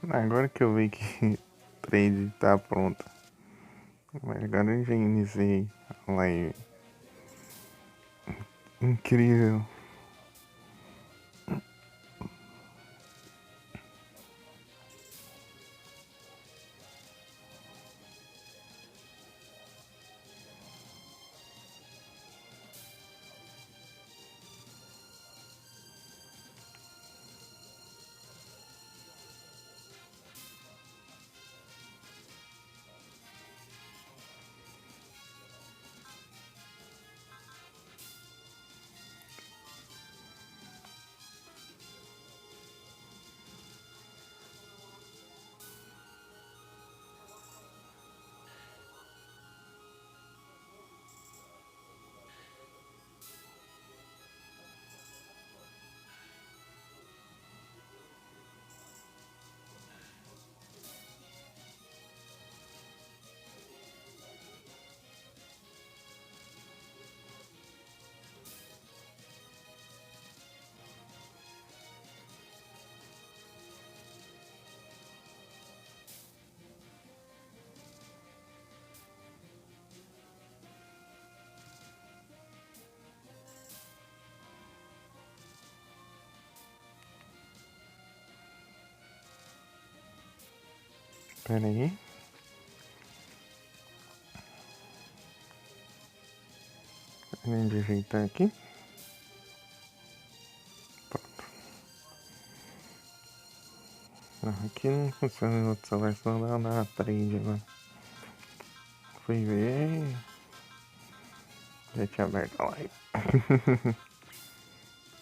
Agora que eu vi que o trade tá pronto. Mas agora eu já iniciei a live. Incrível. Pera aí. Vamos ajeitar aqui. Pronto. Não, aqui não funciona no outro celular, senão dá na trade agora. Fui ver. Já tinha aberto a live.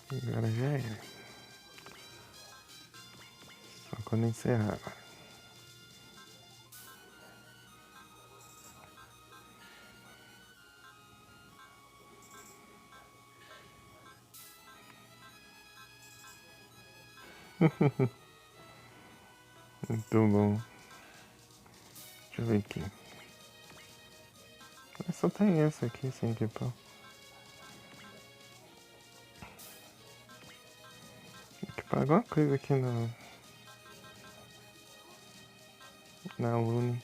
Agora já era. Só quando encerrar. Muito bom. Deixa eu ver aqui. Só tem essa aqui sem equipar. Equipar alguma coisa aqui na Lune.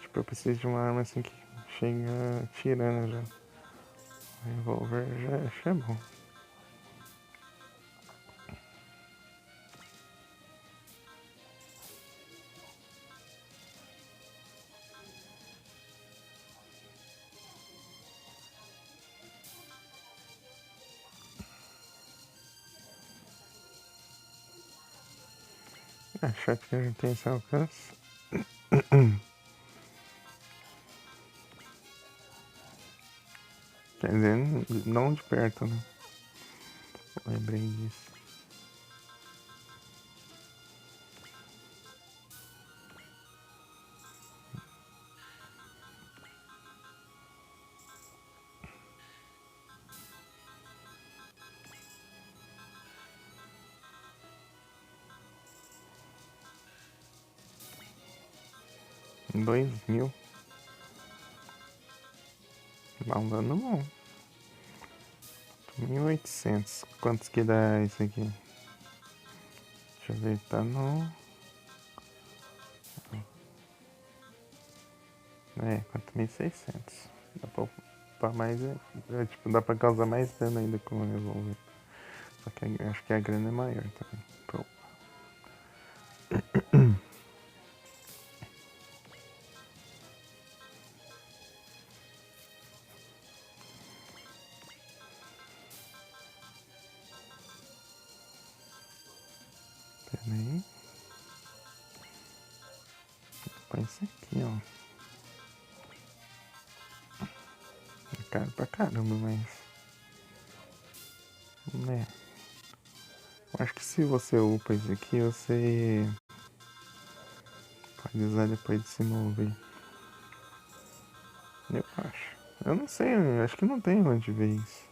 Tipo, eu preciso de uma arma assim que chega tirando já. Revolver já acho que é bom. A shotgun já tem esse alcance. Quer dizer, não de perto, né? Lembrei disso. Em 2000. Dá um dano bom. 1800. Quantos que dá isso aqui? Deixa eu ver, tá no... É, 4600. Dá pra upar mais... tipo, dá pra causar mais dano ainda com o revólver. Só que acho que a grana é maior também. Pra upar. Pera aí. Põe isso aqui, ó. É caro pra caramba, mas... né. Eu acho que se você upa isso aqui, você... pode usar depois de se mover. Eu acho. Eu não sei, eu acho que não tem onde ver isso.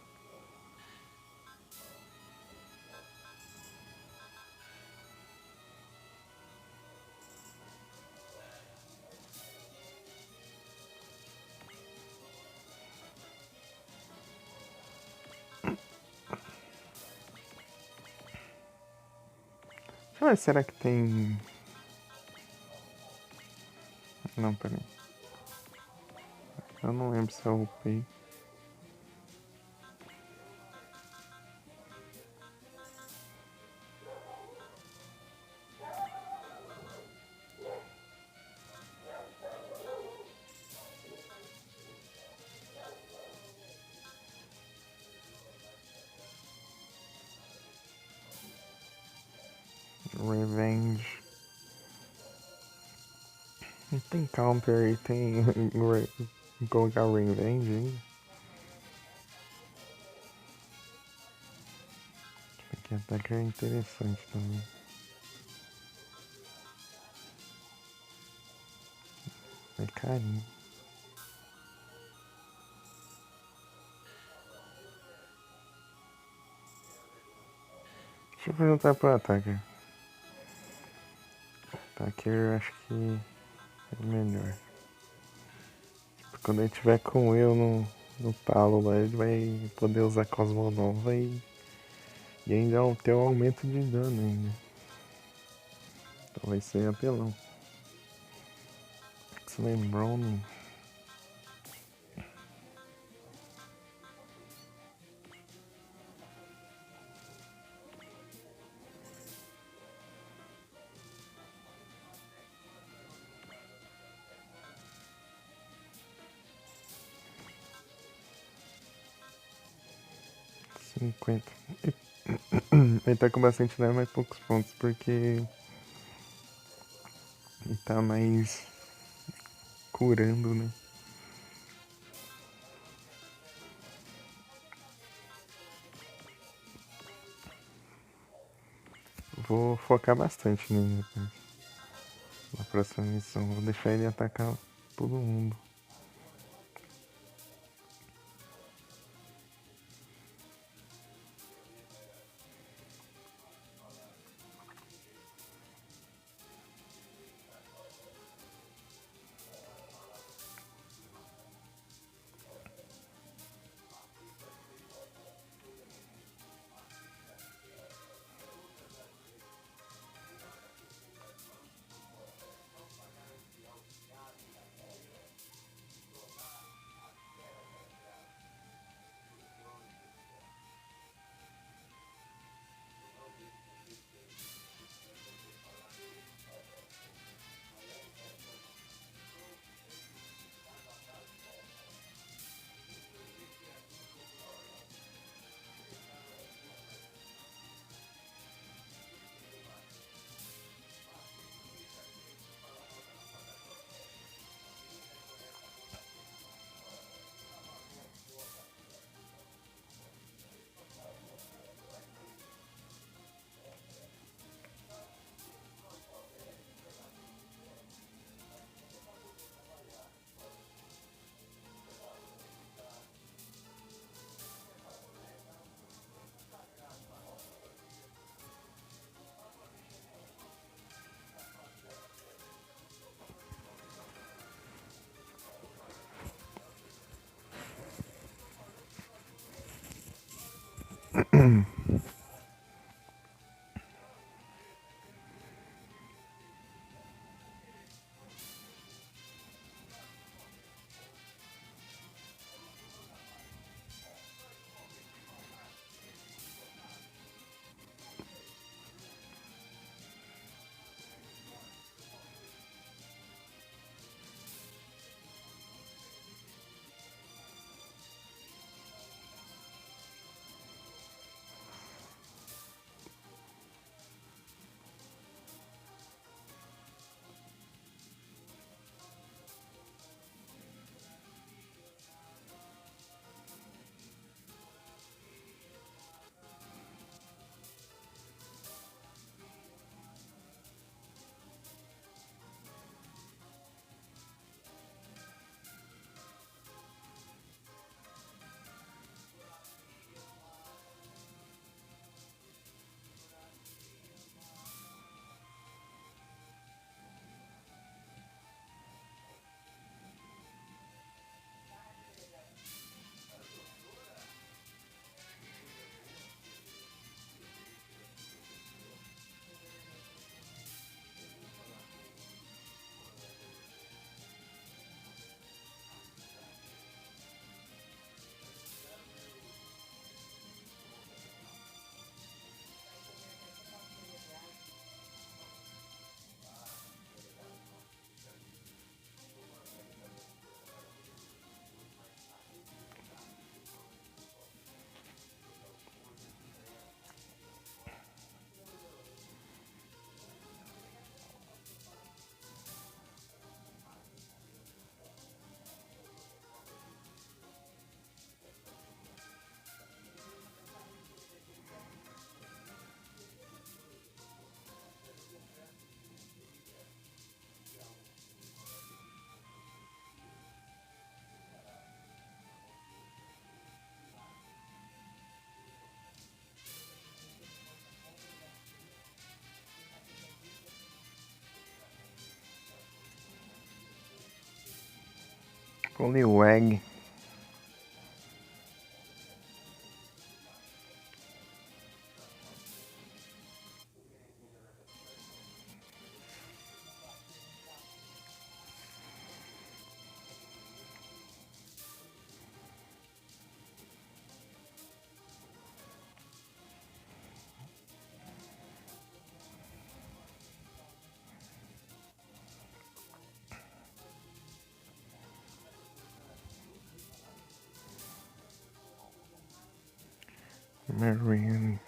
Ah, será que tem... Não, peraí. Eu não lembro se eu upei. Revenge. Não tem counter aí, tem colocar Revenge aí. Aqui ataque é interessante também. É carinho. Deixa eu perguntar pro Attacker. Attacker eu acho que é melhor. Tipo, quando ele tiver com eu no talo lá, ele vai poder usar Cosmonova e ainda ter um aumento de dano ainda. Então vai ser apelão. X-Men Browning. $50. Ele tá com bastante dano, mas poucos pontos, porque ele tá mais curando, né? Vou focar bastante nele depois. Na próxima missão. Vou deixar ele atacar todo mundo. Poliwag. Marianne.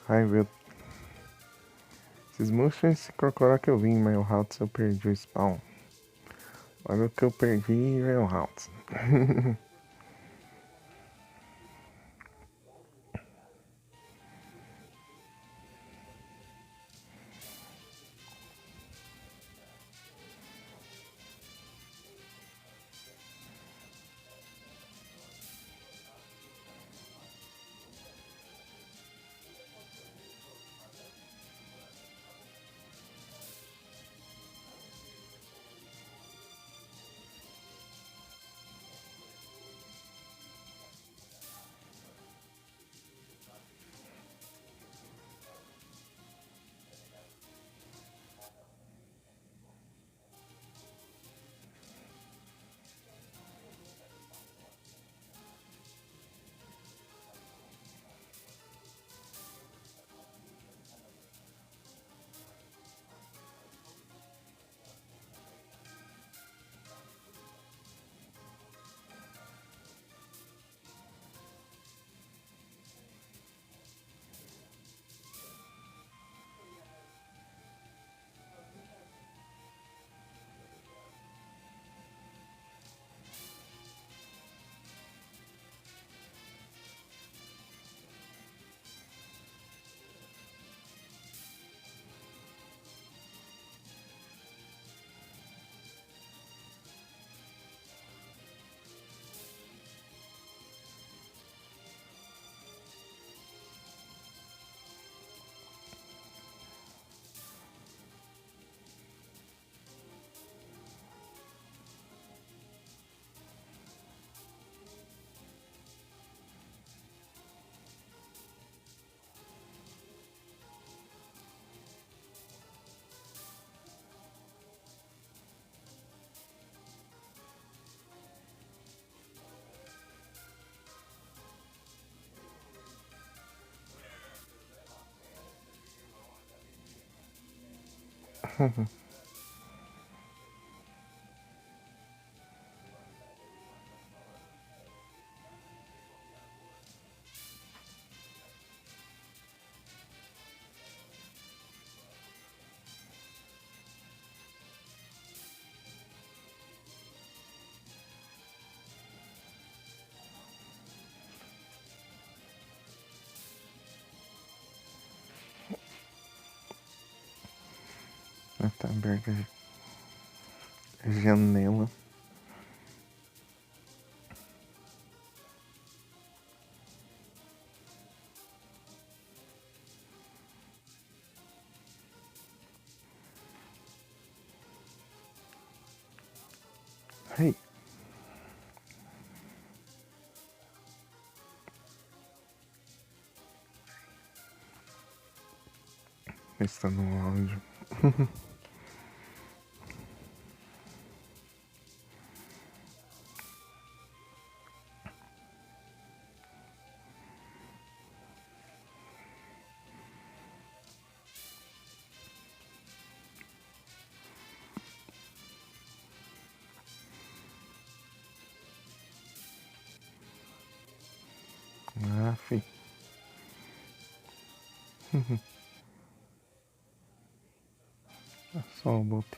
Ai, meu. Esses monstros se crocodilo que eu vim, mas o Haltz eu perdi o spawn. Olha o que eu perdi é o Haltz. Tá aberta a janela. Ai. Está no áudio. Ah, fi. Só o bote.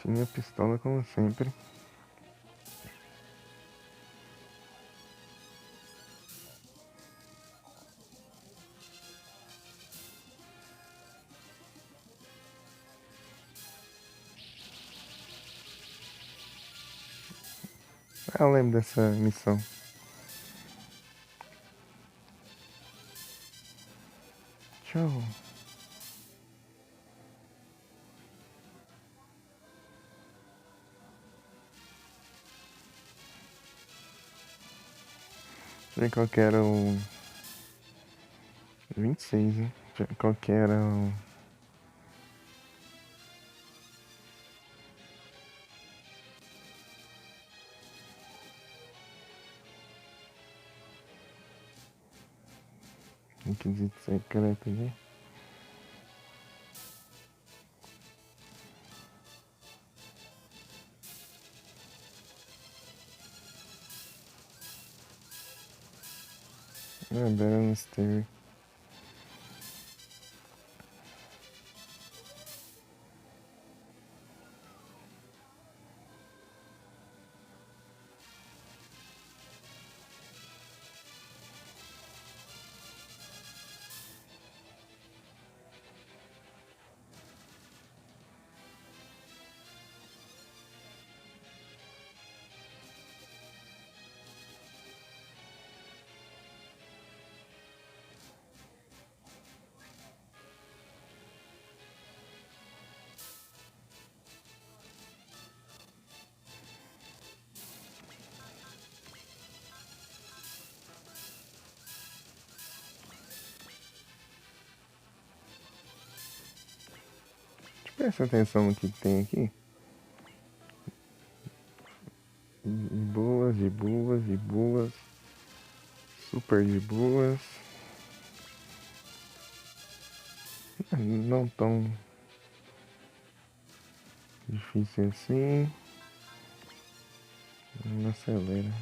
Tinha pistola como sempre. Ah, eu lembro dessa missão. Tchau. Deixa eu ver qual que era o... 26, né? Deixa eu ver qual que era o... Requisito secreto aqui. Ah, Battle Mystery. Presta atenção no que tem aqui. De boas. Super de boas. Não tão difícil assim. Não acelera.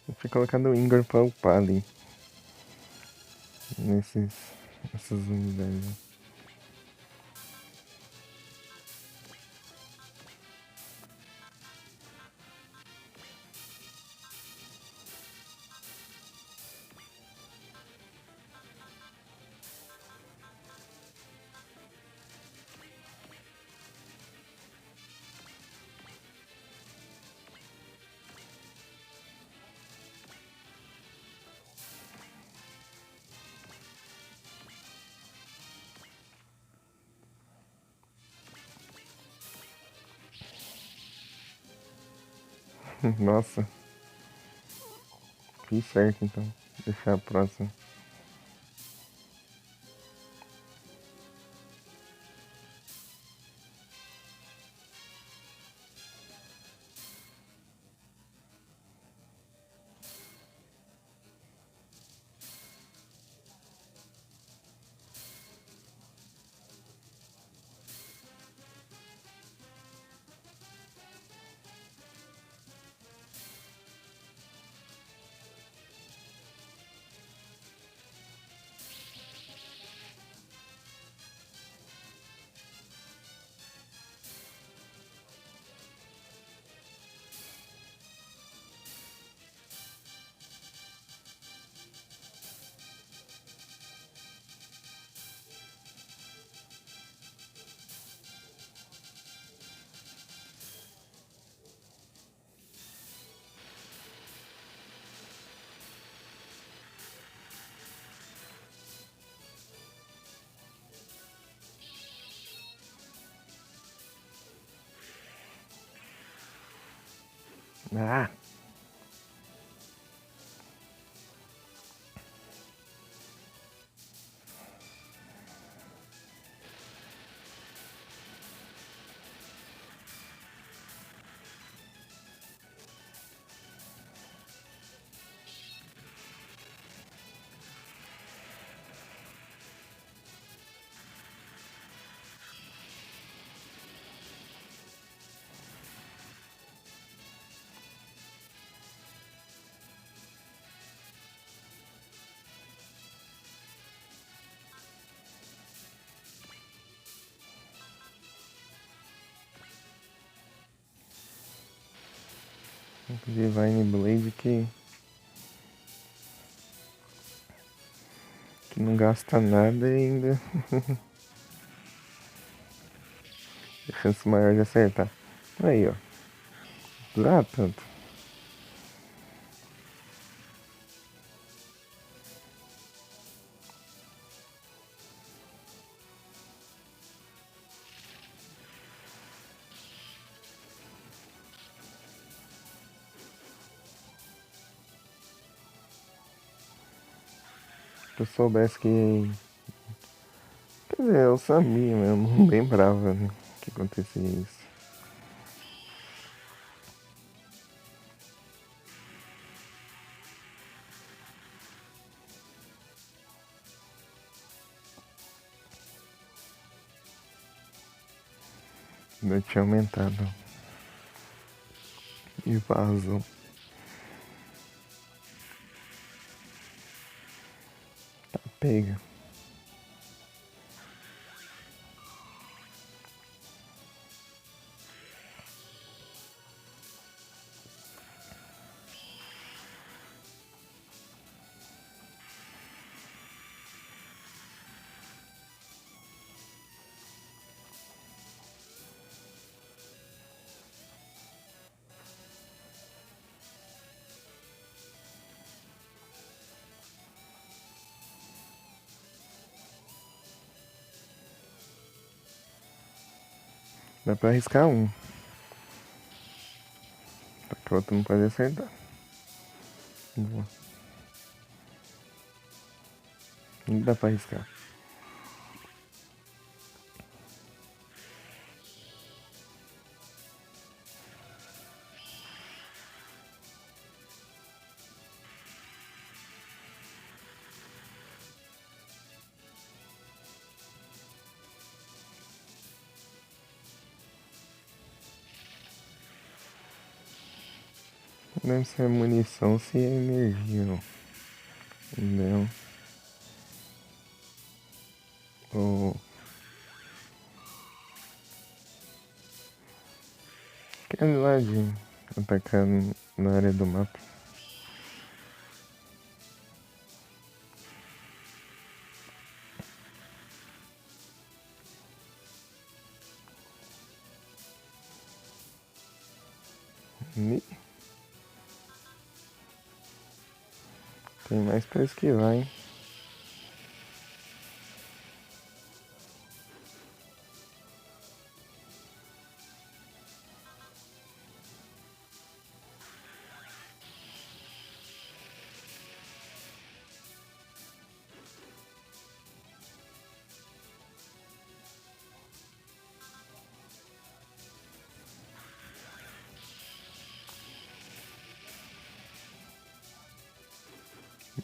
Eu fui colocando o Ingram pra upar ali. Essas unidades. Nossa, fiz certo então. Deixar a próxima. Ah! Divine Blade que não gasta nada e ainda tem chance maior de acertar. Aí, ó. Dá tanto. Se eu soubesse que. Quer dizer, eu sabia mesmo, não lembrava, né, que acontecia isso. Eu tinha aumentado. E vazou. Tá, pega. Dá pra arriscar um. Só que o outro não pode acertar. Boa. Não dá pra arriscar. Deve ser munição se é energia, não. Não. Ou. Aquele lá de atacar na área do mapa. Tem mais pra esquivar, hein?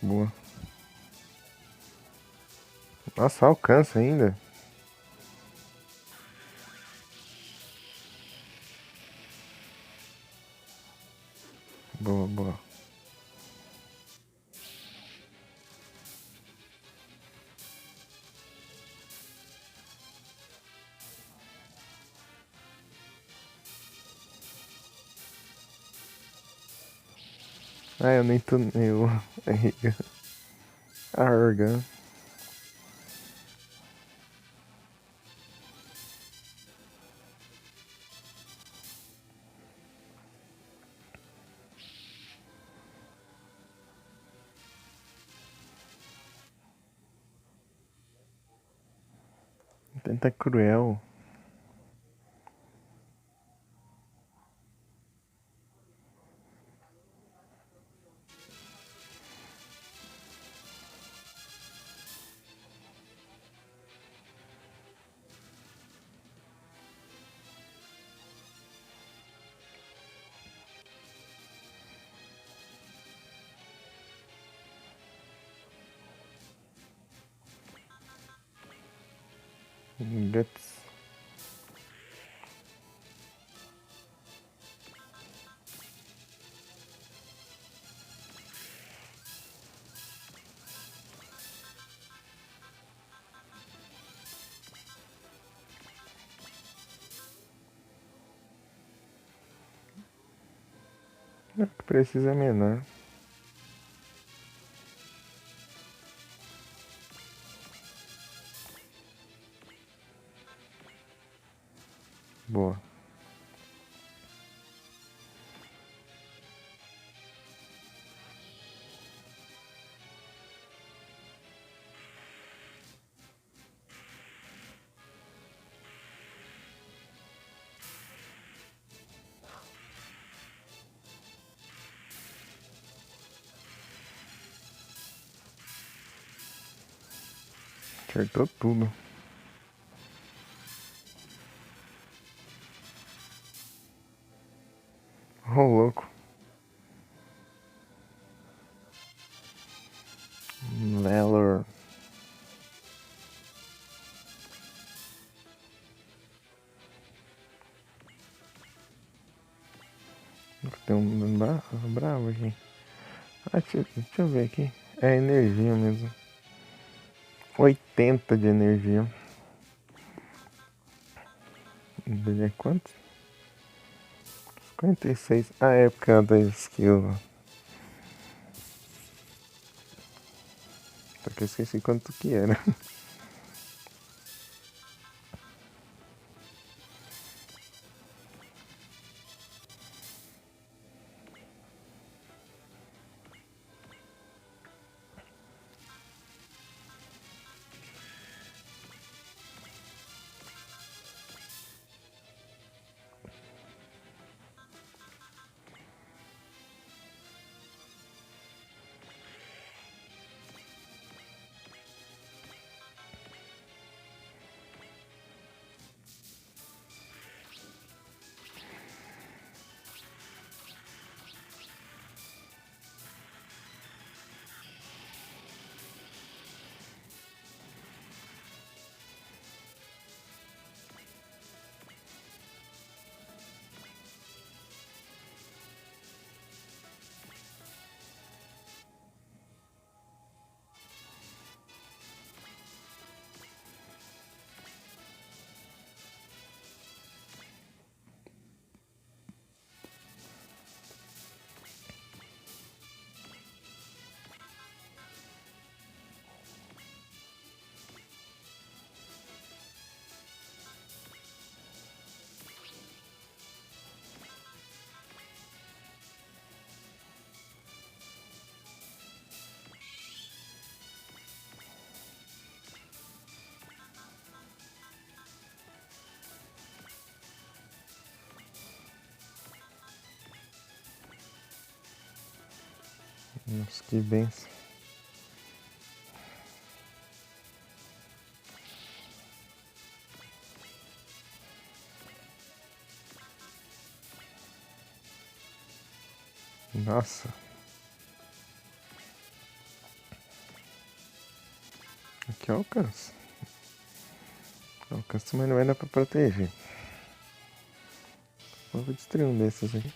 Boa. Nossa, alcança ainda. Boa, boa. Ah, eu nem tô. Eu. Arga. Tenta cruel. Guts. O que precisa é menor. Boa. Acertou tudo. Ô, louco. Valor. Tem um bravo aqui. Ah, deixa eu ver aqui. É energia mesmo. 80 de energia. Ele é quanto? 56. Ah, é por causa da skill. Só que eu esqueci quanto que era. Nossa, que benção. Nossa. Aqui alcança. Alcança, mas não era pra proteger. Eu vou destruir um desses aqui.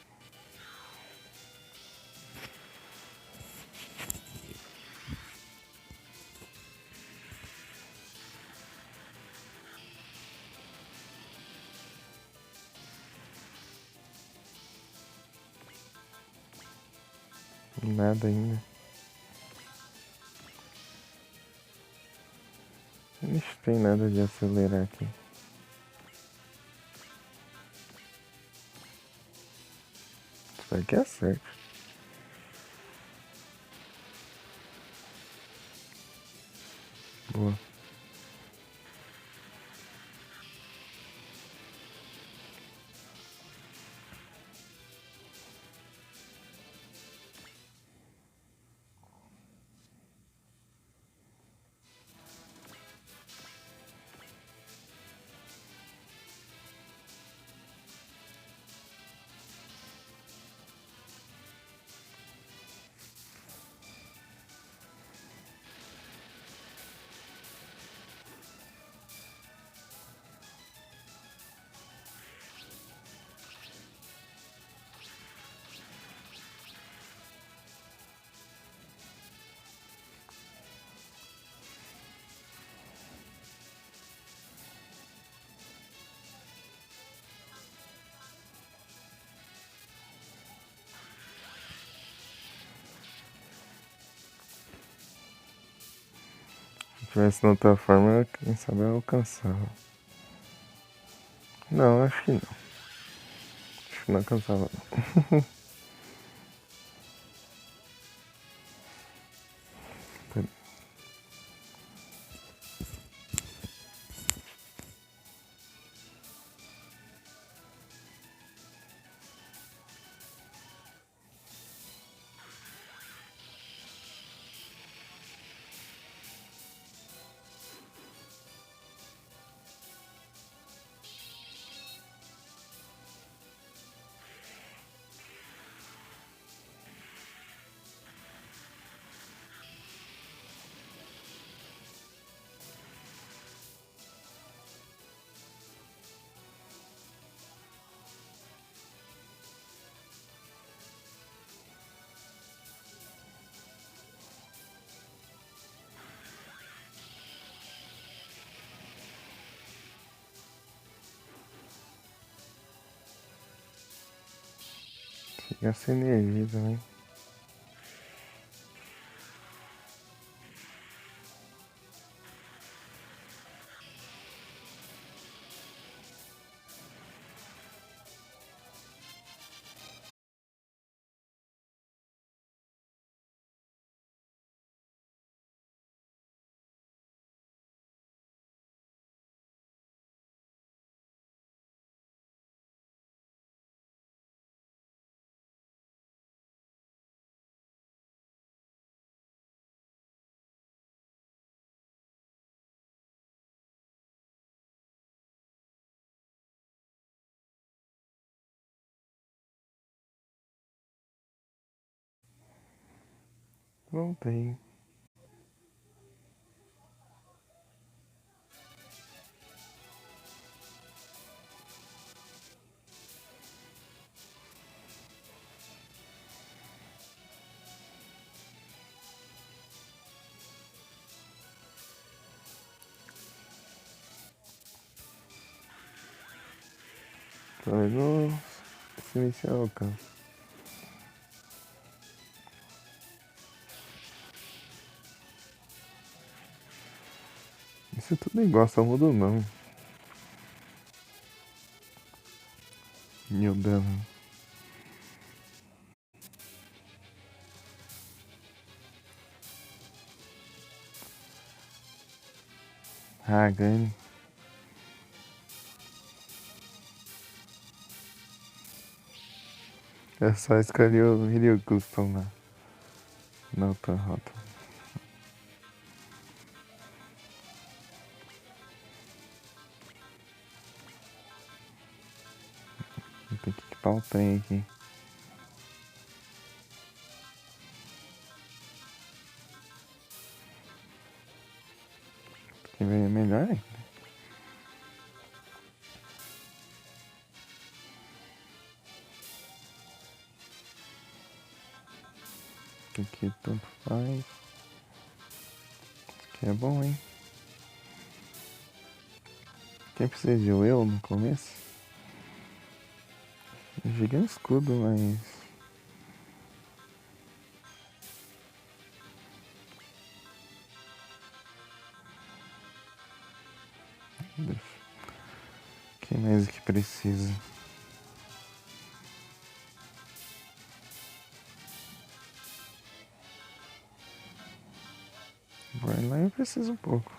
Nada ainda. Não tem nada de acelerar aqui. Espero que acerte. Boa. tivesse na outra forma, quem sabe eu alcançava. Não, acho que não. Acho que não alcançava não. Fica sem energia também. Voltei. Talvez não se iniciar o alcance. Isso tudo é igual, só muda o nome. New Delhi. Hagan. Eu só escolhi o Rio Custom lá. Na outra rota. Vou ter que equipar o trem aqui. Porque é melhor ainda. Aqui tanto faz. Isso aqui é bom, hein? Quem precisa de eu no começo? Giga escudo, mas... Que mais que precisa? Vai lá e precisa um pouco.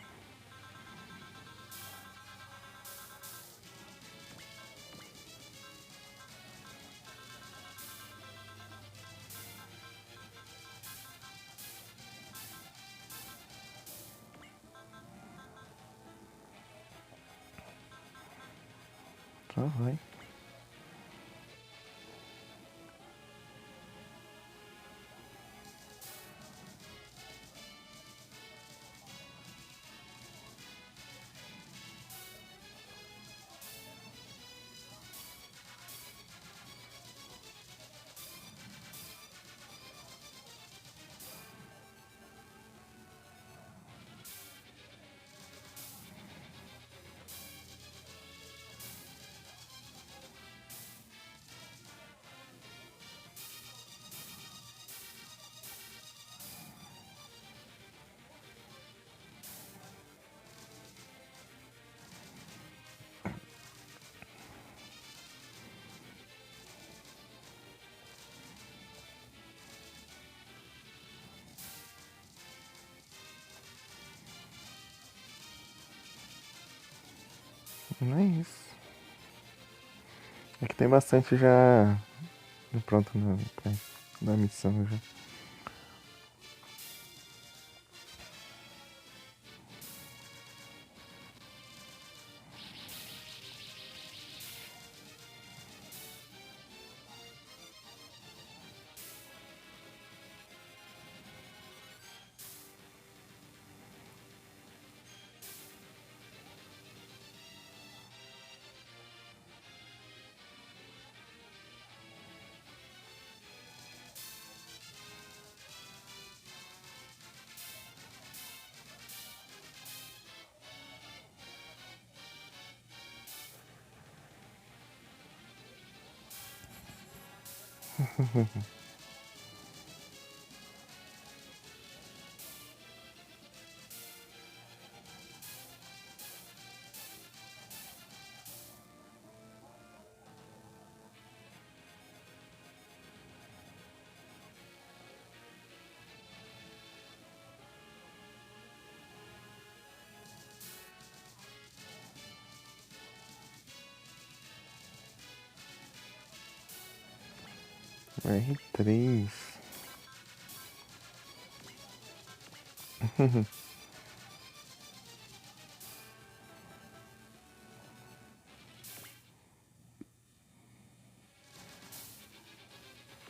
Só vai. Não é isso. É que tem bastante já pronto na missão já. R3.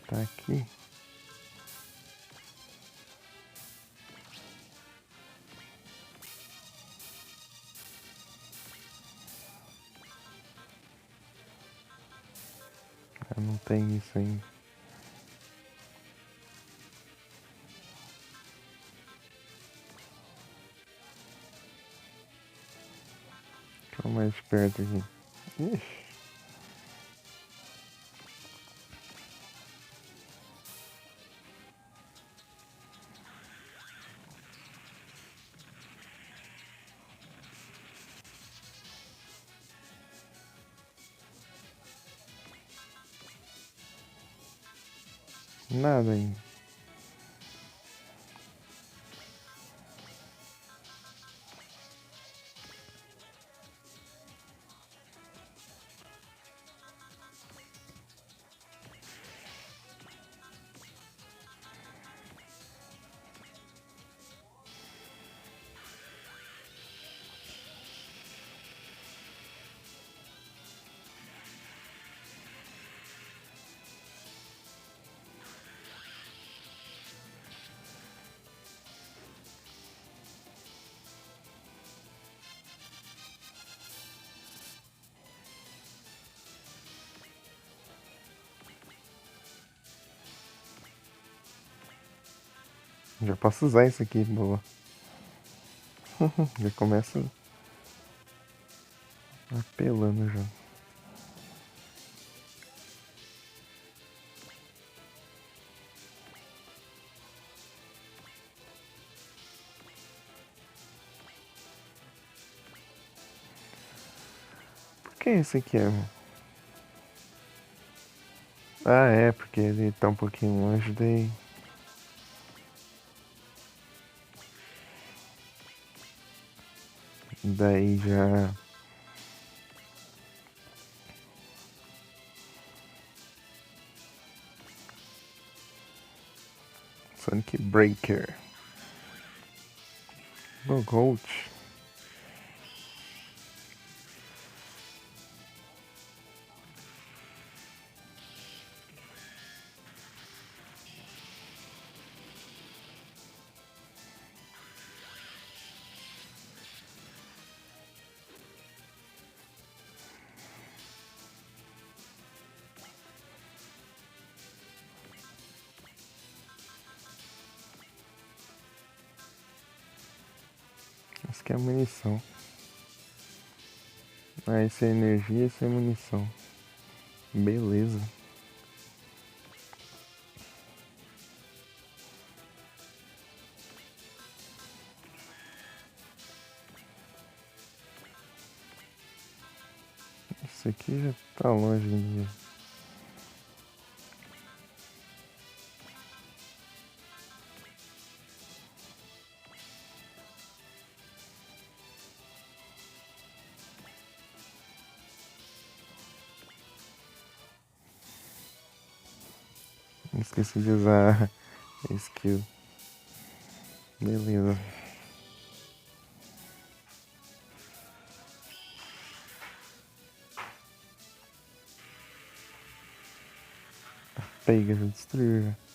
Tá aqui. Ah, não tem isso ainda. Deixa eu mais perto aqui. Ixi. Nada ainda. Já posso usar isso aqui, boa. Já começa apelando já. Por que esse aqui é? Ah, é, porque ele tá um pouquinho longe daí. Daí já. Sonic Breaker. Gogolt. Isso que é munição. Ah, esse é energia, esse é munição. Beleza. Esse aqui já tá longe de. Esqueci de usar a skill. Beleza. Pega, já destruiu já.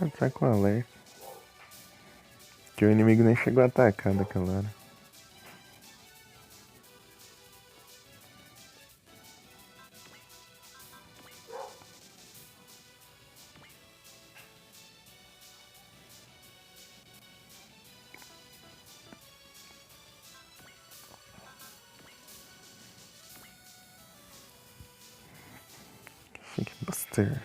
Já tá com alerta. Que o inimigo nem chegou a atacar daquela hora. Chique Buster.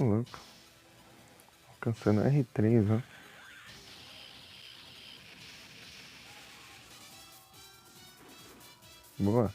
Ô, louco. Alcançando R3, ó. Boa.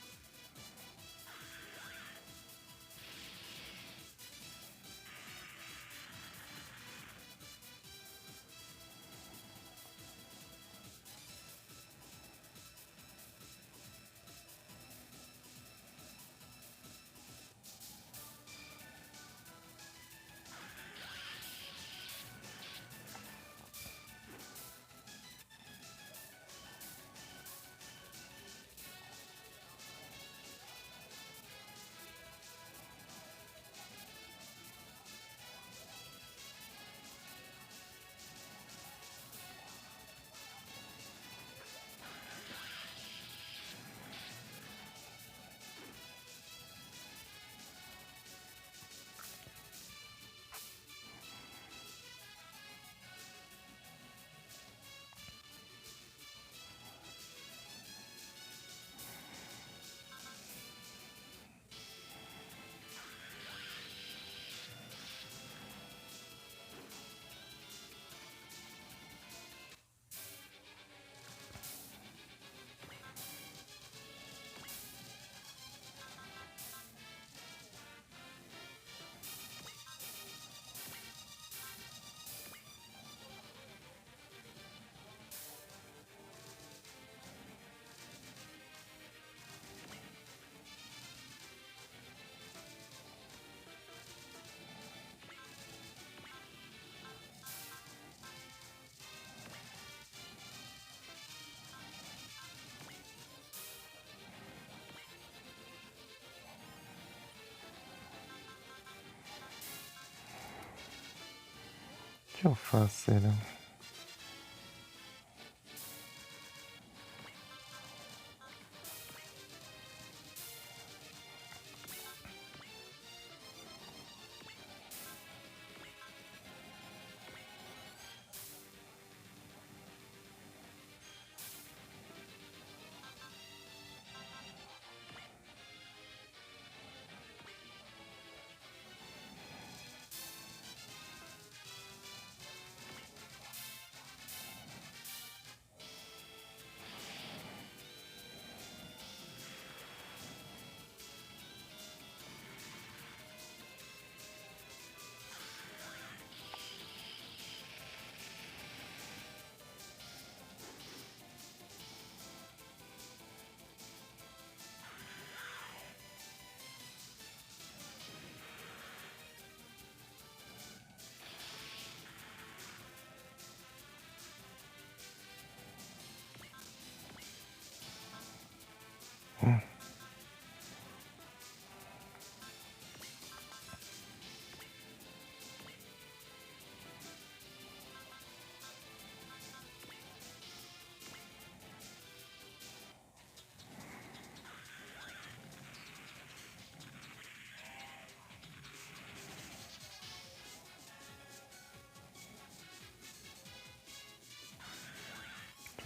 O que eu faço, será?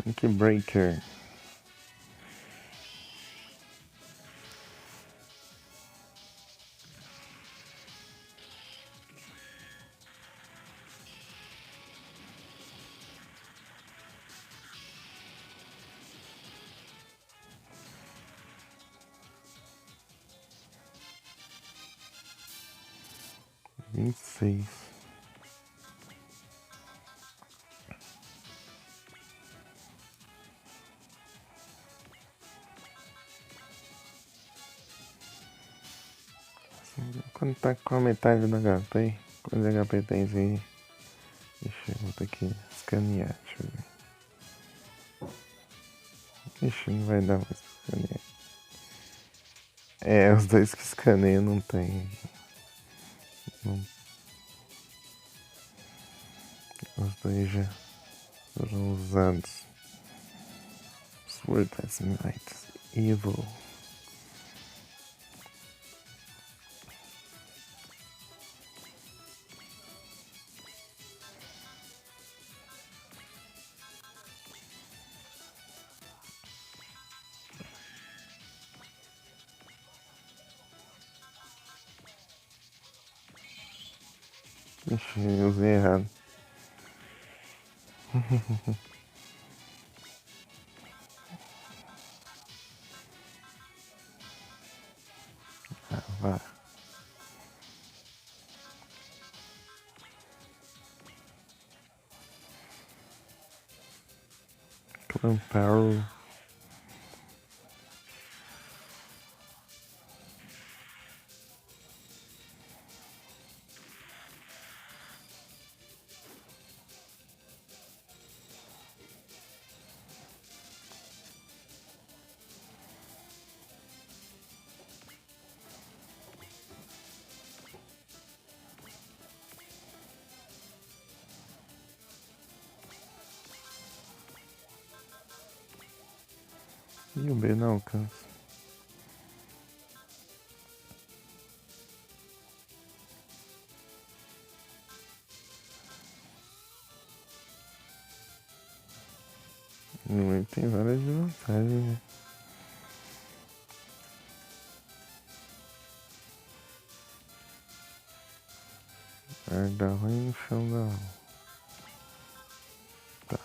Link Breaker. Vinte e seis. Quando tá com a metade do HP, quantos HP tem aí? Ixi, eu vou ter que escanear, deixa eu ver. Ixi, não vai dar mais pra escanear. É, os dois que escaneiam não tem. Não, os dois já foram usados. Sword as Might Evil. Ixi, eu usei errado. Ah, vá. Clan Power. E o B não alcança. No E tem várias vantagens, né? Arda ruim no chão da aula. Tá.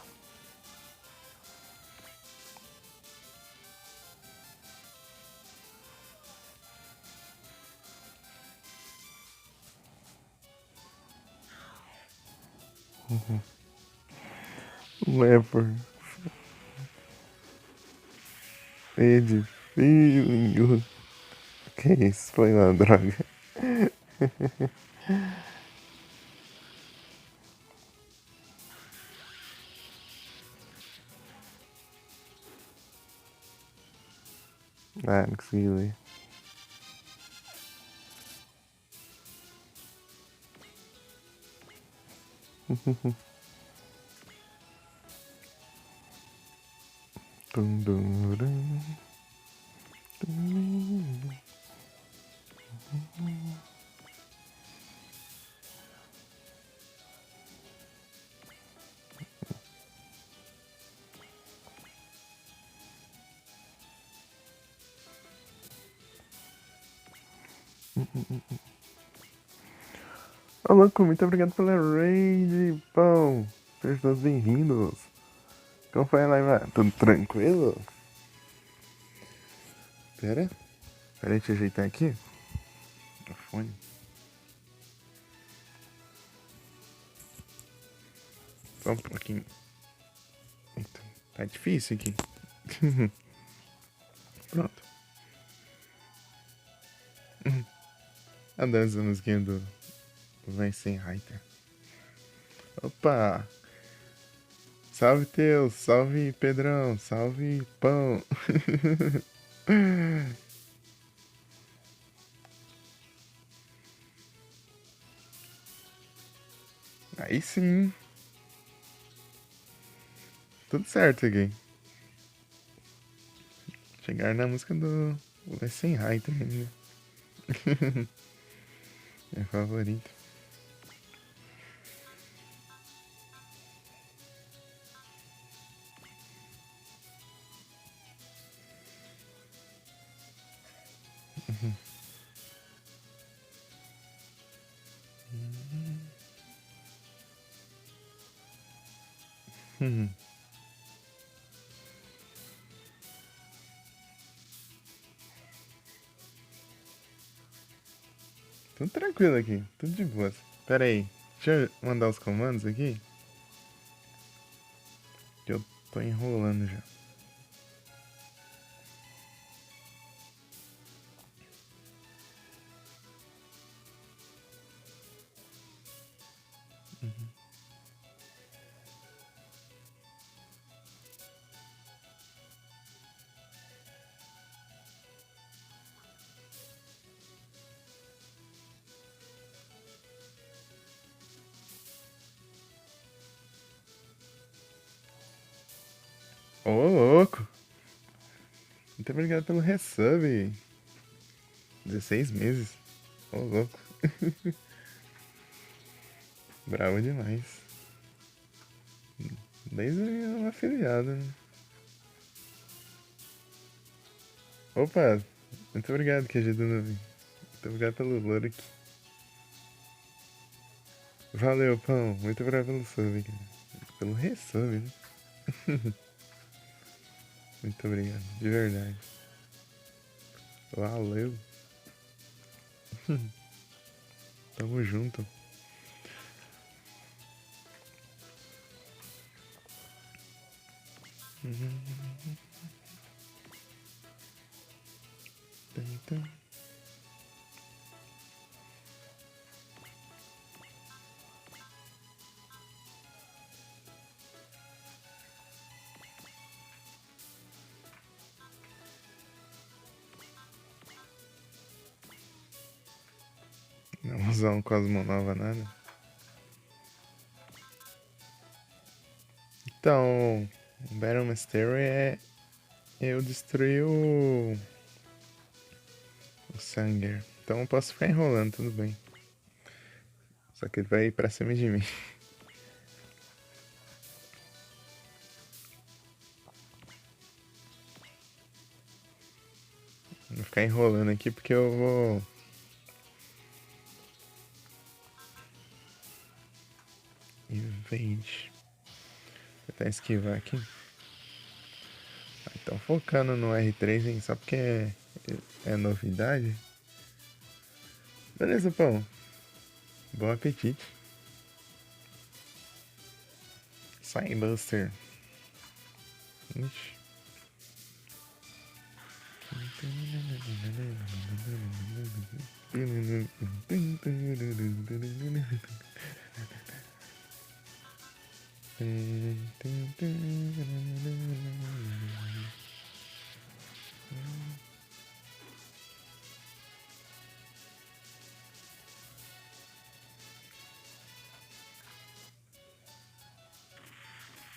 Lever. Ed. Feeling. Que isso? Foi uma droga. Ah, não consegui ler. Dum, dum, dum. Ô, louco, muito obrigado pela raid, pão. Sejam todos bem-vindos. Como foi a live? Tudo tranquilo? Pera. Pera aí, deixa eu ajeitar aqui. O fone. Só um pouquinho. Eita, tá difícil aqui. Pronto. A dança da musiquinha do Weisenreiter. Opa! Salve Teus, salve Pedrão, salve Pão. Aí sim. Tudo certo aqui. Chegar na música do Weisenreiter ainda. Minha favorita. Tudo tranquilo aqui, tudo de boa. Pera aí, deixa eu mandar os comandos aqui. Que eu tô enrolando já. Ô, louco! Muito obrigado pelo resub. 16 meses. Ô, louco. Bravo demais. Desde uma afiliada, né? Opa! Muito obrigado, QG do Nuvem. Muito obrigado pelo lore aqui. Valeu, Pão. Muito obrigado pelo sub, cara. Pelo resub, né? Muito obrigado, de verdade. Valeu. Tamo junto. Tum, tum. Não vou usar um Cosmonova nada. Então, o Battle Mystery é eu destruir o Sanger. Então eu posso ficar enrolando, tudo bem. Só que ele vai ir pra cima de mim. Vou ficar enrolando aqui porque eu vou. Evade. Vou tentar esquivar aqui. Então focando no R3, hein? Só porque é novidade. Beleza, pão. Bom apetite. Sai, Buster. Ixi.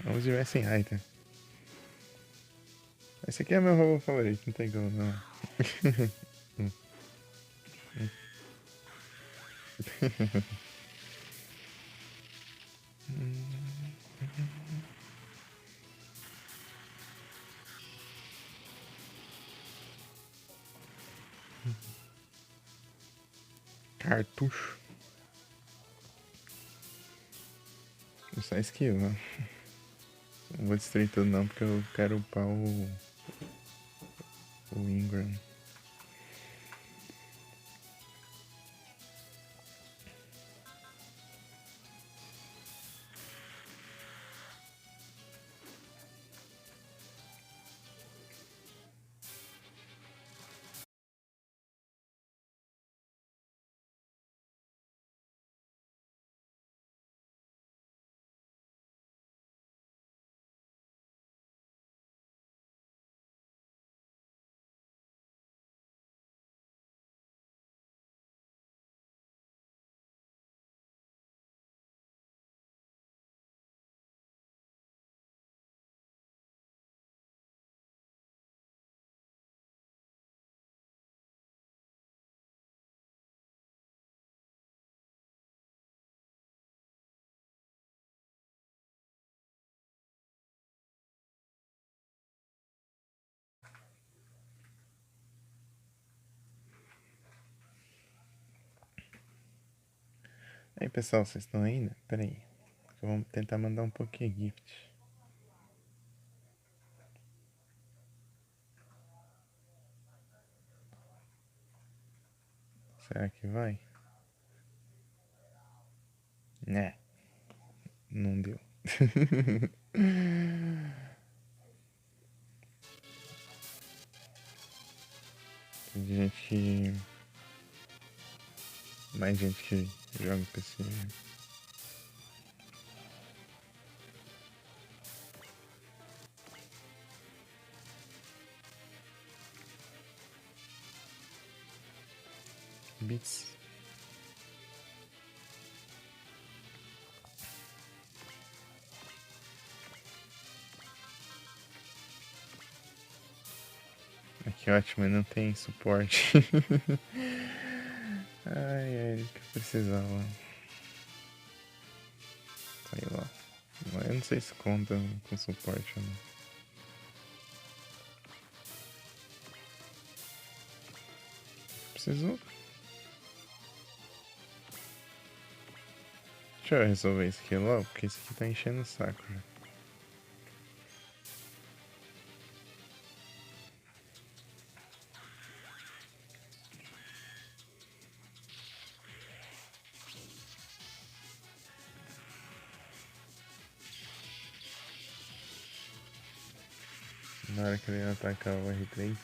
Vamos de Messi Raita. Esse aqui é meu robô favorito, não tem como não. Cartucho. Vou só esquivar. Não vou destruir tudo não, porque eu quero upar o Ingram. Aí pessoal, vocês estão ainda? Pera aí. Vamos tentar mandar um pouquinho gift. Será que vai? Né, não deu. Tem gente que. Mais gente que joga PC. Beats. Que ótimo, não tem suporte. Ai, que eu precisava. Sei lá. Eu não sei se conta com suporte ou não. Preciso. Deixa eu resolver isso aqui logo, porque isso aqui tá enchendo o saco já. Na hora que ele atacar o R3.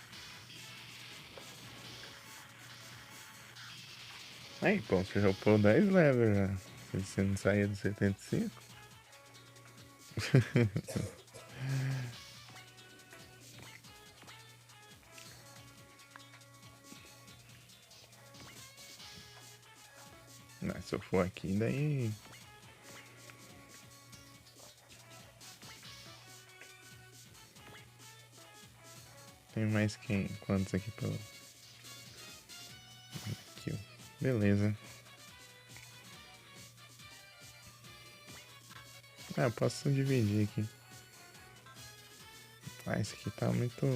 Aí, pô, você já upou 10 levels já. Se você não saía do 75. Não, se eu for aqui, daí. Tem mais quem? Quantos aqui pelo. Aqui, ó. Beleza. Ah, eu posso dividir aqui. Ah, esse aqui tá muito.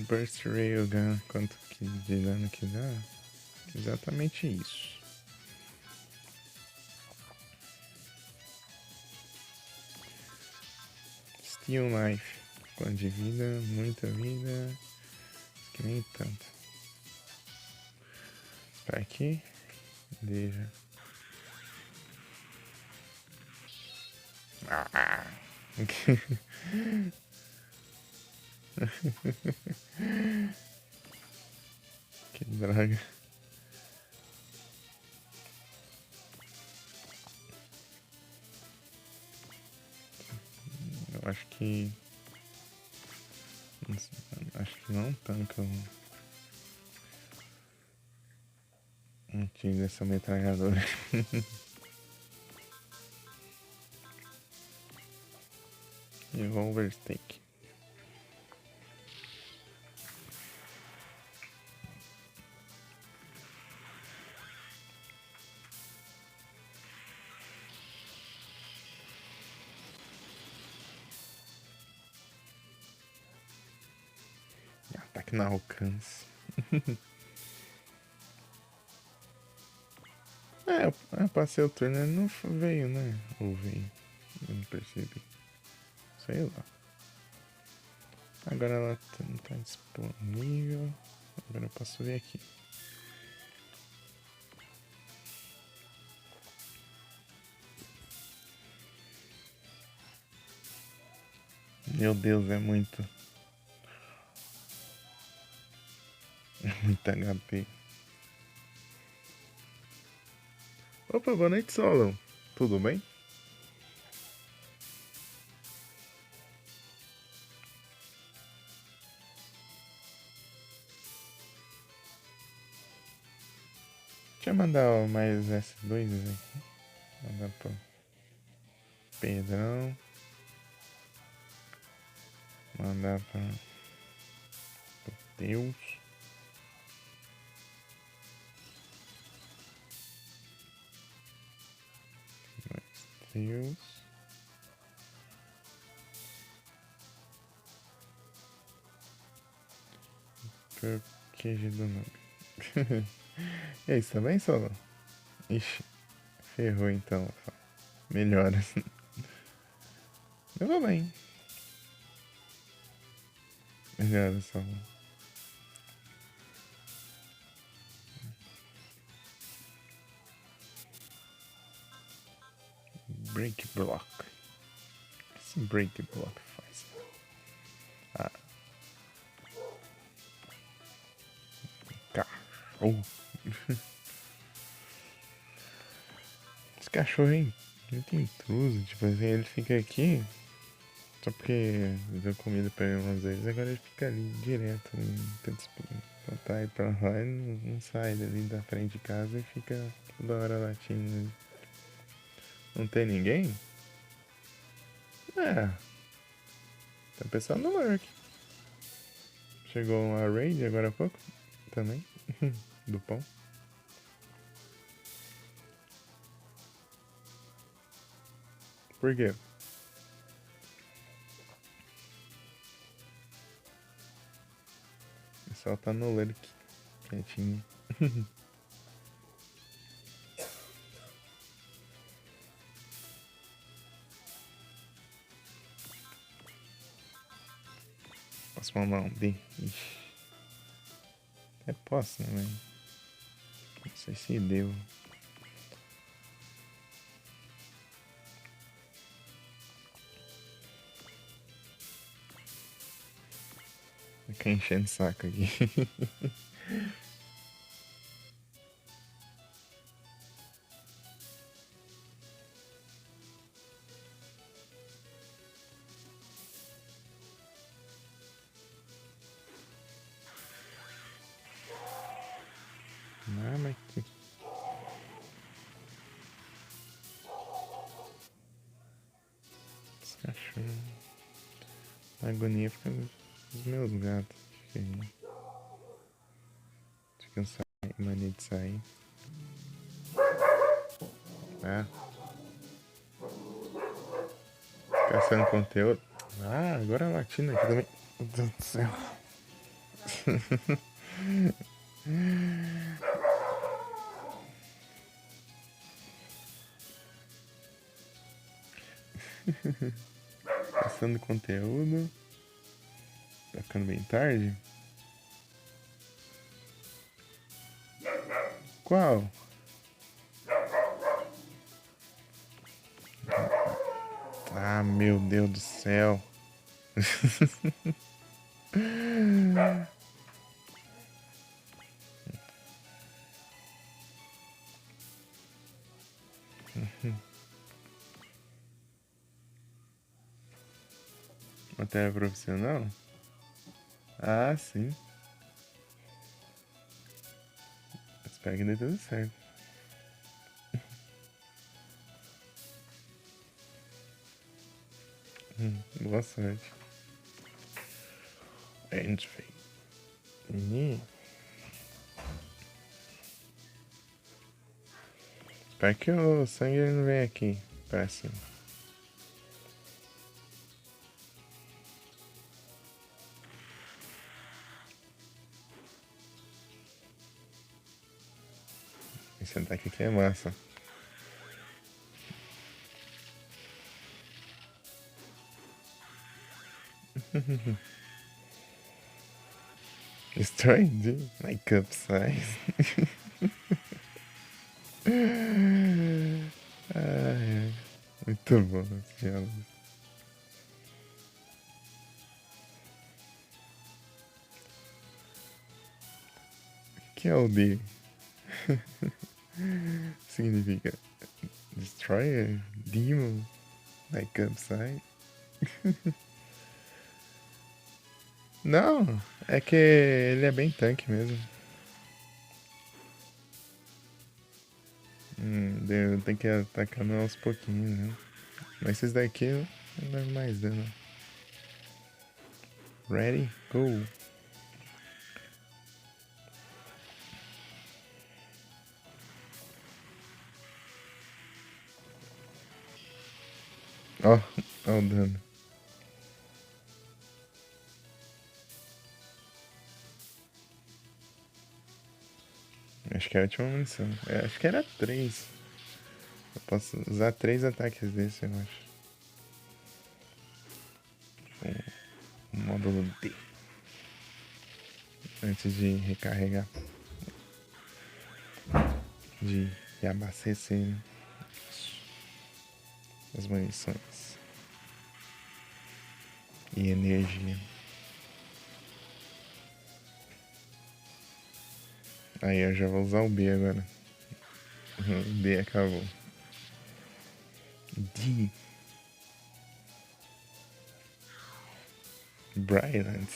Burst Railgun, quanto que de dano que dá? Exatamente isso. Steel Knife, quanto de vida, muita vida, acho que nem tanto. Pra aqui, deixa. Ah. Que droga. Eu acho que. Acho que não tanca um tiro dessa metralhadora. Revolver Stick. Ataque no alcance. Eu passei o turno e não veio, né? Ou veio? Eu não percebi. Sei lá. Agora ela não tá disponível. Agora eu posso ver aqui. Meu Deus, é muito. É muito HP. Opa, boa noite, Solon. Tudo bem? Deixa eu mandar mais S2 aqui. Mandar pro Pedrão. Mandar pra Deus. Deus. Por QG do nome. E aí, você tá bem, Solon? Ixi, ferrou então. Melhoras. Eu vou bem. Melhoras, Solon. Break block. O que esse break block faz? Ah. Cachorro. Esse cachorro é muito intruso. Tipo assim, ele fica aqui. Só porque eu deu comida pra ele umas vezes. Agora ele fica ali direto. Então tá aí pra lá e não sai dali da frente de casa e fica toda hora latindo. Não tem ninguém? É. Tá pensando no Lurk. Chegou uma raid agora há pouco. Também. Do pão. Por quê? céu tá nublado aqui, quietinho. Posso mandar um D? Ixi. Até posso, né, velho? Não sei se deu. Fica enchendo o saco aqui. Ah, mas que... Esse cachorro... A agonia fica nos meus gatos. Ficam saindo, mania de sair. Ah, caçando conteúdo. Ah, agora a latina aqui também. Meu Deus do céu. Caçando conteúdo. Tá ficando bem tarde? Qual? Ah, meu Deus do céu. Matéria profissional? Ah, sim. Espero que dê tudo certo. Boa sorte. End fate. Espero que o sangue não venha aqui pra cima. Esse ataque aqui é massa. Destroy D. My cup size. Ai, muito bom esse diálogo. O que é o D? Significa Destroyer? Demon? My cup size? Não, é que ele é bem tanque mesmo. Tem que atacar aos pouquinhos, né? Mas esses daqui não dá mais dano. Ready? Go! Ó, ó o dano. Acho que é a última munição. Acho que era 3. Eu posso usar 3 ataques desse, eu acho. O módulo D. Antes de recarregar. De abastecer, né? As munições. E energia. Aí eu já vou usar o B agora. O B acabou. D. Brilliant.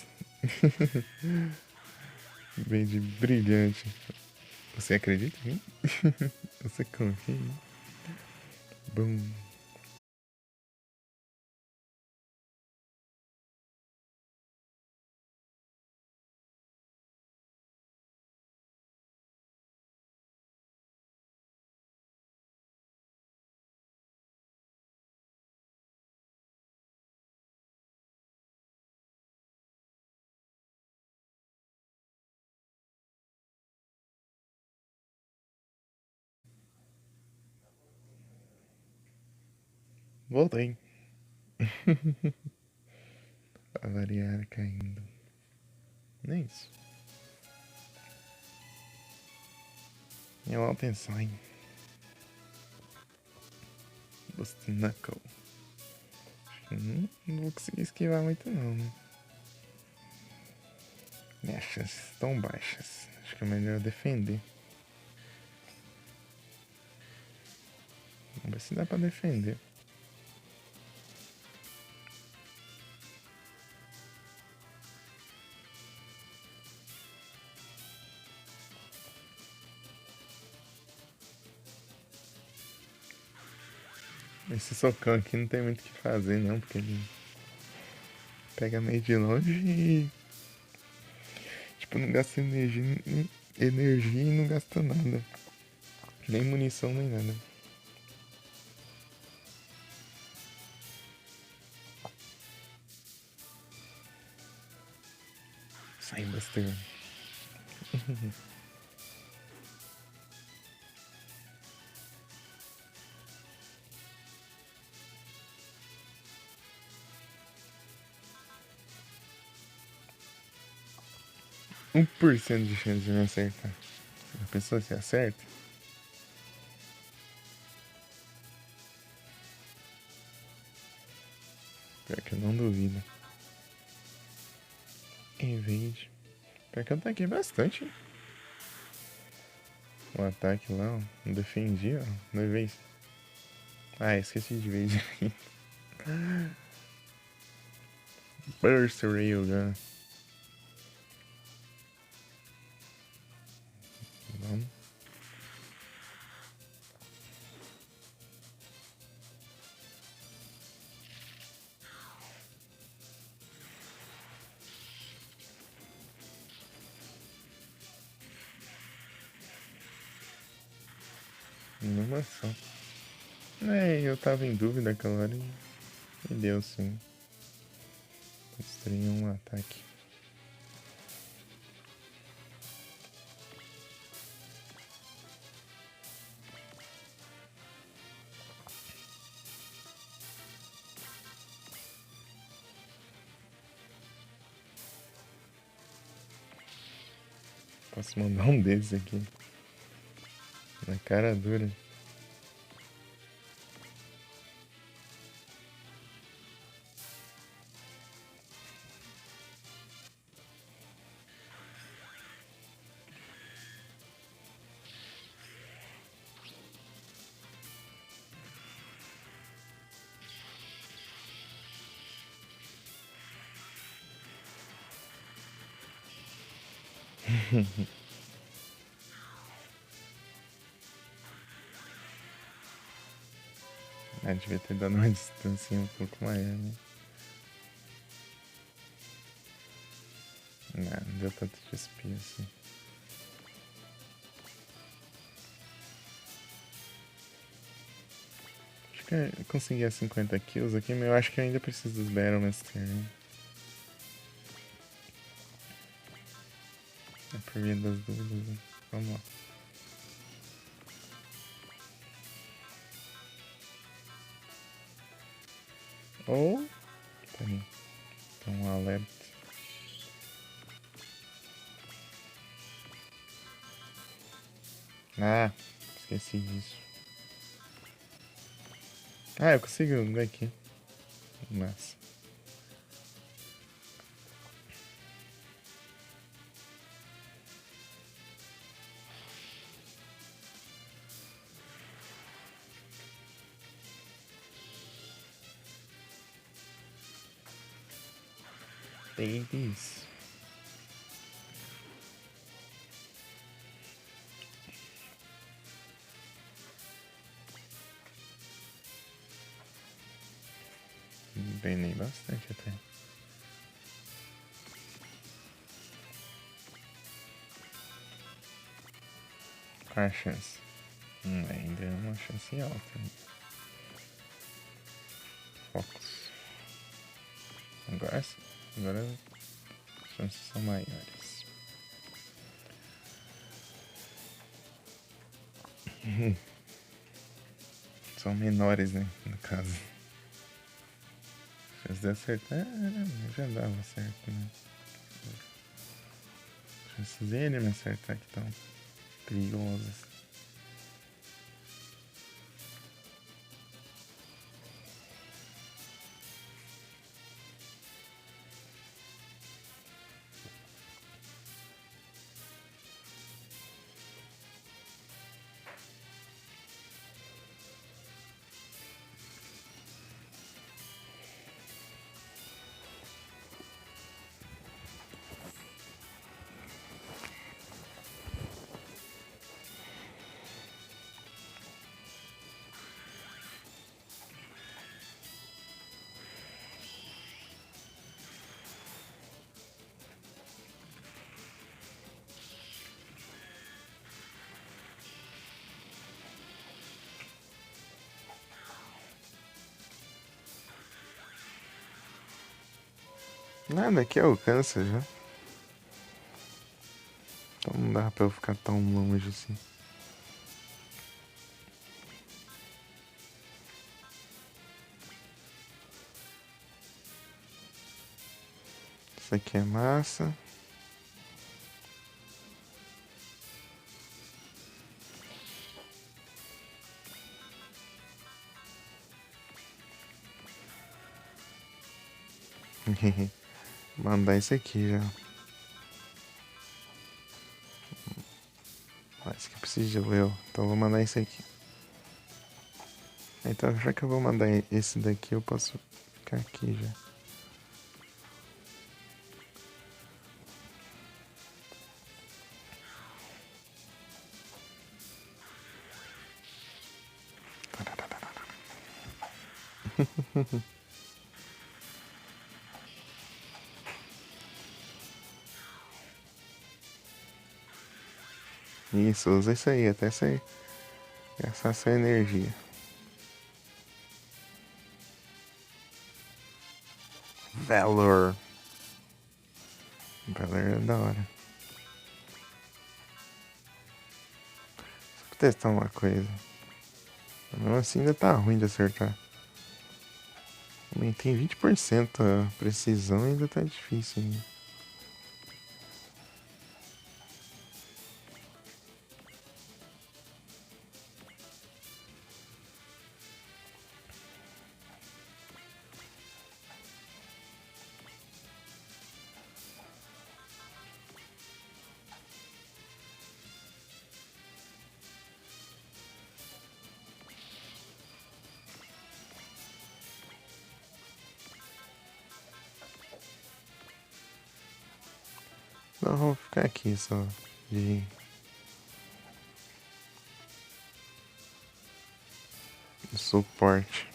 Bem de brilhante. Você acredita em mim? Você confia em mim? Boom. Voltei. Pra variar caindo. Nem isso. E lá atenção, hein? Busted Knuckle. Não vou conseguir esquivar muito não, né? Minhas chances estão baixas. Acho que é melhor defender. Vamos ver se dá pra defender. Esse socão aqui não tem muito o que fazer não, porque ele pega meio de longe e tipo, não gasta energia e não gasta nada. Nem munição, nem nada. Sai, Buster. Um por cento de chance de me acertar. A pessoa se acerta? Pior que eu não duvido. Evade. Pior que eu ataquei bastante. O ataque lá, ó. Não defendi, ó. Não evade. Ah, esqueci de evade aqui. Burst Railgun. Vamos. Numa só. É, eu tava em dúvida aquela hora e deu sim. Destruí um ataque. Posso mandar um desses aqui. Na cara dura. Ah, devia ter dado uma distância um pouco maior, né? Não deu tanto de espia assim. Acho que eu consegui as 50 kills aqui, mas eu acho que eu ainda preciso dos Battlemasters, né? É por via das dúvidas, né? Vamos lá. Ou... Peraí. Tem um alerta. Ah, esqueci disso. Ah, eu consigo ver aqui. Massa. Babies. Penei bastante até. Qual a chance? Ainda é uma chance alta. Focus. Agora sim. Agora as chances são maiores. São menores, né? No caso. Se der certo, já dava certo, né? Chances dele me acertar que tão perigosas. Nada, aqui alcança já. Então não dá pra eu ficar tão longe assim. Isso aqui é massa. Mandar isso aqui já. Parece que precisa de Leo. Então eu vou mandar isso aqui. Então já que eu vou mandar esse daqui, eu posso ficar aqui já. Isso, usa isso aí, até você gastar sua energia. Valor. Valor é da hora. Só pra testar uma coisa. Mesmo assim ainda tá ruim de acertar. Aumentei 20% a precisão e ainda tá difícil ainda. Então vamos ficar aqui só de suporte.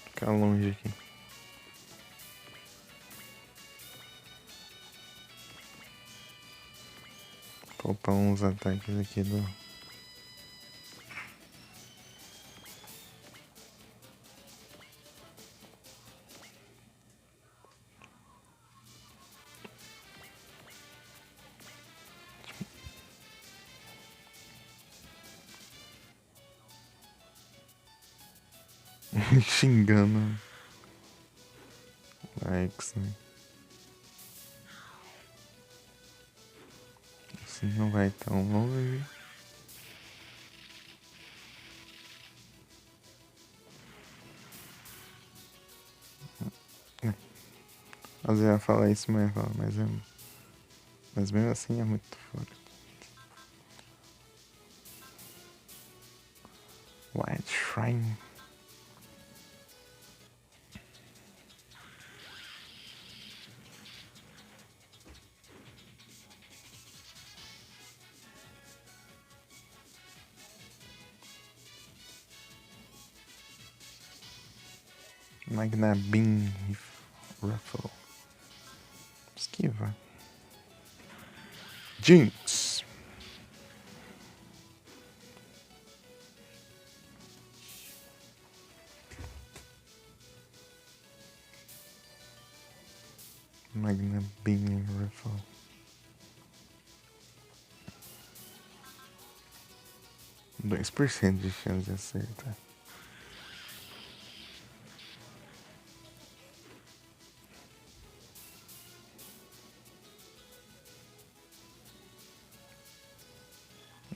Ficar longe aqui. Poupar uns ataques aqui do. Xingando. Likes, né? Assim não vai tão longe. Às vezes eu ia falar isso, mas eu falo, mas mesmo assim é muito forte. White Shrine. Magna Beam Ruffle. Esquiva. Jinx. Magna Beam Ruffle. 2% de chance de acertar.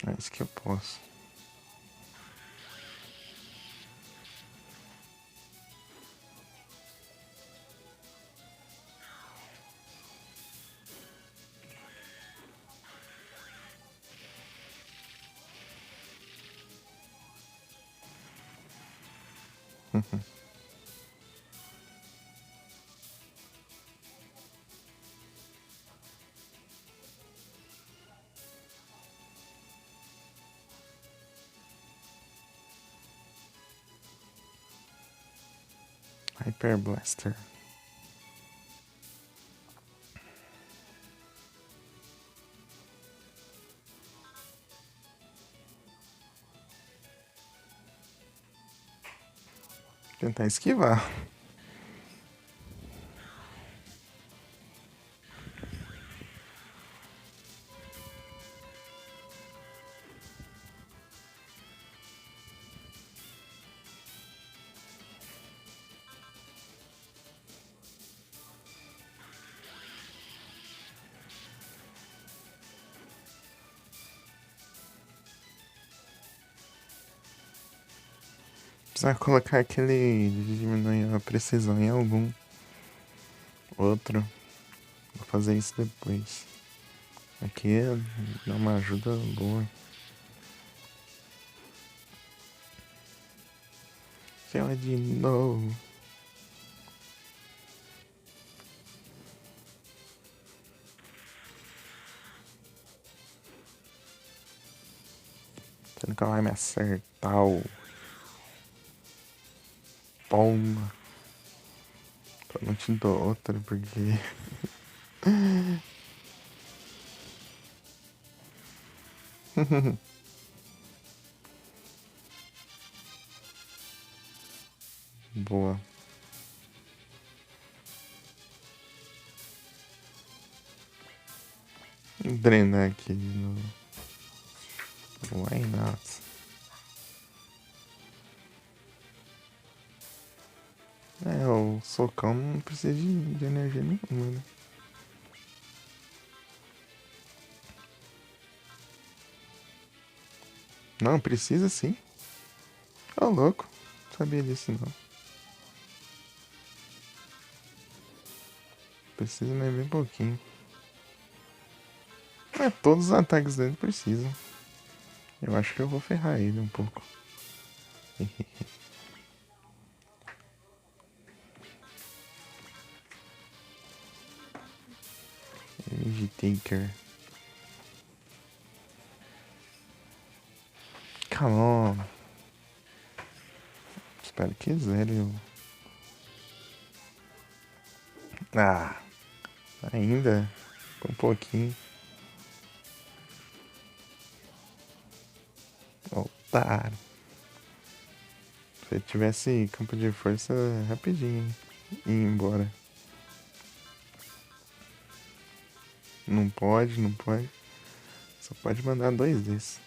É isso que eu posso. Hyper Blaster. Tentar esquivar. Precisa colocar aquele de diminuir a precisão em algum outro. Vou fazer isso depois. Aqui dá uma ajuda boa. Ela de novo. Você nunca vai me acertar, o pomba. Eu não te dou outra porque. Boa. Drenar aqui de novo. Why not? É, o socão não precisa de energia nenhuma, né? Não, precisa sim. Ô, louco. Não sabia disso não. Precisa, mas bem pouquinho. É, todos os ataques dele precisam. Eu acho que eu vou ferrar ele um pouco. Energy Taker. Come on. Espero que zere o... Ah, ainda. Um pouquinho. Otário. Se eu tivesse campo de força, rapidinho ia embora. Não pode, não pode. Só pode mandar 2 desses.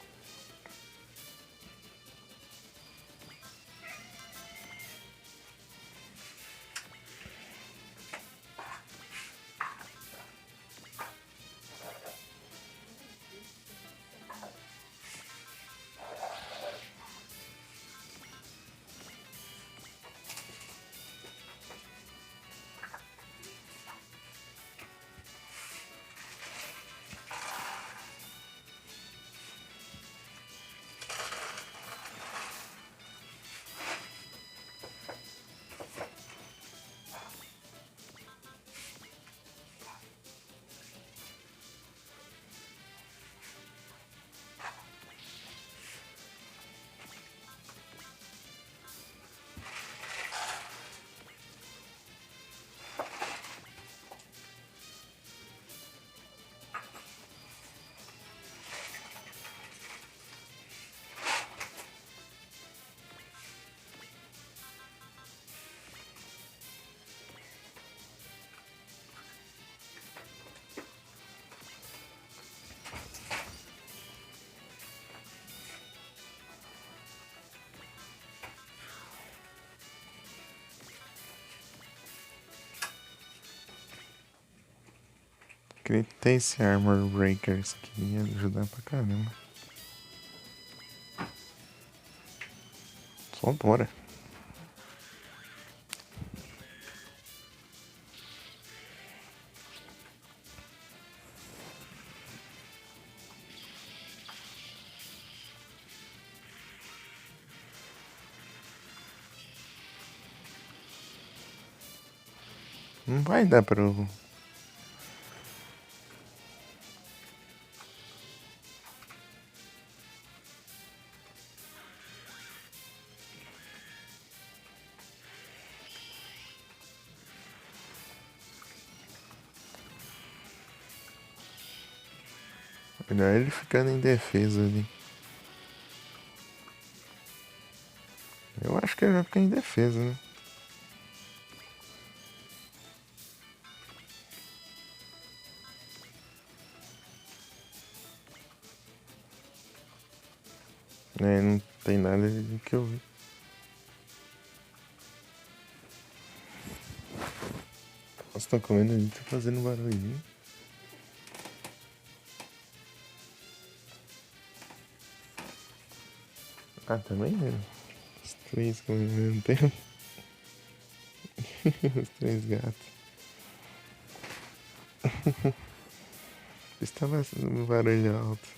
queria ter esse Armor Breaker. Isso aqui ia ajudar pra caramba. Só bora. Não vai dar pra eu... Melhor ele ficando em defesa ali. Eu acho que ele vai ficar em defesa, né? É, não tem nada de que eu vi. Nossa, tô comendo ali, tá fazendo barulhinho. Ah, também, né? Os três comendo ao mesmo tempo. Os três gatos. Estava um barulho alto.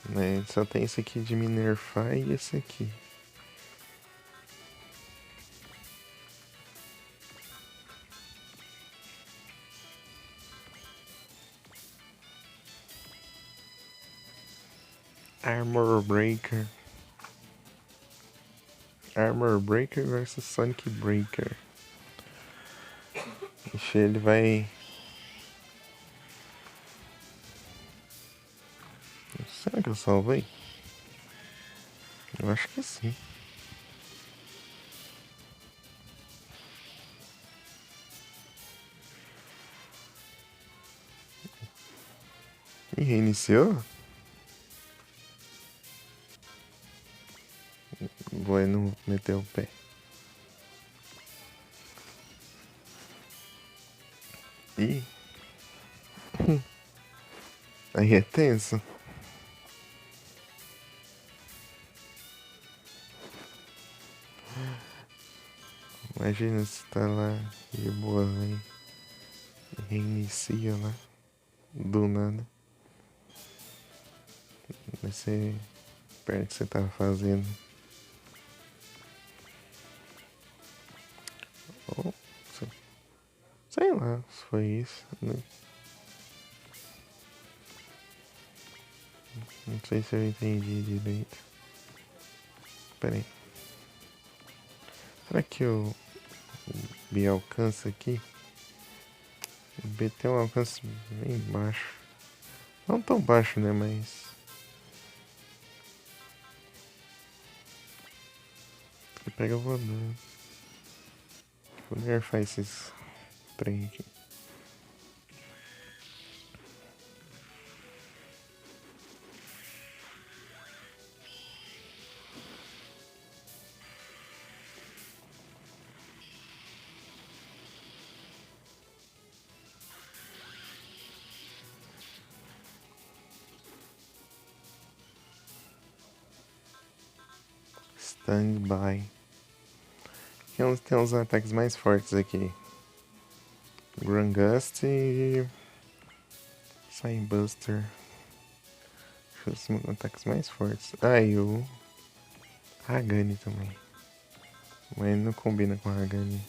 Né? Só tem esse aqui de me nerfar e esse aqui. Armor Breaker. Armor Breaker versus Sonic Breaker. Ixi, ele vai... Será que eu salvei? Eu acho que sim. E reiniciou? Vou não meter o pé. Ih. Aí é tenso. Imagina se tá lá de boa, né? Reinicia lá. Do nada. Vai ser perto do que você tava fazendo. Ou, sei lá se foi isso, né? Não sei se eu entendi direito. Pera aí. Será que o B alcança aqui? O B tem um alcance bem baixo. Não tão baixo, né? Mas... ele pega voador. Vou nerfar esses trem aqui. Stand by. Tem uns ataques mais fortes aqui. Grungust e... Psybuster. Acho os ataques mais fortes. Ah, e o... Hagani também. Mas não combina com Hagani.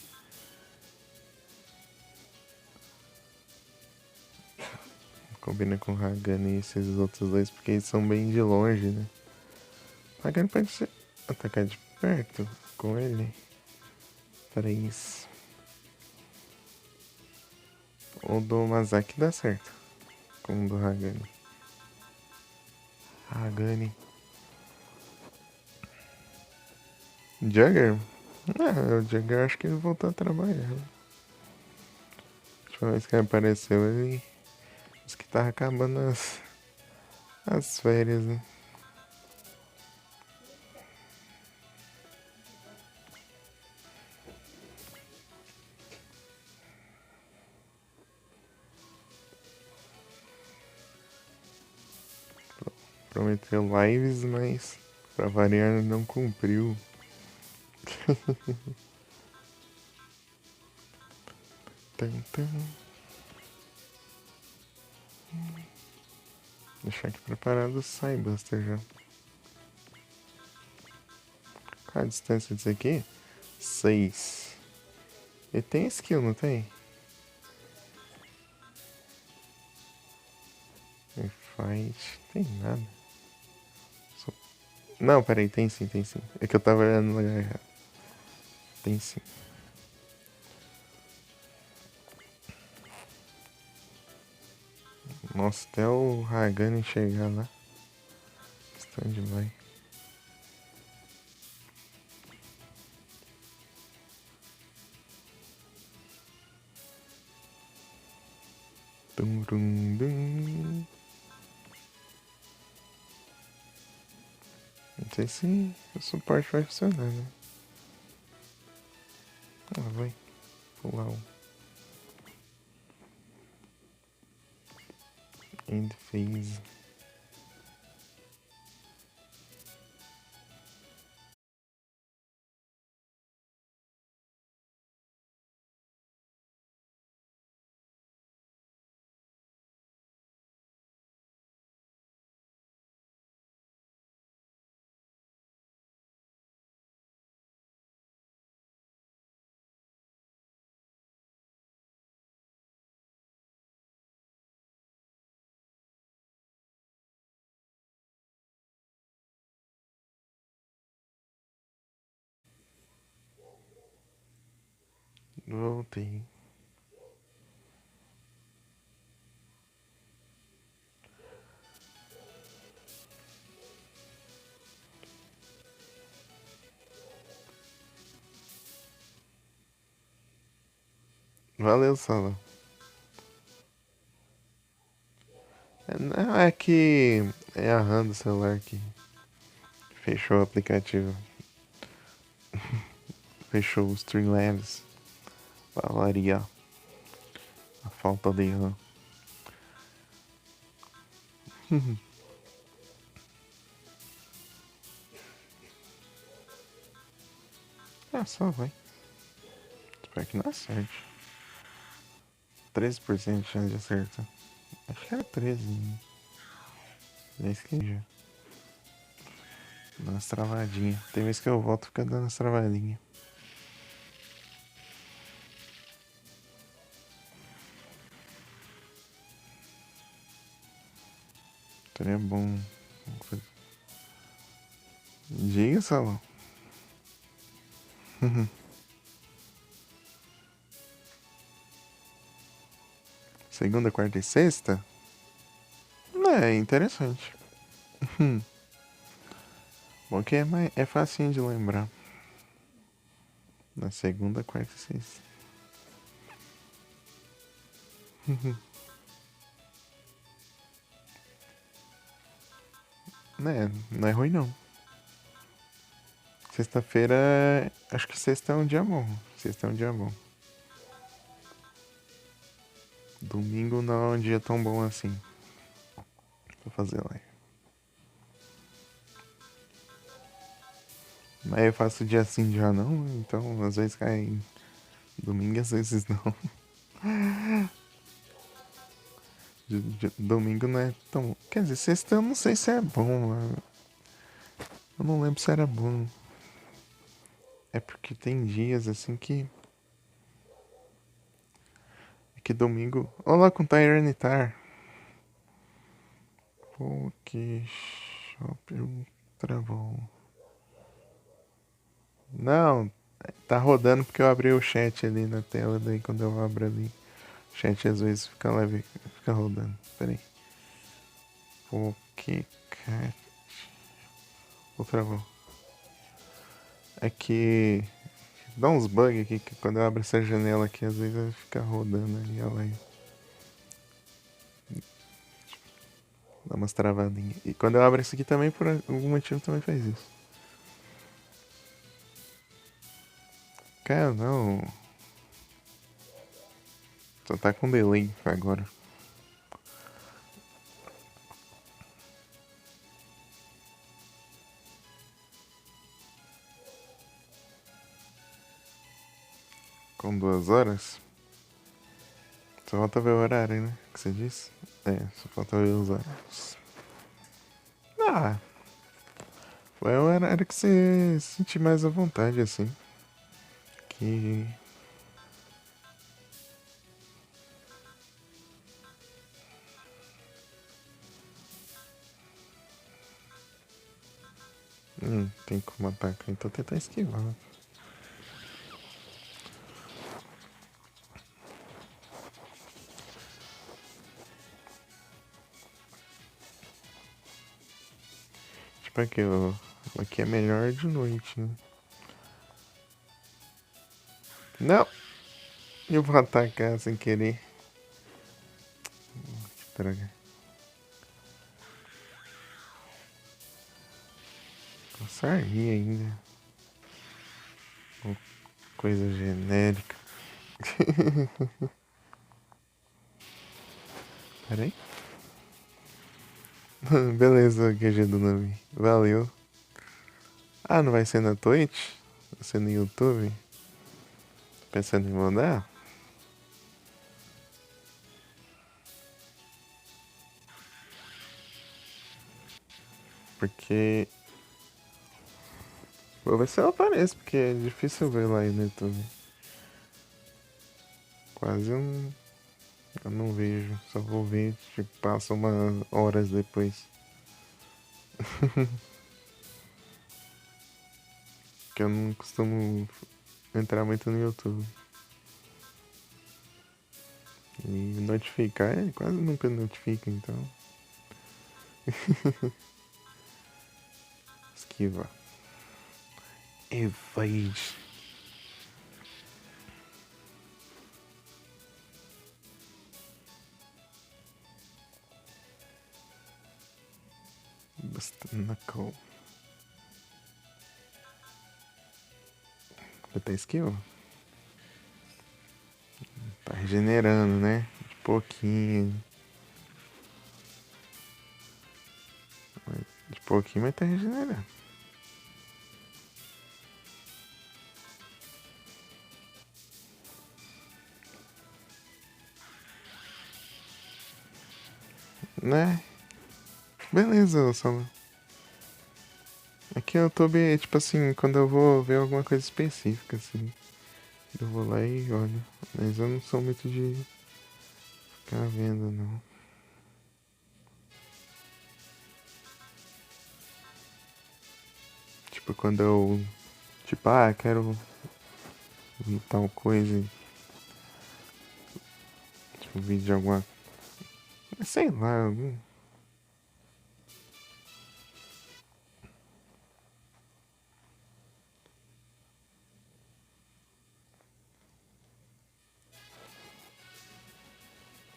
Combina com Hagani e esses outros dois porque eles são bem de longe, né? Hagani pode ser atacar de perto com ele. 3. O do Mazaki dá certo. Com o do Hagani. Hagani. Jugger? Ah, o Jugger acho que ele voltou a trabalhar. A última vez que ele apareceu, ele disse que tava acabando as férias, né? Prometeu lives, mas pra variar não cumpriu. Tum, tum. Deixar aqui preparado o Psybuster já. Qual a distância disso aqui? 6. Ele tem skill, não tem? Fight. Tem nada. Só... Não, peraí, tem sim, tem sim. É que eu tava olhando no lugar errado. Tem sim. Nossa, até o Hagani chegar lá. Stand-by. Dum, dum, dum. Não sei se o suporte vai funcionar, né? Ah, vai. Pular um. End phase. Voltei. Valeu, Sala. É que é a RAM do celular que fechou o aplicativo. Fechou o Streamlabs. Falaria a falta de RAM. Ah, só vai. Espero que não acerte. 13% de chance de acertar. Acho que era 13, né? Já esqueci já. Dá umas travadinhas. Tem vez que eu volto e fica dando umas travadinhas. Seria bom. Diga, Salão. Segunda, quarta e sexta? É interessante. Bom que é facinho de lembrar. Na segunda, quarta e sexta. Não é ruim não. Sexta-feira. Acho que sexta é um dia bom. Sexta é um dia bom. Domingo não é um dia tão bom assim. Pra fazer live. Mas eu faço dia sim, dia não. Então às vezes cai domingo, às vezes não. Domingo não é tão. Quer dizer, sexta eu não sei se é bom. Eu não lembro se era bom. É porque tem dias assim que. É que domingo. Olá com Tyranitar. Pokeshop travou. Não, tá rodando porque eu abri o chat ali na tela. Daí quando eu abro ali, o chat às vezes fica leve, fica rodando. Pera aí. Pokecat. Ou travou. É que dá uns bugs aqui que quando eu abro essa janela aqui, às vezes ela fica rodando ali, ela dá umas travadinhas. E quando eu abro isso aqui também, por algum motivo também faz isso. Cara, não. Só tá com delay agora. com 2 horas. Só falta ver o horário, né? Que você disse? É, só falta ver os horários. Ah, foi o horário que você sentir mais à vontade, assim. Que. Tem como atacar, então tentar esquivar. Tipo aqui é melhor de noite, né? Não! Eu vou atacar sem querer. Que droga. Consegui ainda. Coisa genérica. Peraí. Beleza, QG do nome. Valeu. Ah, não vai ser na Twitch? Vai ser no YouTube? Pensando em mudar? Porque. Vou ver se ela aparece, porque é difícil ver lá no YouTube. Quase eu não vejo. Só vou ver, tipo, passa umas horas depois. Que eu não costumo entrar muito no YouTube. E notificar, quase nunca notifica, então. Esquiva. Evade. Knuckle. Até skill. Tá regenerando, né? De pouquinho. De pouquinho, mas tá regenerando. Né? Beleza, Samuel. Aqui eu tô bem, tipo assim, quando eu vou ver alguma coisa específica, assim. Eu vou lá e olho. Mas eu não sou muito de ficar vendo, não. Tipo, quando eu. Tipo, quero ver tal coisa. Tipo, vídeo de alguma. Sei lá, algum.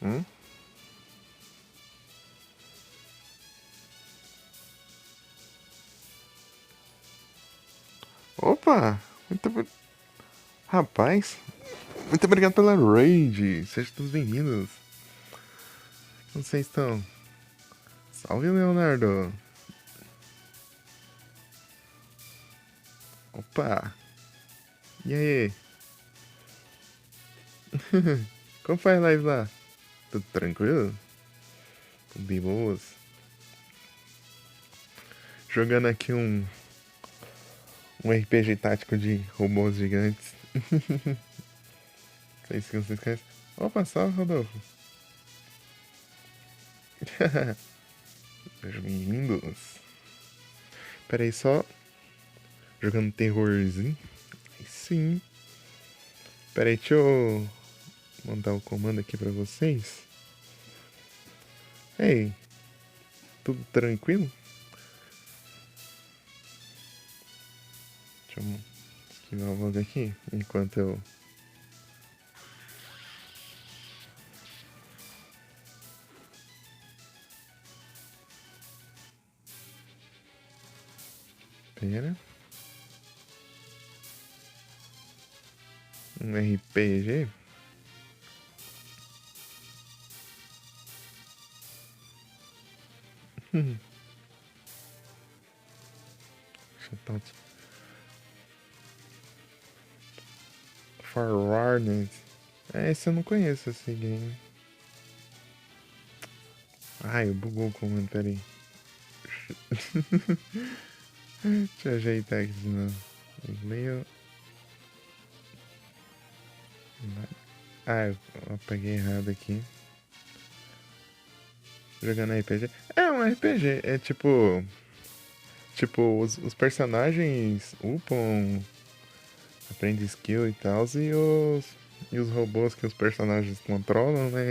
Hum? Opa! Rapaz, muito obrigado pela raid. Sejam todos bem-vindos. Como vocês estão? Salve, Leonardo. Opa! E aí? Como faz live lá? Tudo tranquilo? Tudo de boas? Jogando aqui um RPG tático de robôs gigantes. Sei se vocês conhecem. Opa, salve, Rodolfo. Sejam bem-vindos. Pera aí, só jogando terrorzinho. Aí sim. Pera aí, deixa eu mandar o comando aqui pra vocês. Ei, tudo tranquilo? Deixa eu esquivar o logo aqui enquanto eu. Pera. Um RPG. Forwarded. Esse eu não conheço, esse game. Ai, bugou o comando, peraí. Deixa eu ajeitar aqui de novo. Meio... eu apaguei errado aqui. Jogando RPG. É um RPG, é tipo... Tipo, os personagens upam, aprendem skill e tal, e os robôs que os personagens controlam, né,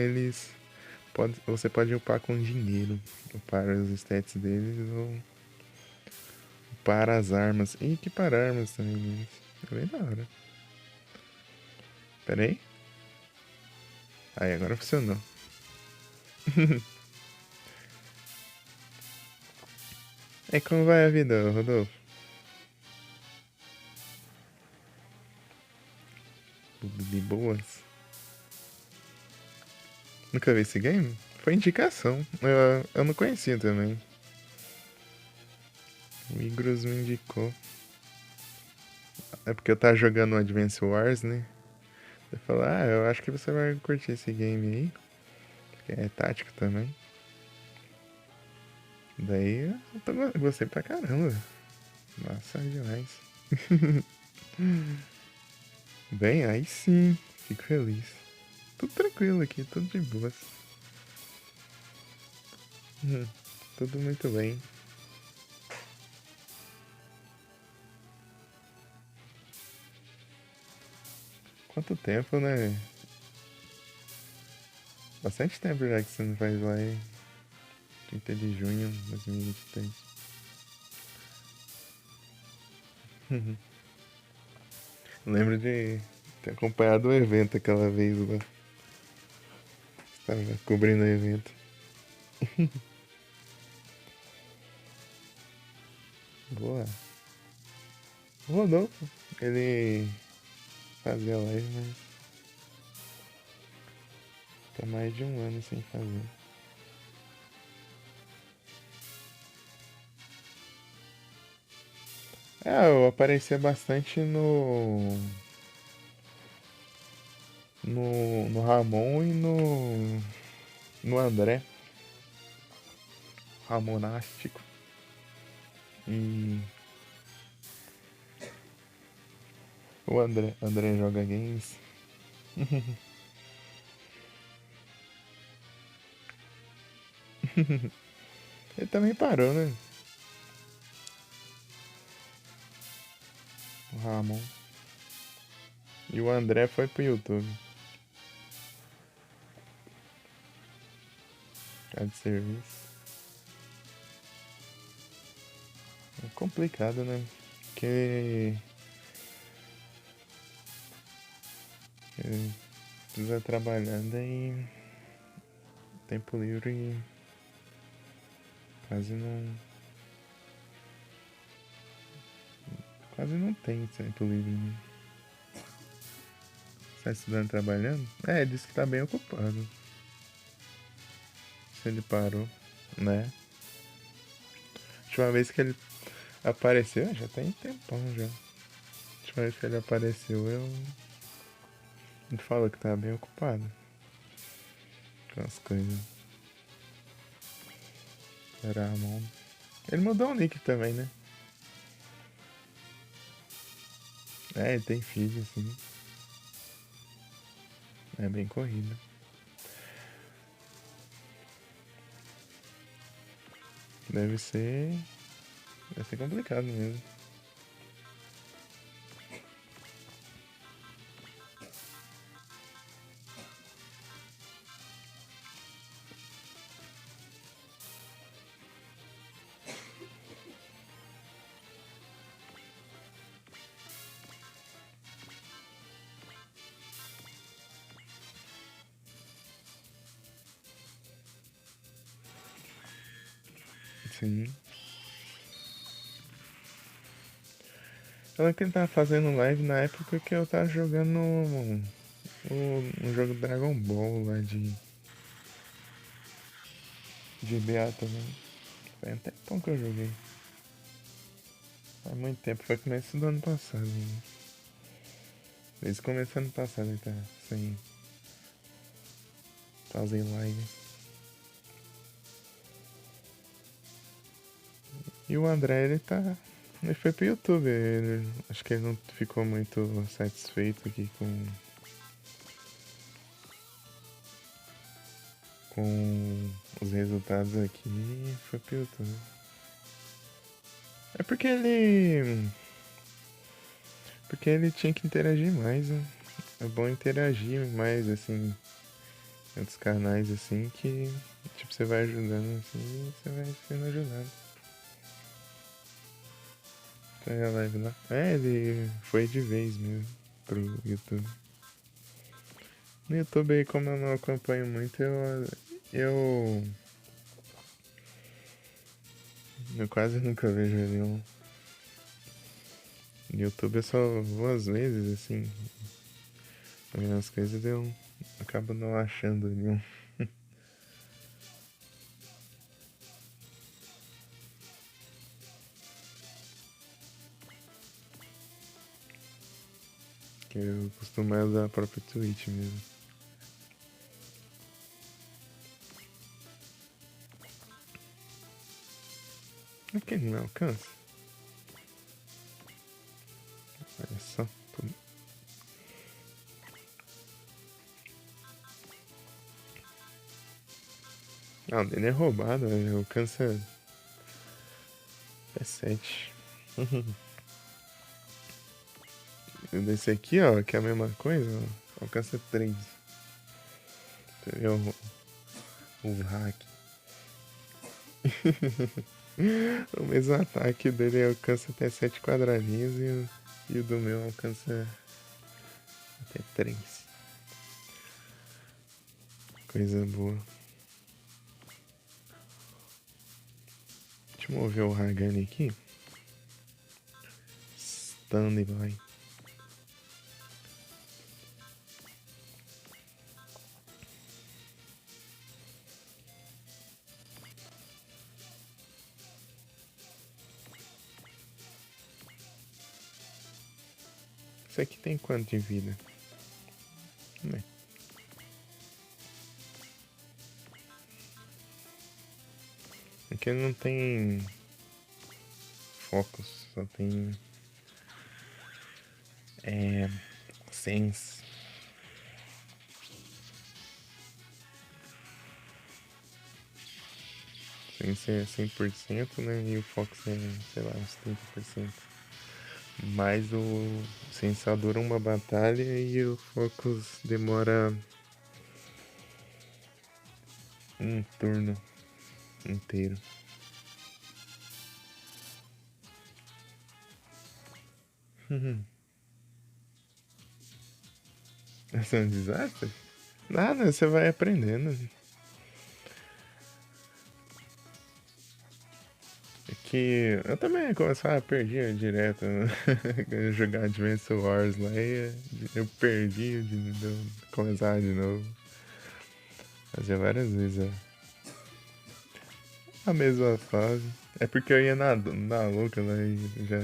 você pode upar com dinheiro. Upar os stats deles ou upar as armas. E equipar armas também, né? É bem da hora. Pera aí. Aí, agora funcionou. É, como vai a vida, Rodolfo? Tudo de boas? Nunca vi esse game? Foi indicação. Eu não conhecia também. O Igros me indicou. É porque eu tava jogando Advance Wars, né? Ele falou, eu acho que você vai curtir esse game aí. Que é tático também. Daí gostei pra caramba. Massa demais. Bem, aí sim. Fico feliz. Tudo tranquilo aqui, tudo de boas. Tudo muito bem. Quanto tempo, né? Bastante tempo já que você não faz live. 30 de junho de 2023. Lembro de ter acompanhado o evento aquela vez lá. Estava cobrindo o evento. Boa. O Rodolfo, ele fazia live, mas tá mais de um ano sem fazer. Eu aparecia bastante no Ramon e no André. Ramonástico. E o André joga games. Ele também parou, né? O Ramon. E o André foi pro YouTube. Cara de serviço. É complicado, né? Porque precisa trabalhar, daí tempo livre quase não. Quase não tem tempo livre, né? Você tá estudando trabalhando? Disse que tá bem ocupado. Se ele parou, né? A última vez que ele apareceu, já tem tempão já. A última vez que ele apareceu, ele falou que tava bem ocupado com as coisas. Era a mão. Ele mudou o nick também, né? Ele tem filho, assim. É bem corrido. Deve ser. Deve ser complicado mesmo. Sim. Eu lembro que ele tava fazendo live na época que eu tava jogando um jogo Dragon Ball lá de BA também. Foi até tempão que eu joguei. Faz muito tempo, foi começo do ano passado. Né? Desde começando passado ele tá sem fazer live. E o André, ele tá. Ele foi pro YouTube. Acho que ele não ficou muito satisfeito aqui com os resultados aqui e foi pro YouTube. É porque ele. Porque ele tinha que interagir mais, né? É bom interagir mais, assim, em outros canais, assim, que, tipo, você vai ajudando, assim, e você vai sendo ajudado. Foi a live lá. É, ele foi de vez mesmo pro YouTube. No YouTube aí, como eu não acompanho muito, eu, eu quase nunca vejo ele. No YouTube eu só vou às vezes, assim, vendo as coisas eu acabo não achando nenhum. Que eu costumo mais usar a própria Twitch mesmo. Aqui não me alcança. Olha só. Ah, o dele é roubado, né? Alcança P7. E desse aqui, ó, que é a mesma coisa, ó, alcança 3. Você vê o hack. O mesmo ataque dele alcança até 7 quadradinhos e o do meu alcança até 3. Coisa boa. Deixa eu mover o Hagani aqui. Standby. Isso aqui tem quanto de vida? É. Aqui não tem focos, só tem sense. Sense é 100%, né? E o Fox é, sei lá, uns 30%. Mas o Sense dura uma batalha e o Focus demora um turno inteiro. Esse é um desastre? Nada, você vai aprendendo. É que eu também começava a perder direto, né? Jogar Advance Wars lá e eu perdi de começar de novo. Fazia várias vezes a mesma fase. É porque eu ia na louca lá e já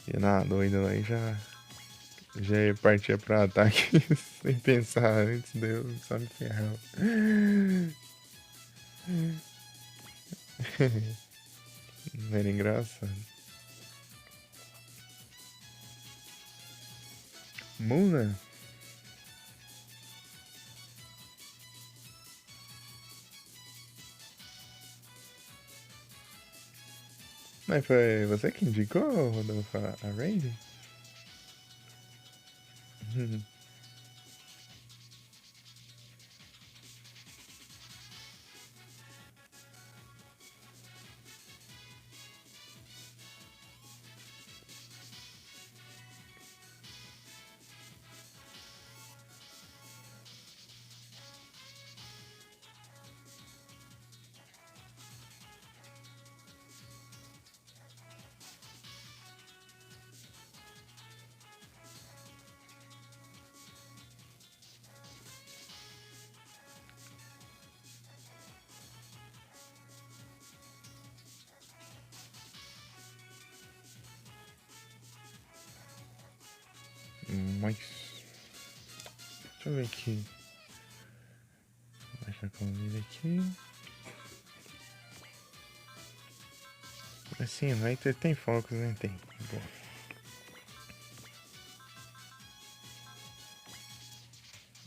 ia na doida lá e já partia pra ataque sem pensar antes, deu só me ferrava. Não era engraçado. Muna? Mas foi você que indicou, Rodolfo, a Raid? mais. Deixa eu ver aqui. Baixa a convívio aqui. Assim, vai ter. Tem focos, né? Tem. Bom.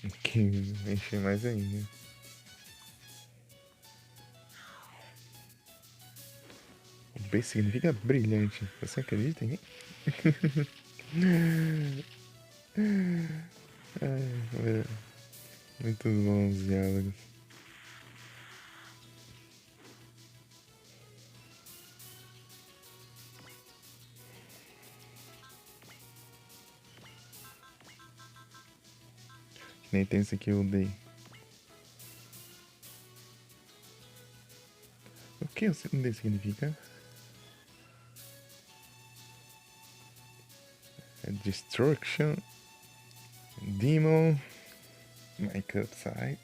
Aqui, mexer mais ainda. O B significa brilhante. Você acredita em mim? Ai, muito bons os diálogos. Nem tem esse aqui, eu dei. O que o D significa? Destruction. Demon. My cup side.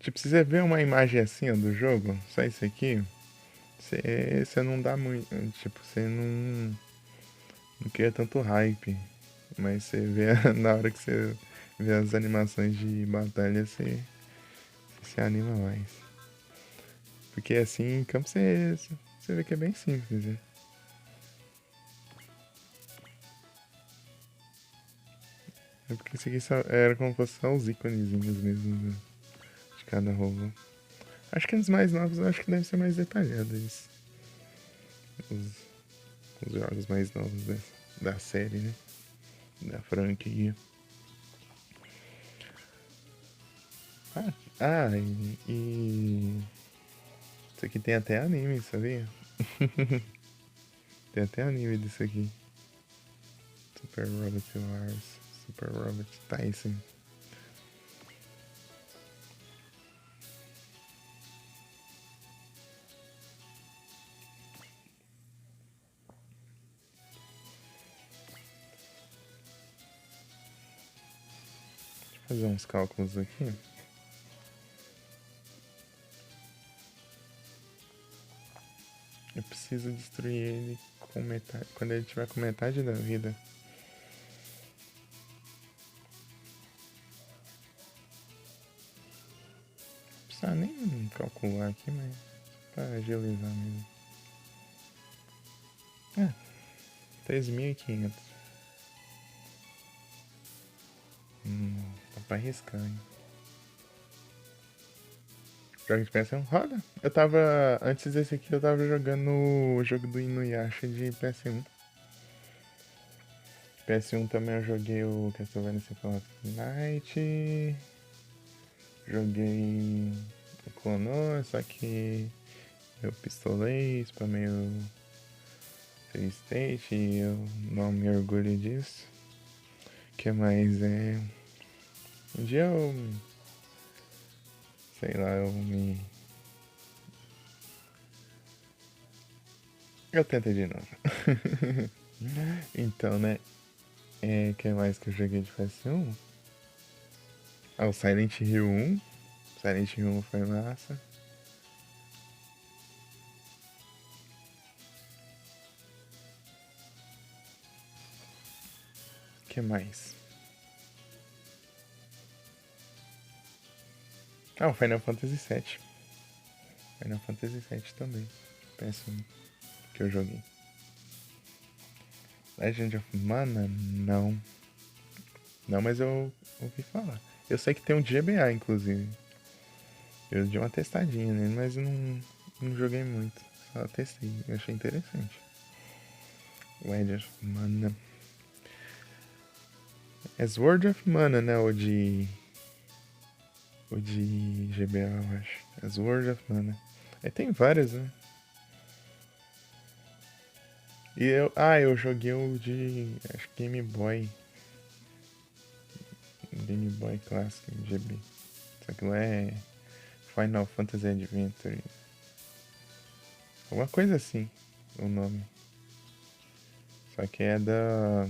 Tipo, se você ver uma imagem assim, ó, do jogo, só isso aqui, você não dá muito. Tipo, você não cria tanto hype. Mas você vê na hora que você vê as animações de batalha, você se anima mais. Porque assim, em campo você vê que é bem simples, né? É porque isso aqui só era como se fosse só os íconezinhos mesmo, né, de cada robô. Acho que nos mais novos, eu acho que deve ser mais detalhado isso. Os jogos mais novos da série, né? Da franquia. E isso aqui tem até anime, sabia? Tem até anime disso aqui. Super Robot Wars, Super Robot Tyson. Deixa eu fazer uns cálculos aqui. Eu preciso destruir ele com metade, quando ele tiver com metade da vida. Não precisa nem calcular aqui, mas pra agilizar mesmo. 3.500. Dá pra arriscar, hein? Jogo de PS1? Roda. Eu tava. Antes desse aqui, eu tava jogando o jogo do Inuyasha de PS1. PS1 também eu joguei o Castlevania Symphony of the Night. Joguei o Clonoa, só que eu pistolei, spamei o save state e eu não me orgulho disso. O que mais é. Um dia eu. Sei lá, eu tento de novo. Então, né? O que mais que eu joguei de PS1? O Silent Hill 1. Silent Hill 1 foi massa. O que mais? O Final Fantasy VII. Final Fantasy VII também. PS1 que eu joguei. Legend of Mana? Não. Não, mas eu ouvi falar. Eu sei que tem um GBA, inclusive. Eu dei uma testadinha nele, mas não joguei muito. Só testei. Eu achei interessante. Legend of Mana. É Sword of Mana, né? O de GBA, eu acho. É Sword of Mana. Aí tem várias, né? E eu joguei o de, acho que Game Boy. Game Boy Classic, GB. Só que lá é Final Fantasy Adventure. Alguma coisa assim, o nome. Só que é da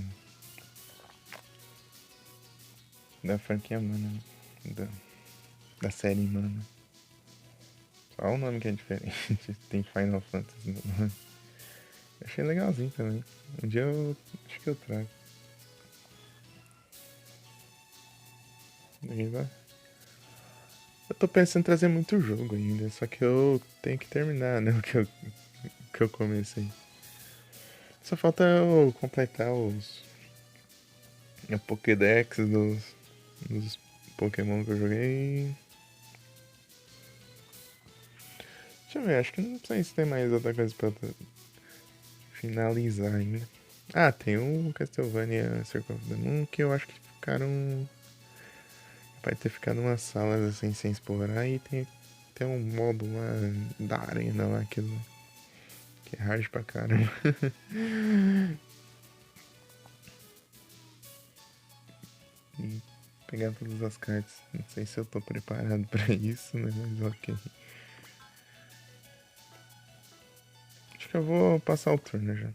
franquia Mana, né? Da série Mana. Só o nome que é diferente. Tem Final Fantasy no nome. Achei legalzinho também. Um dia eu acho que eu trago. Eu tô pensando em trazer muito jogo ainda, só que eu tenho que terminar, né? O que eu comecei. Só falta eu completar a Pokédex dos Pokémon que eu joguei. Deixa eu ver, acho que não sei se tem mais outra coisa pra finalizar ainda. Ah, tem o Castlevania Circle of the Moon que eu acho que ficaram. Vai ter ficado umas salas assim sem explorar e tem um modo lá da arena lá que é hard pra caramba. E pegar todas as cartas. Não sei se eu tô preparado pra isso, né? Mas ok. Acho que eu vou passar o turno já.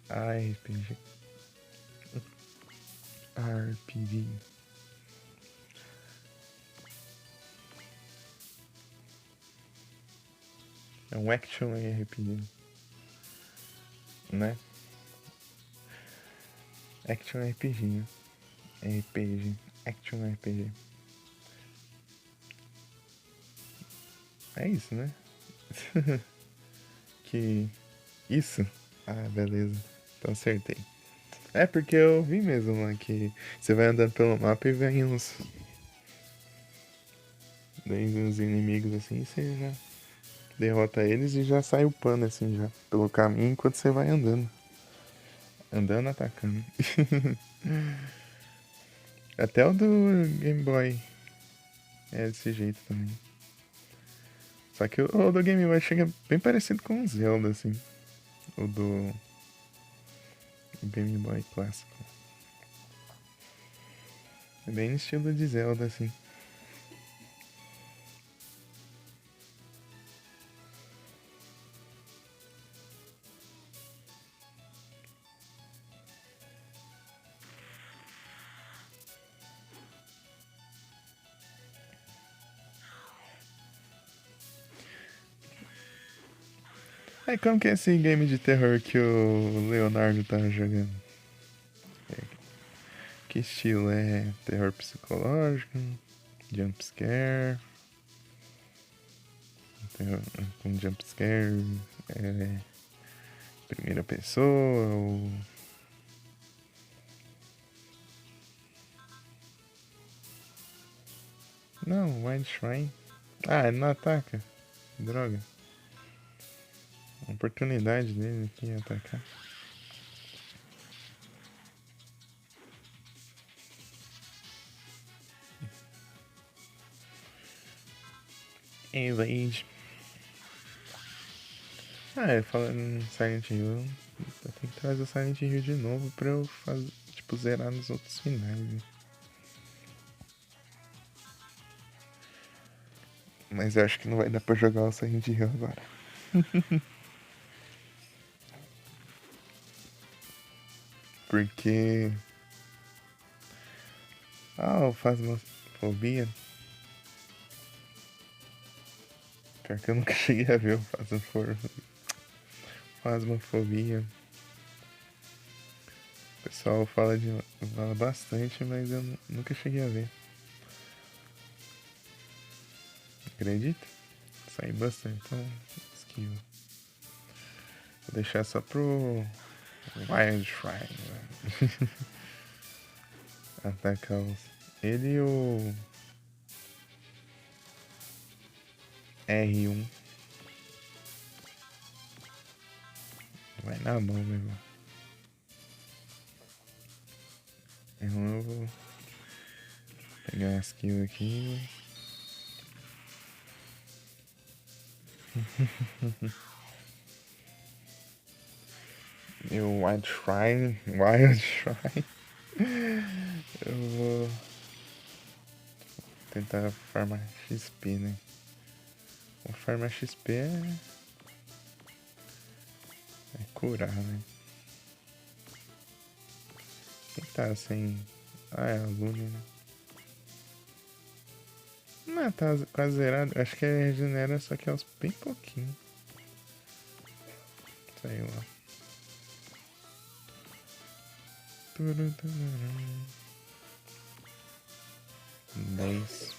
RPG. RPG. É um action RPG. Né? Action RPG, né? RPG. Action RPG. É isso, né? Que. Isso? Ah, beleza. Então acertei. É porque eu vi mesmo lá que você vai andando pelo mapa e vem uns inimigos assim, e você já derrota eles e já sai upando assim já pelo caminho enquanto você vai andando. Andando, atacando. Até o do Game Boy é desse jeito também. Só que o do Game Boy chega bem parecido com o Zelda, assim. O do Game Boy clássico. É bem no estilo de Zelda, assim. Aí como que é esse game de terror que o Leonardo tá jogando? Que estilo é? Terror psicológico? Jumpscare? Com jumpscare? É, primeira pessoa? Ou... Não, Wild Shrine. Ah, ele não ataca. Droga. A oportunidade dele aqui é atacar. Invade. Ah, falando em Silent Hill, eu tenho que trazer o Silent Hill de novo pra eu fazer, tipo, zerar nos outros finais, né? Mas eu acho que não vai dar pra jogar o Silent Hill agora. Porque. Ah, o Phasmophobia. Pior que eu nunca cheguei a ver o Phasmophobia. O pessoal fala bastante, mas eu nunca cheguei a ver. Acredita? Saí bastante, então esquiva. Vou deixar só pro Wild Shrine, né? Atacar os. Ele e o R1. Vai na mão, meu irmão. R1 eu vou pegar as kills aqui. E o Wild Shrine. Wild Shrine. Eu vou tentar farmar XP, né? O farmar XP é É curar, né? Quem tá sem... Ah, é a Lune, né? Não, tá quase zerado. Acho que regenera, só que aos bem pouquinho. Sei lá. 10.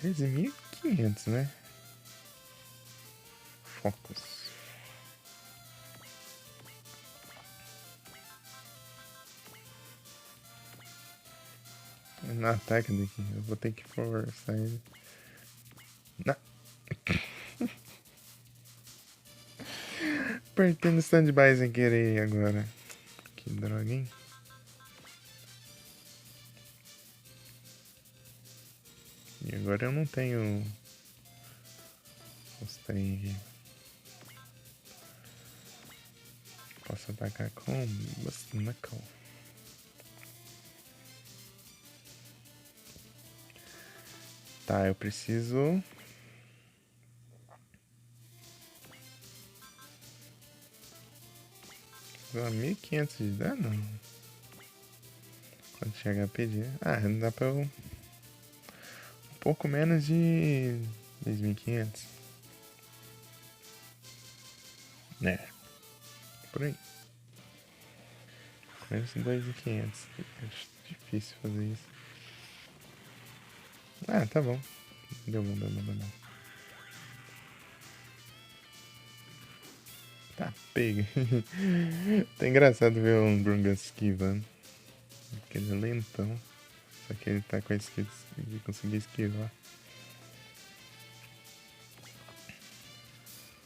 13.500, né? Focus. No ataque daqui. Eu vou ter que forçar ele. Não. Apertei no stand-by sem querer agora. Que droga, hein? E agora eu não tenho os trem aqui. Posso atacar com Bust Knuckle. Tá, eu preciso... Dá 1.500 de dano? Quanto chega a pedir? Ah, dá pra eu... Um pouco menos de 2.500. É, por aí. Menos de 2.500. Acho difícil fazer isso. Ah, tá bom. Deu bom, deu bom, deu bom. Tá, pega. Tá engraçado ver um Grungas esquivando. Porque ele é lentão. Só que ele tá com a skill de conseguir esquivar.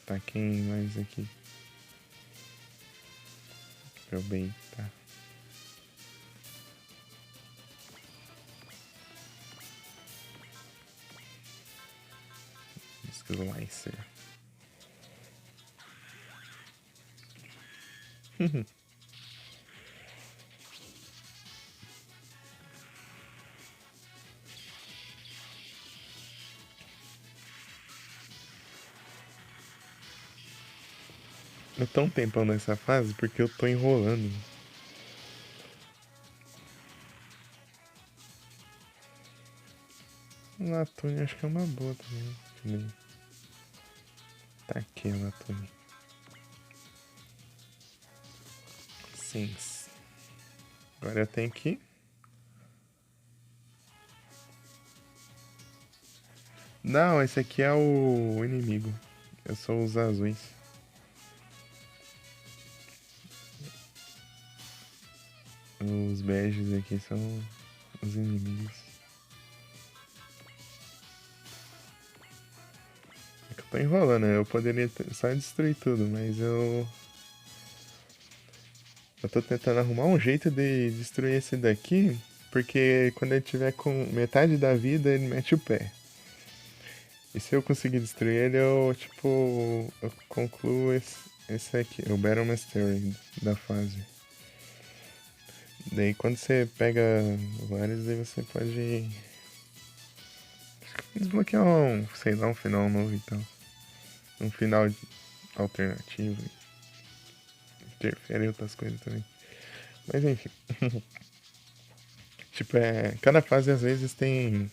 Tá, quem mais aqui? Meu bem, tá. Slicer. Eu tô um tempão nessa fase porque eu tô enrolando. Latune acho que é uma boa também. Tá aqui a Latune. Sims. Agora eu tenho que... Não, esse aqui é o inimigo. Eu sou os azuis. Os beges aqui são os inimigos. É que eu tô enrolando, né? Eu poderia só destruir tudo, mas eu... Eu tô tentando arrumar um jeito de destruir esse daqui, porque quando ele tiver com metade da vida, ele mete o pé. E se eu conseguir destruir ele, eu, tipo, eu concluo esse aqui, o Battle Mastery da fase. Daí quando você pega vários, aí você pode desbloquear um, sei lá, um final novo e tal. Um final alternativo. Interfere em outras coisas também. Mas enfim. Tipo, cada fase às vezes tem...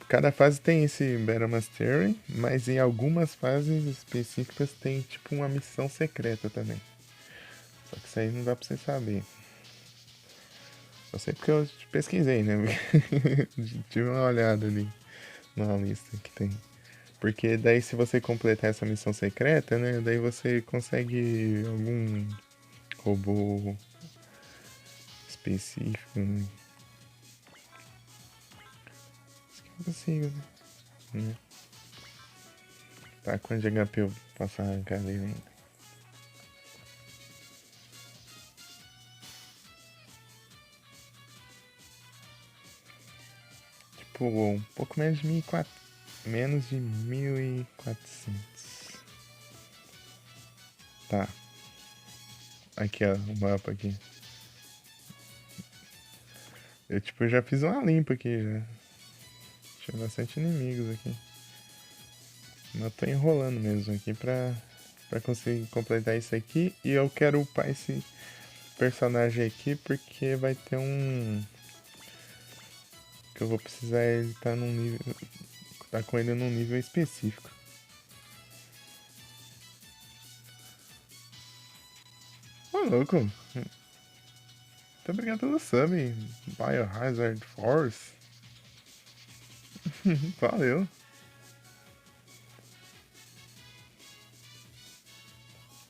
Cada fase tem esse Battle Mastery, mas em algumas fases específicas tem tipo uma missão secreta também. Só que isso aí não dá pra você saber. Eu sei porque eu pesquisei, né? Tive uma olhada ali na lista que tem. Porque daí se você completar essa missão secreta, né? Daí você consegue algum robô específico, né? Isso que eu consigo, né? Tá, quanto de HP eu posso arrancar dele ainda? Tipo, um pouco menos de 1.400. Menos de 1.400. Tá. Aqui, ó, o mapa aqui. Eu, tipo, já fiz uma limpa aqui, já. Tem bastante inimigos aqui. Mas tô enrolando mesmo aqui pra conseguir completar isso aqui. E eu quero upar esse personagem aqui porque vai ter um... que eu vou precisar ele tá num nível... tá com ele num nível específico. Ô, louco! Muito obrigado pelo sub, Biohazard Force. Valeu.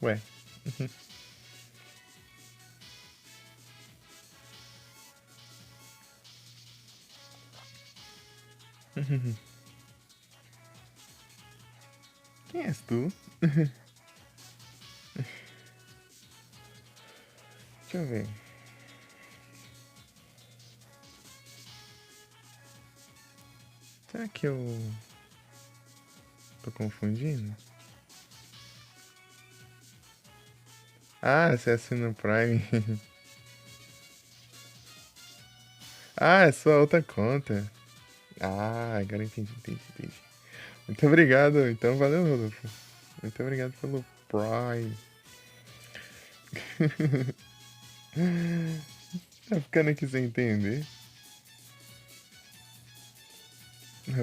Ué. Quem és tu? Deixa eu ver. Será que eu tô confundindo? Ah, você assina o Prime. Ah, é sua outra conta. Ah, agora entendi. Muito obrigado. Então, valeu, Rodolfo. Muito obrigado pelo Prime. Tá ficando aqui sem entender.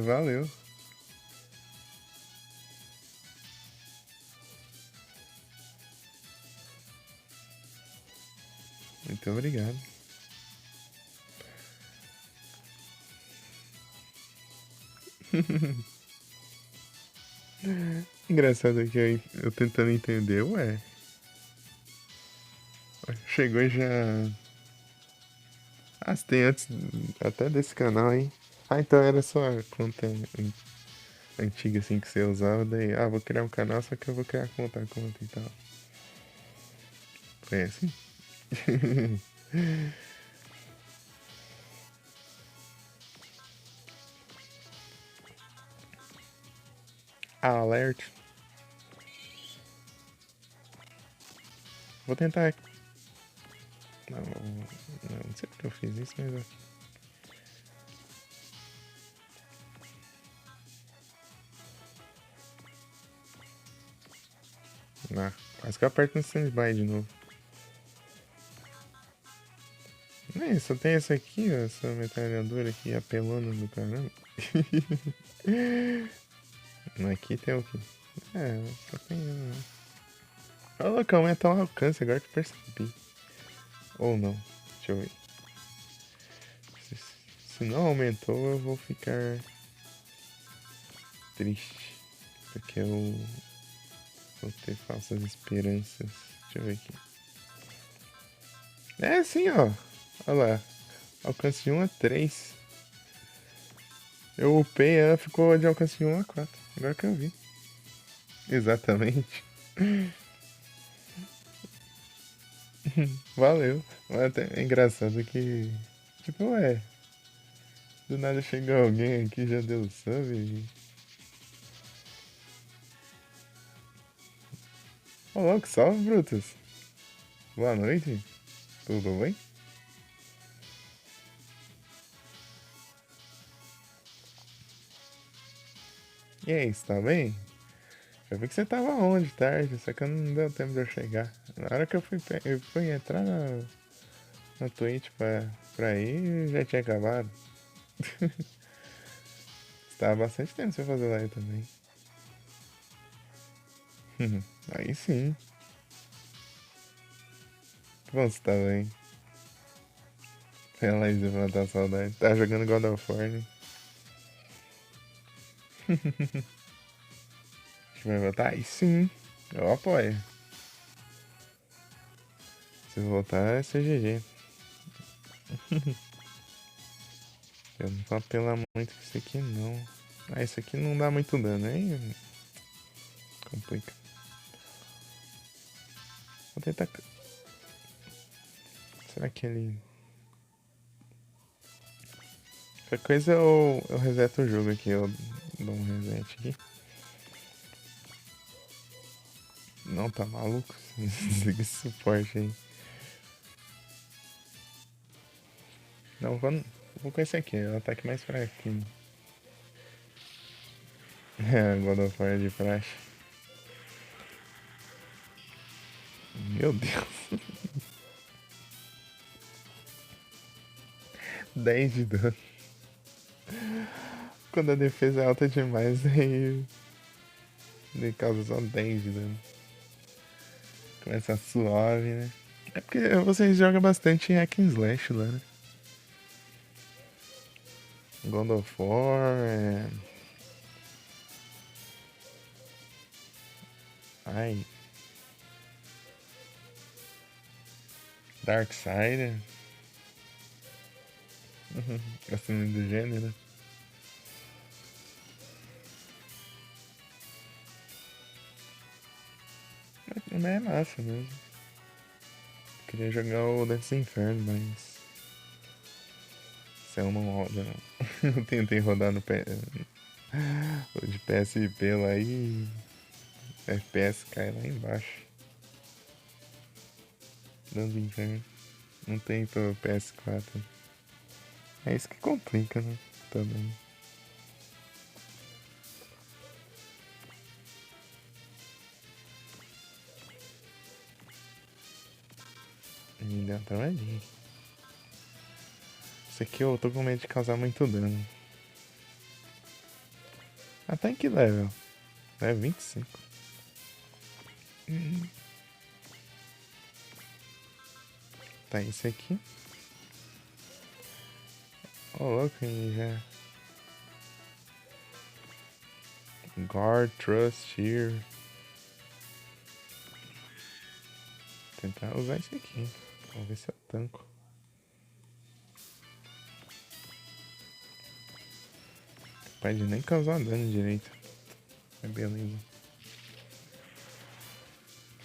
Valeu. Muito obrigado. Engraçado que eu tentando entender, ué. Chegou e já. Ah, você tem antes até desse canal, hein? Ah, então era só a conta antiga assim que você usava, daí, ah, vou criar um canal, só que eu vou criar conta e tal. Foi assim? Alert. Vou tentar. Não sei porque eu fiz isso, mas. Ah, quase que eu aperto no standby de novo. É, só tem essa aqui, ó, essa metralhadora aqui, apelona do caramba. Aqui tem o quê? É, só tem uma. Ó, louco, aumenta o alcance, agora que eu percebi. Ou não, deixa eu ver. Se, se não aumentou, eu vou ficar triste. Porque eu vou ter falsas esperanças. Deixa eu ver aqui. É sim, ó. Olha lá. Alcance de 1 a 3. Eu upei, ela ficou de alcance de 1 a 4. Agora que eu vi. Exatamente. Valeu. Mas até é engraçado que. Tipo, ué. Do nada chega alguém aqui e já deu sub. Ô, louco, salve, Brutus. Boa noite. Tudo bem? E aí, você tá bem? Eu vi que você tava onde tarde, só que não deu tempo de eu chegar. Na hora que eu fui entrar na Twitch pra ir, já tinha acabado. Estava bastante tempo sem fazer live também. Aí sim. Que bom você tá bem. Foi a live de matar a saudade. Tá jogando God of War, né? Acho que vai voltar? Aí sim. Eu apoio. Se voltar é CGG. Eu não vou apelar muito com isso aqui não. Ah, isso aqui não dá muito dano, hein? Complica. Vou tentar. Será que ele. Qualquer coisa eu reseto o jogo aqui, eu dou um reset aqui. Não, tá maluco? Desliga esse suporte aí. Não, vou com esse aqui, é o ataque mais fraquinho. God of War de praxe. Meu Deus. 10 de dano. Quando a defesa é alta demais, aí ele causa só 10 de dano. Começa suave, né? É porque vocês jogam bastante em hack and slash lá, né? God of War, Ai, Darksider. Gosto muito do gênero. Mas é massa mesmo. Queria jogar o Dance Inferno, mas. Céu não roda, não. Eu tentei rodar no o de PSP lá e. FPS cai lá embaixo. Dance Inferno. Não tem pro PS4. É isso que complica, né? Também. Me deu uma travadinha. Isso aqui eu tô com medo de causar muito dano. Ah, tá em que level? Level 25. Tá, esse aqui. Ô, louco, aí já. Guard, Trust, Here. Tentar usar esse aqui. Vamos ver se eu tanco. Capaz de nem causar dano direito. Mas beleza.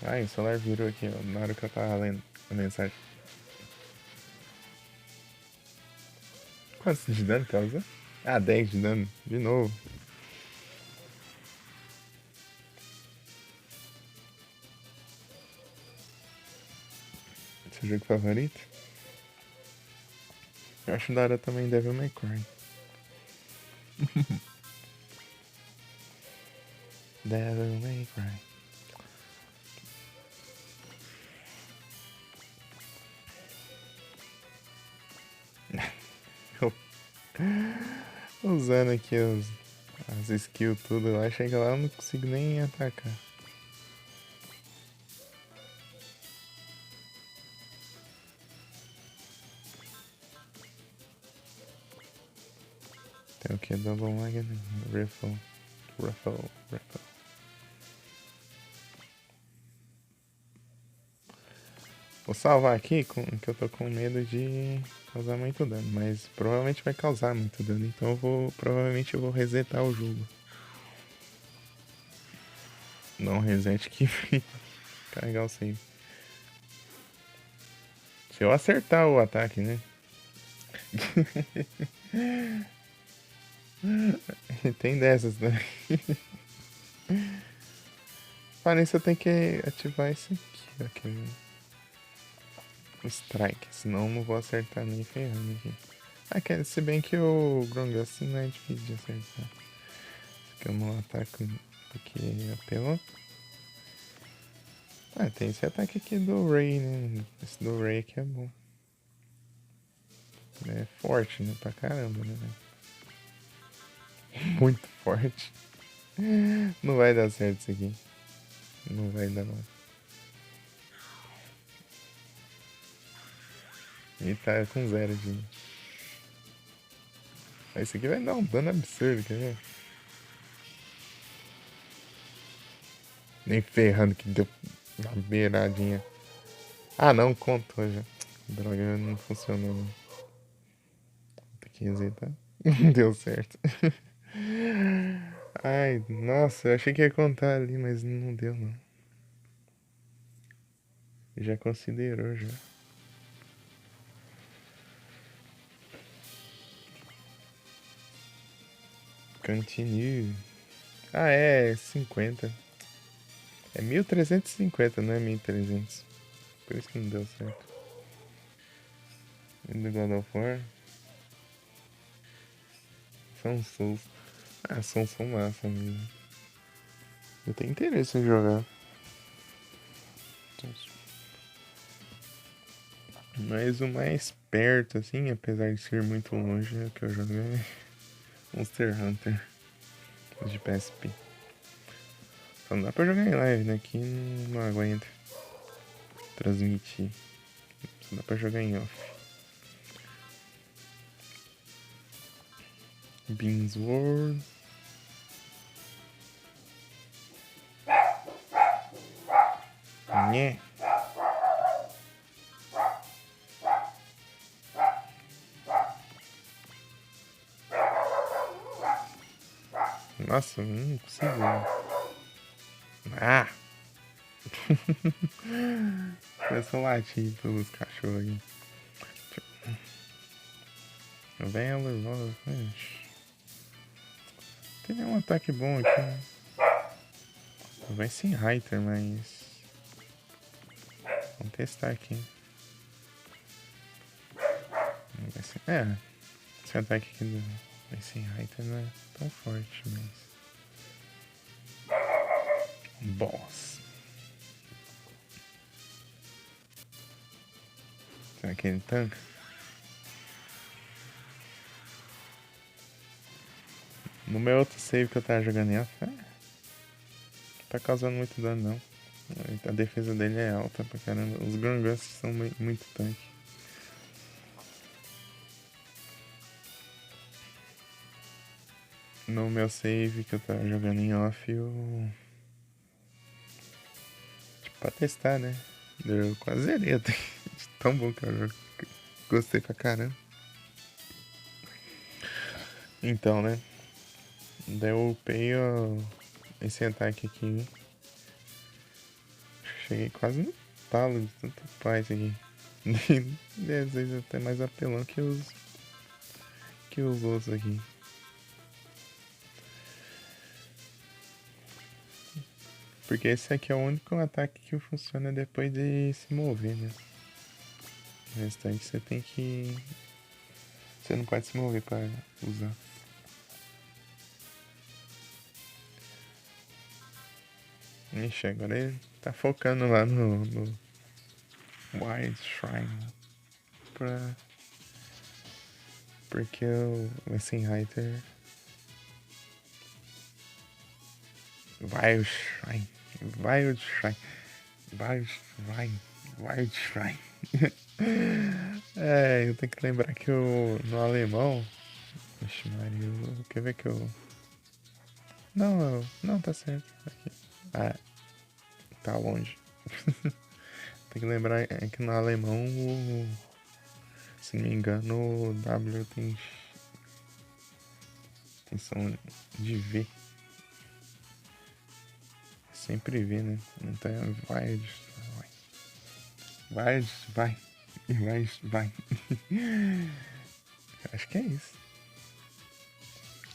Ai, o celular virou aqui, ó, na hora que eu tava lendo a mensagem. Quantos de dano causa? Ah, 10 de dano. De novo. Seu jogo favorito? Eu acho da hora também Devil May Cry. Devil May Cry. Eu usando aqui as skills tudo lá, chega lá eu não consigo nem atacar. Tem o que? Double Magnet, Riffle, Ruffle, Ruffle. Vou salvar aqui que eu tô com medo de causar muito dano, mas provavelmente vai causar muito dano, então provavelmente eu vou resetar o jogo. Não reset que carregar o save. Se eu acertar o ataque, né? Tem dessas, né? Parece que eu tenho que ativar esse aqui, o strike, senão eu não vou acertar nem ferrando aqui. Se bem que o Grongulfin não é difícil de acertar. Esse aqui eu não ataco porque apelou. Ah, tem esse ataque aqui do Ray, né? Esse do Ray aqui é bom. É forte, né? Pra caramba, né? Muito forte. Não vai dar certo isso aqui. Não vai dar não. E tá com 0 de. Esse aqui vai dar um dano absurdo, quer ver? Nem ferrando que deu uma beiradinha. Ah não, contou já. Droga, não funcionou não. Tem que resetar. Deu certo. Ai, nossa, eu achei que ia contar ali, mas não deu não. Já considerou já. Continue. Ah, é 50. É 1350, não é 1300. Por isso que não deu certo. E do God of War. São Souls. Ah, são massa mesmo. Eu tenho interesse em jogar. Mas o mais perto, assim, apesar de ser muito longe, é o que eu joguei é Monster Hunter de PSP. Só não dá pra jogar em live, né? Aqui não aguenta transmitir. Só dá pra jogar em off. Beans World. Nhé. Nossa, não consigo. Ah! Começou a latir pelos cachorros aí. Velo, tem um ataque bom aqui, né? Vai sem Hyter, mas. Vamos testar aqui. Vai ser... É, esse ataque aqui do vai sem Hyter não é tão forte, mas. Boss. Será que ele tanca? No meu outro save que eu tava jogando em off, não tá causando muito dano não. A defesa dele é alta pra caramba. Os Grunguns são muito tanque. No meu save que eu tava jogando em off, eu... Tipo, pra testar, né? Eu quase zerei até. Tão bom que eu jogo. Gostei pra caramba. Então, né? Daí eu upei esse ataque aqui. Cheguei quase no talo de tanto paz aqui. E às vezes até mais apelão que os outros aqui. Porque esse aqui é o único ataque que funciona depois de se mover, né? O restante você tem que... Você não pode se mover para usar. Ixi, agora ele tá focando lá no Wild Shrine. Porque o Wessenreiter... Wild Shrine. Wild Shrine. Wild Shrine. Wild Shrine. É, eu tenho que lembrar que no alemão... Vixe Maria, quer ver que eu... Não, tá certo. Aqui. Ah, tá longe. Tem que lembrar que no alemão, se não me engano, o W tem som de V. Sempre V, né? Então vai. Acho que é isso.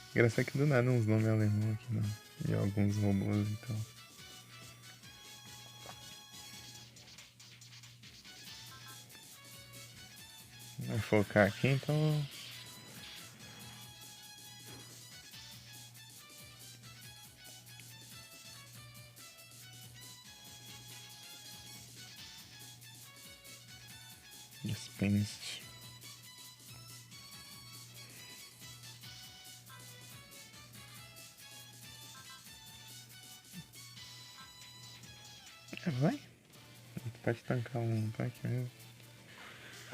Engraçado que do nada uns nomes alemão aqui não. E alguns robôs, então. Vai focar aqui, então. Dispensed. Vai. Pode tancar um tanque mesmo.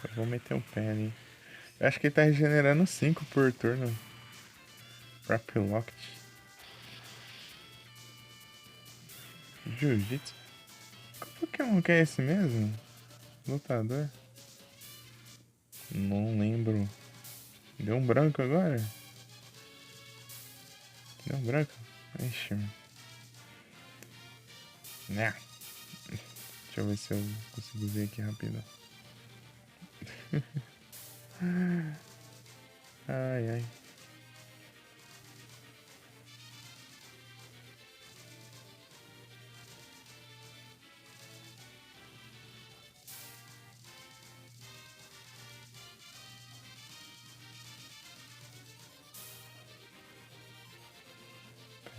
Eu vou meter o pé ali. Eu acho que ele tá regenerando 5 por turno. Rapid Locked. Jiu-Jitsu. Qual Pokémon que é esse mesmo? Lutador? Não lembro. Deu um branco agora? Deu um branco? Ixi. Né. Deixa eu ver se eu consigo ver aqui rápido. Ai, ai.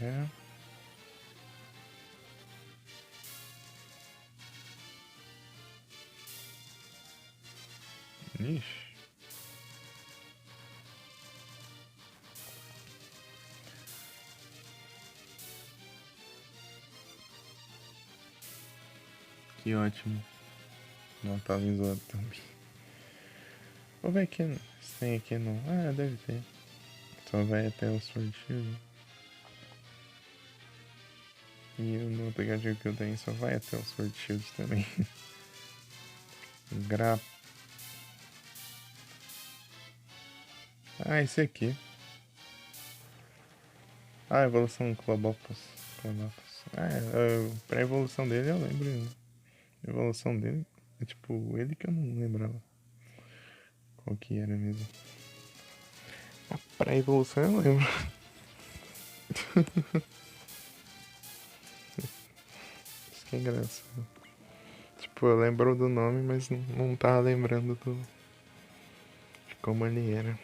É. Ixi. Que ótimo. Não atualizou também. Vou ver aqui se tem aqui não. Ah, deve ter. Só vai até o Sword Shield. E no aplicativo que eu tenho só vai até o Sword Shield também. Gra... Ah, esse aqui. Ah, evolução Clobopus. Pra evolução dele eu lembro. A evolução dele é tipo ele que eu não lembrava qual que era mesmo. Pra evolução eu lembro. Isso que é engraçado. Tipo, eu lembro do nome, mas não tava lembrando de como ele era.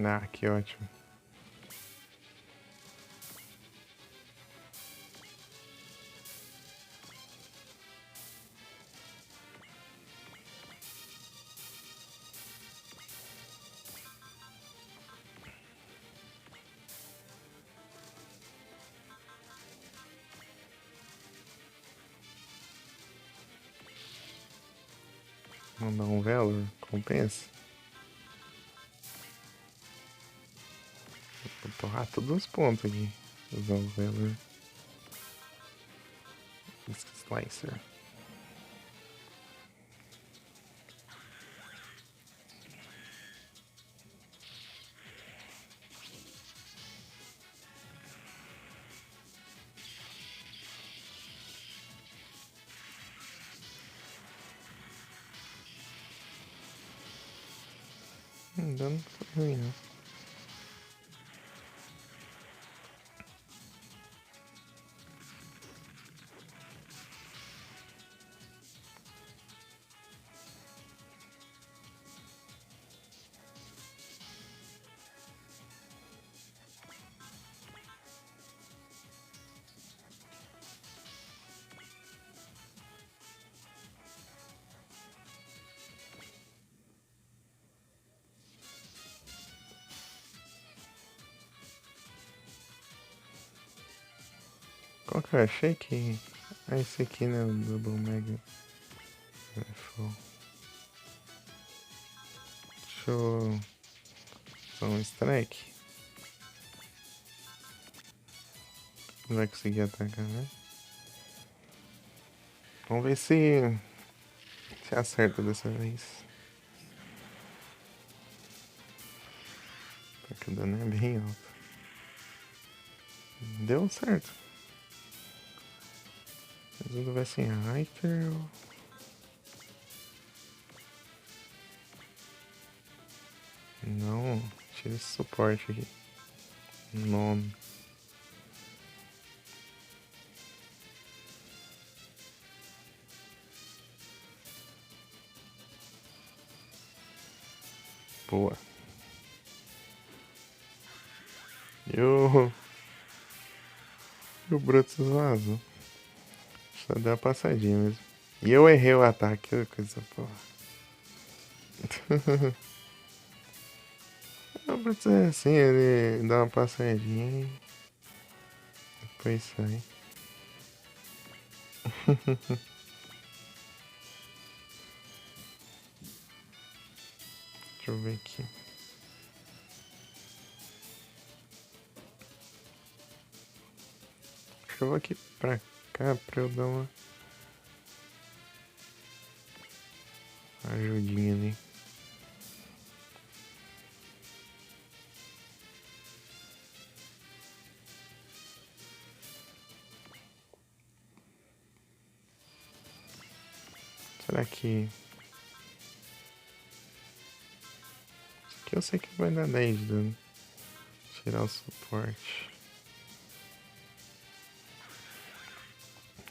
Ah, que ótimo. Mandar um Valor, compensa. Vou torrar todos os pontos aqui. Usar o Valor. Slicer. Não foi ruim, não. Qual que eu achei que... Ah, esse aqui, né? O Double Mega Rifle. Deixa eu... Só um strike. Não vai conseguir atacar, né? Vamos ver se acerta dessa vez. Porque o dano é bem alto. Deu certo. Mas vai sem Hiker. Não, tira esse suporte aqui. Nome. Boa. E o Brutus vazou. Só deu uma passadinha mesmo. E eu errei o ataque, que coisa porra. O Brutus é assim, ele dá uma passadinha e depois sai. Deixa eu ver aqui. Acho que eu vou aqui pra cá pra eu dar uma ajudinha ali. Será que... que eu sei que vai dar 10 de dano. Tirar o suporte.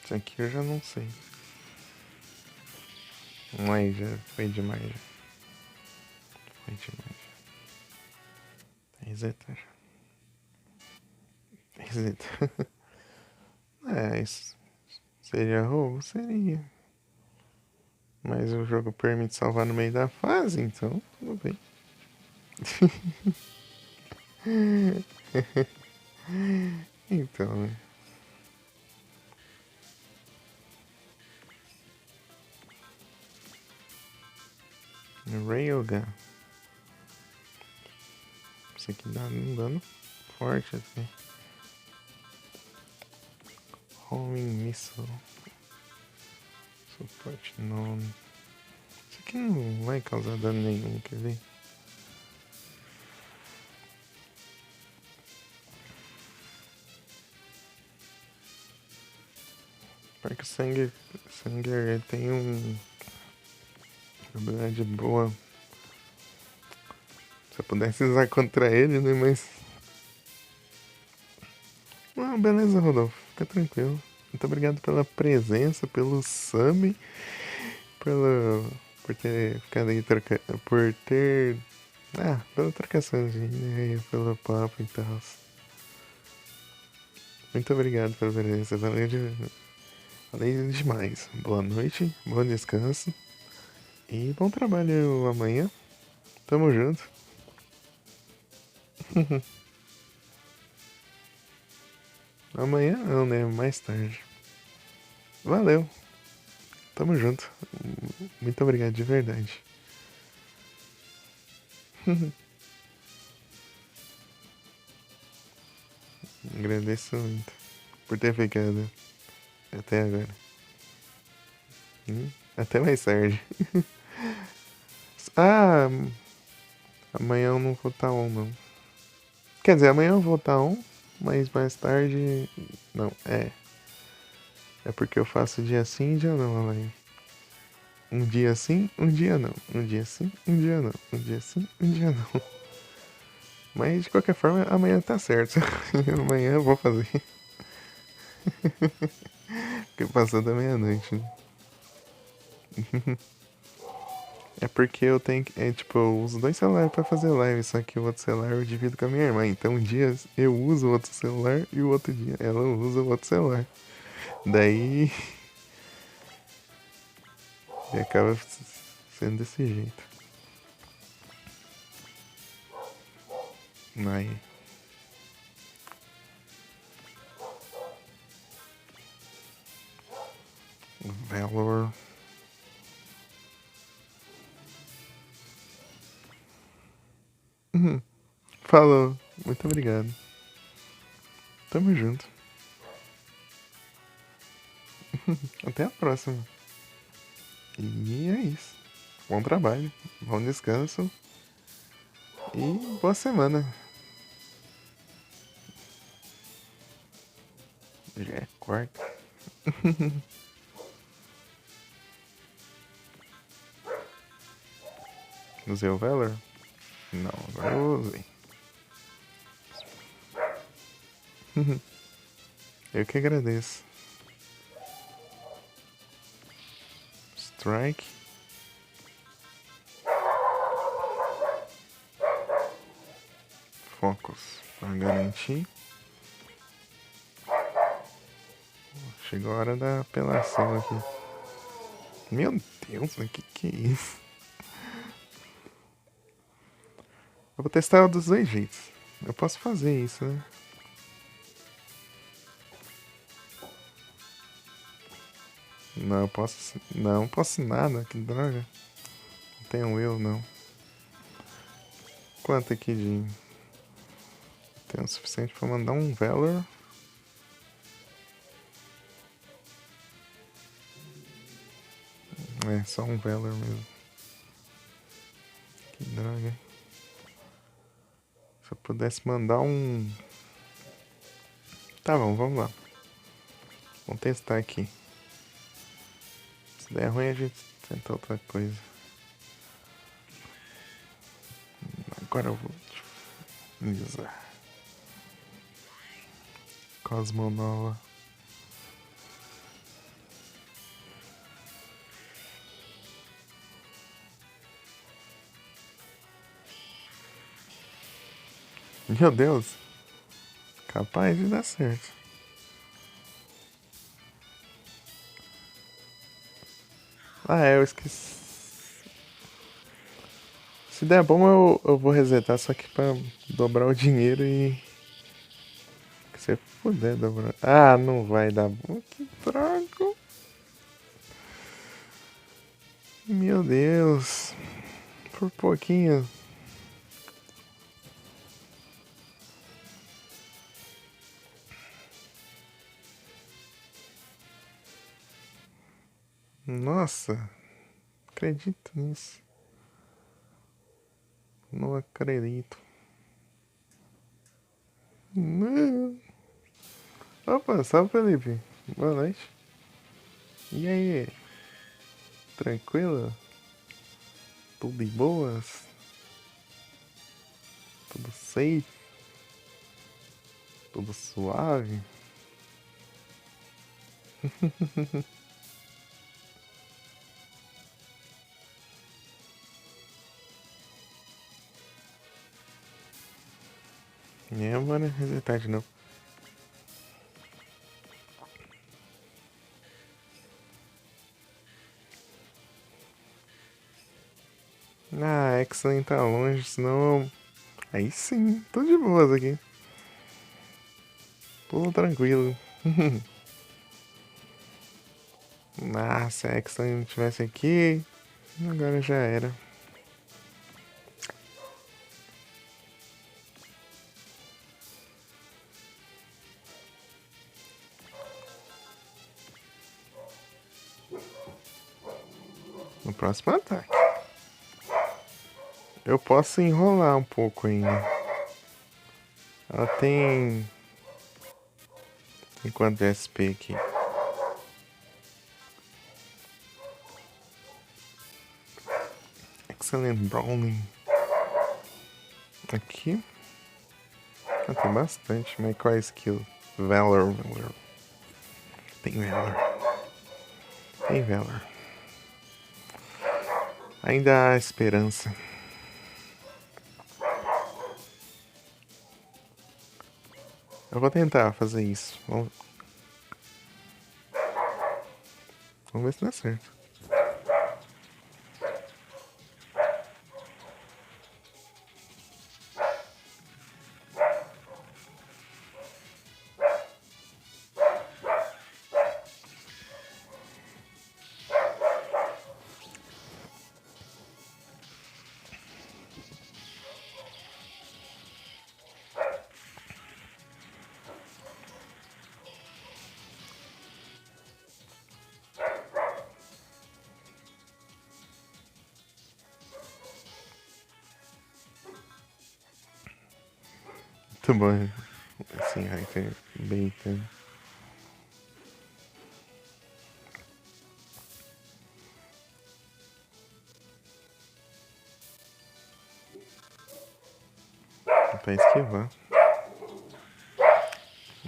Isso aqui eu já não sei. Mas já foi demais. Já. Foi demais. Resetar. Resetar. Isso seria roubo? Seria. Mas o jogo permite salvar no meio da fase, então tudo bem. Então, né? Railgun. Isso aqui dá um dano forte até. Homing Missile. Suporte não. Isso aqui não vai causar dano nenhum, quer ver? Porque o Sanger tem habilidade boa. Se eu pudesse usar contra ele, né? Mas. Ah, beleza, Rodolfo. Fica tranquilo. Muito obrigado pela presença, pelo sub, por ter ficado aí por ter. Pela trocação de ideia, pelo papo e tal. Muito obrigado pela presença. Valeu demais. Boa noite, bom descanso e bom trabalho amanhã. Tamo junto. Amanhã não, né? Mais tarde. Valeu. Tamo junto. Muito obrigado de verdade. Agradeço muito por ter ficado até agora. Até mais tarde. Amanhã eu não vou estar on, não. Quer dizer, amanhã eu vou estar on, mas mais tarde. Não, é. É porque eu faço dia sim e dia não, Alain. Um dia sim, um dia não. Um dia sim, um dia não. Um dia sim, um dia não. Mas de qualquer forma, amanhã tá certo. Amanhã eu vou fazer. Porque passou da meia-noite. É porque eu tenho que. Tipo, eu uso 2 celulares pra fazer live, só que o outro celular eu divido com a minha irmã. Então um dia eu uso o outro celular e o outro dia ela usa o outro celular. Daí. E acaba sendo desse jeito. Aí. Valor. Falou. Muito obrigado. Tamo junto. Até a próxima. E é isso. Bom trabalho, bom descanso e boa semana. Já é quarta. Usei o Valor? Não, agora eu usei. Eu que agradeço. Strike. Focus para garantir. Chegou a hora da apelação aqui. Meu Deus, mas que é isso? Eu vou testar dos 2 jeitos. Eu posso fazer isso, né? Não, eu posso. Não posso nada, que droga. Não tenho eu, não. Quanto aqui de. Tem o suficiente pra mandar um Valor. É, só um Valor mesmo. Que droga. Se eu pudesse mandar um. Tá bom, vamos lá. Vamos testar aqui. Se der ruim, a gente tenta outra coisa. Agora eu vou utilizar Cosmonova. Meu Deus. Capaz de dar certo. Ah, eu esqueci. Se der bom, eu vou resetar só que pra dobrar o dinheiro e... Se você puder dobrar... Ah, não vai dar bom. Que droga. Meu Deus. Por pouquinho. Nossa. Acredito nisso. Não acredito. Não. Opa, salve Felipe. Boa noite. E aí? Tranquilo? Tudo de boas? Tudo safe? Tudo suave? É, bora resetar de novo. Ah, Excellent tá longe, senão... Aí sim, tô de boas aqui. Tudo tranquilo. Ah, se a Excellent não tivesse aqui... Agora já era. No próximo ataque. Eu posso enrolar um pouco ainda. Ela tem... Tem quanto de SP aqui? Excellent Browning. Aqui. Ah, tem bastante, mas qual é a skill? Valor. Tem Valor. Tem Valor. Ainda há esperança. Eu vou tentar fazer isso. Vamos ver se dá certo. Muito bom. Assim, Hyper Bacon. Pra esquivar.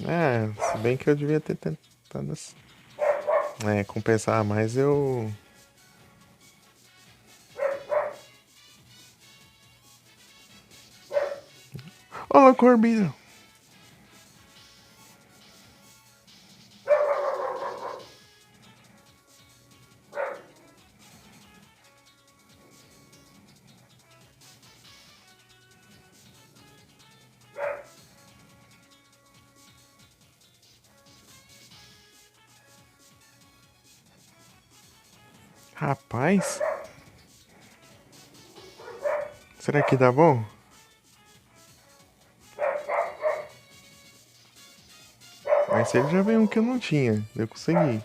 É, se bem que eu devia ter tentado assim. É, compensar mais eu... Olha, Corbino! Rapaz! Será que dá bom? Mas ele já veio um que eu não tinha. Eu consegui.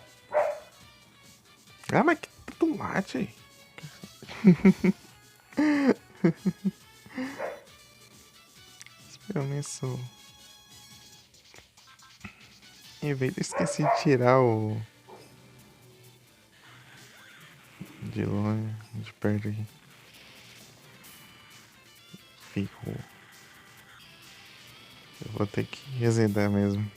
Ah, mas que tomate! Pelo menos sou... Em vez de esqueci de tirar o... De longe, de perto aqui. fico. Eu vou ter que resetar mesmo.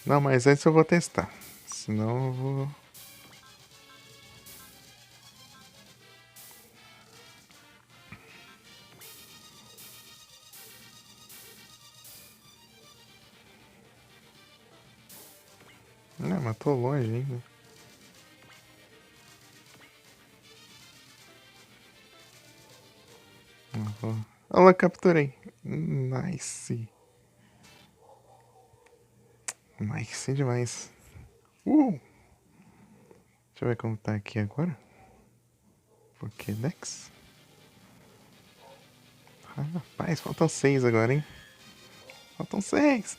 Não, mas antes eu vou testar. Senão eu vou. Não, mas tô longe ainda. Olha, capturei. Nice. Nice demais. Deixa eu ver como tá aqui agora. Pokédex. Rapaz, faltam 6 agora, hein? Faltam 6.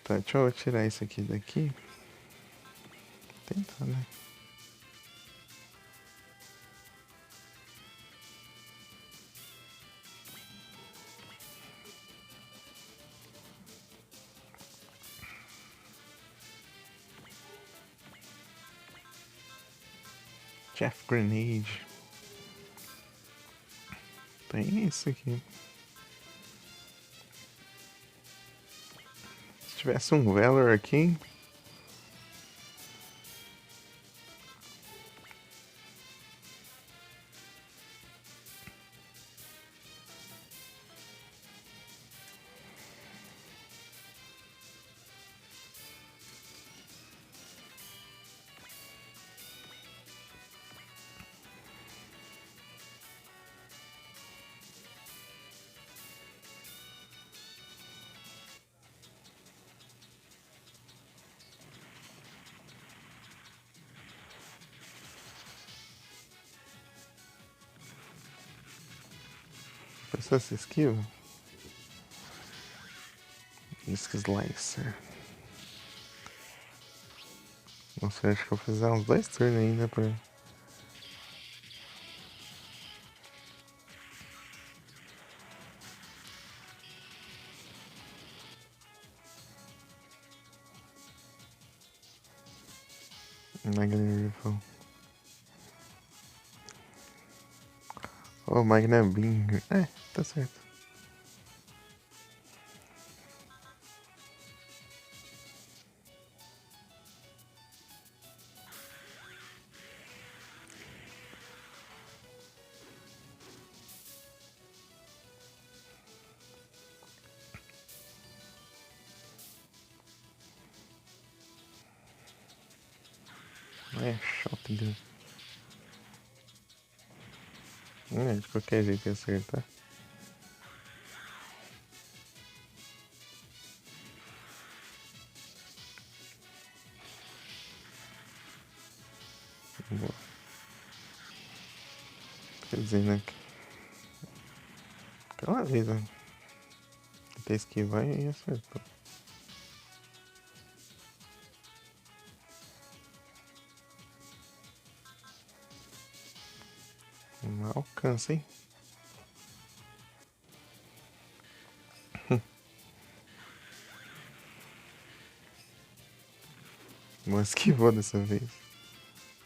Tá, deixa eu tirar isso aqui daqui. Tentar, né? Jeff Grenade. Tem isso aqui. Se tivesse um Valor aqui. Pessoa se esquiva. Disc Slicer. Nossa, eu acho que eu vou fazer uns 2 turnos ainda pra. Magna Rifle. Oh, Magna Beam. É, tá certo. É, shotgun. De qualquer jeito ia acertar. Boa. Quer dizer, né? Aquela vez, né? Até esquivar e acertou. Não alcança, hein? Não esquivou dessa vez.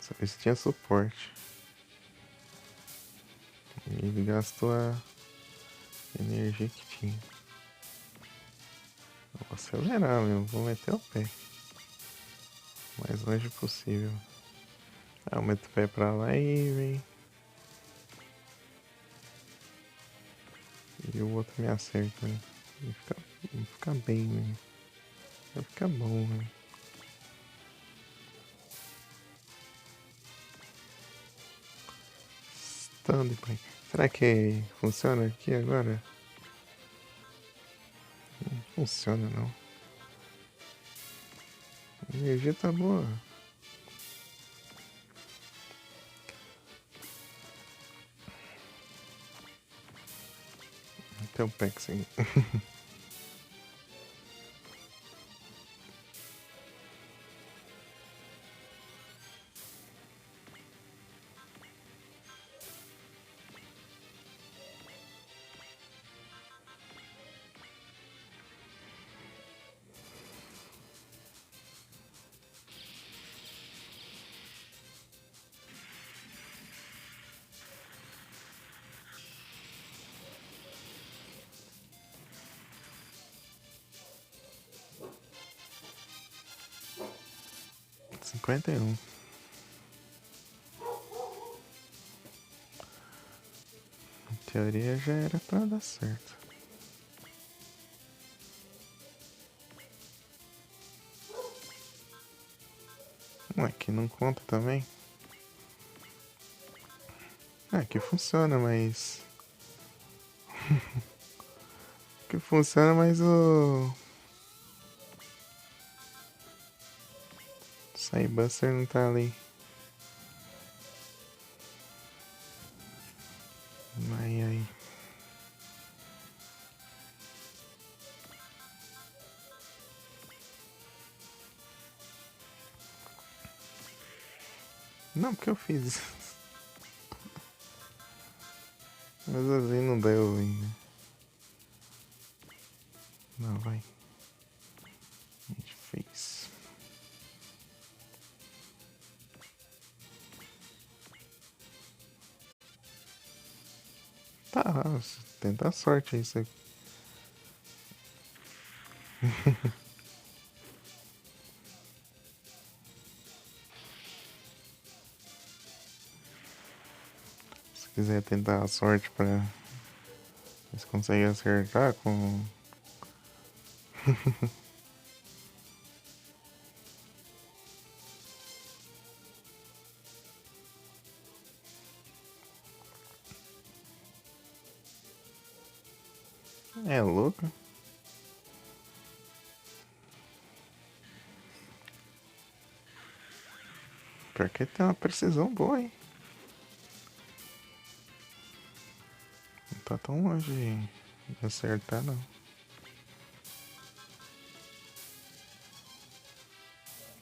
Só que tinha suporte. E ele gastou a energia que tinha. Vou acelerar mesmo, vou meter o pé. O mais longe possível. Eu meto o pé pra lá e vem. E o outro me acerta, né? Vai ficar bem, né? Vai ficar bom, né? Standby. Será que funciona aqui agora? Não funciona não. A energia tá boa. Até o Pex aí. 51. Em teoria já era pra dar certo. Aqui não conta também? Aqui funciona, mas... Aqui funciona, mas o... Cybuster não tá ali. Ai, ai. Não, porque eu fiz isso. Mas assim não deu ainda. Não, vai. A gente fez. Tá, tenta a sorte aí, isso aqui. Se quiser tentar a sorte pra ver se consegue acertar com... É louco. Pior que tem uma precisão boa, hein? Não tá tão longe de acertar, não.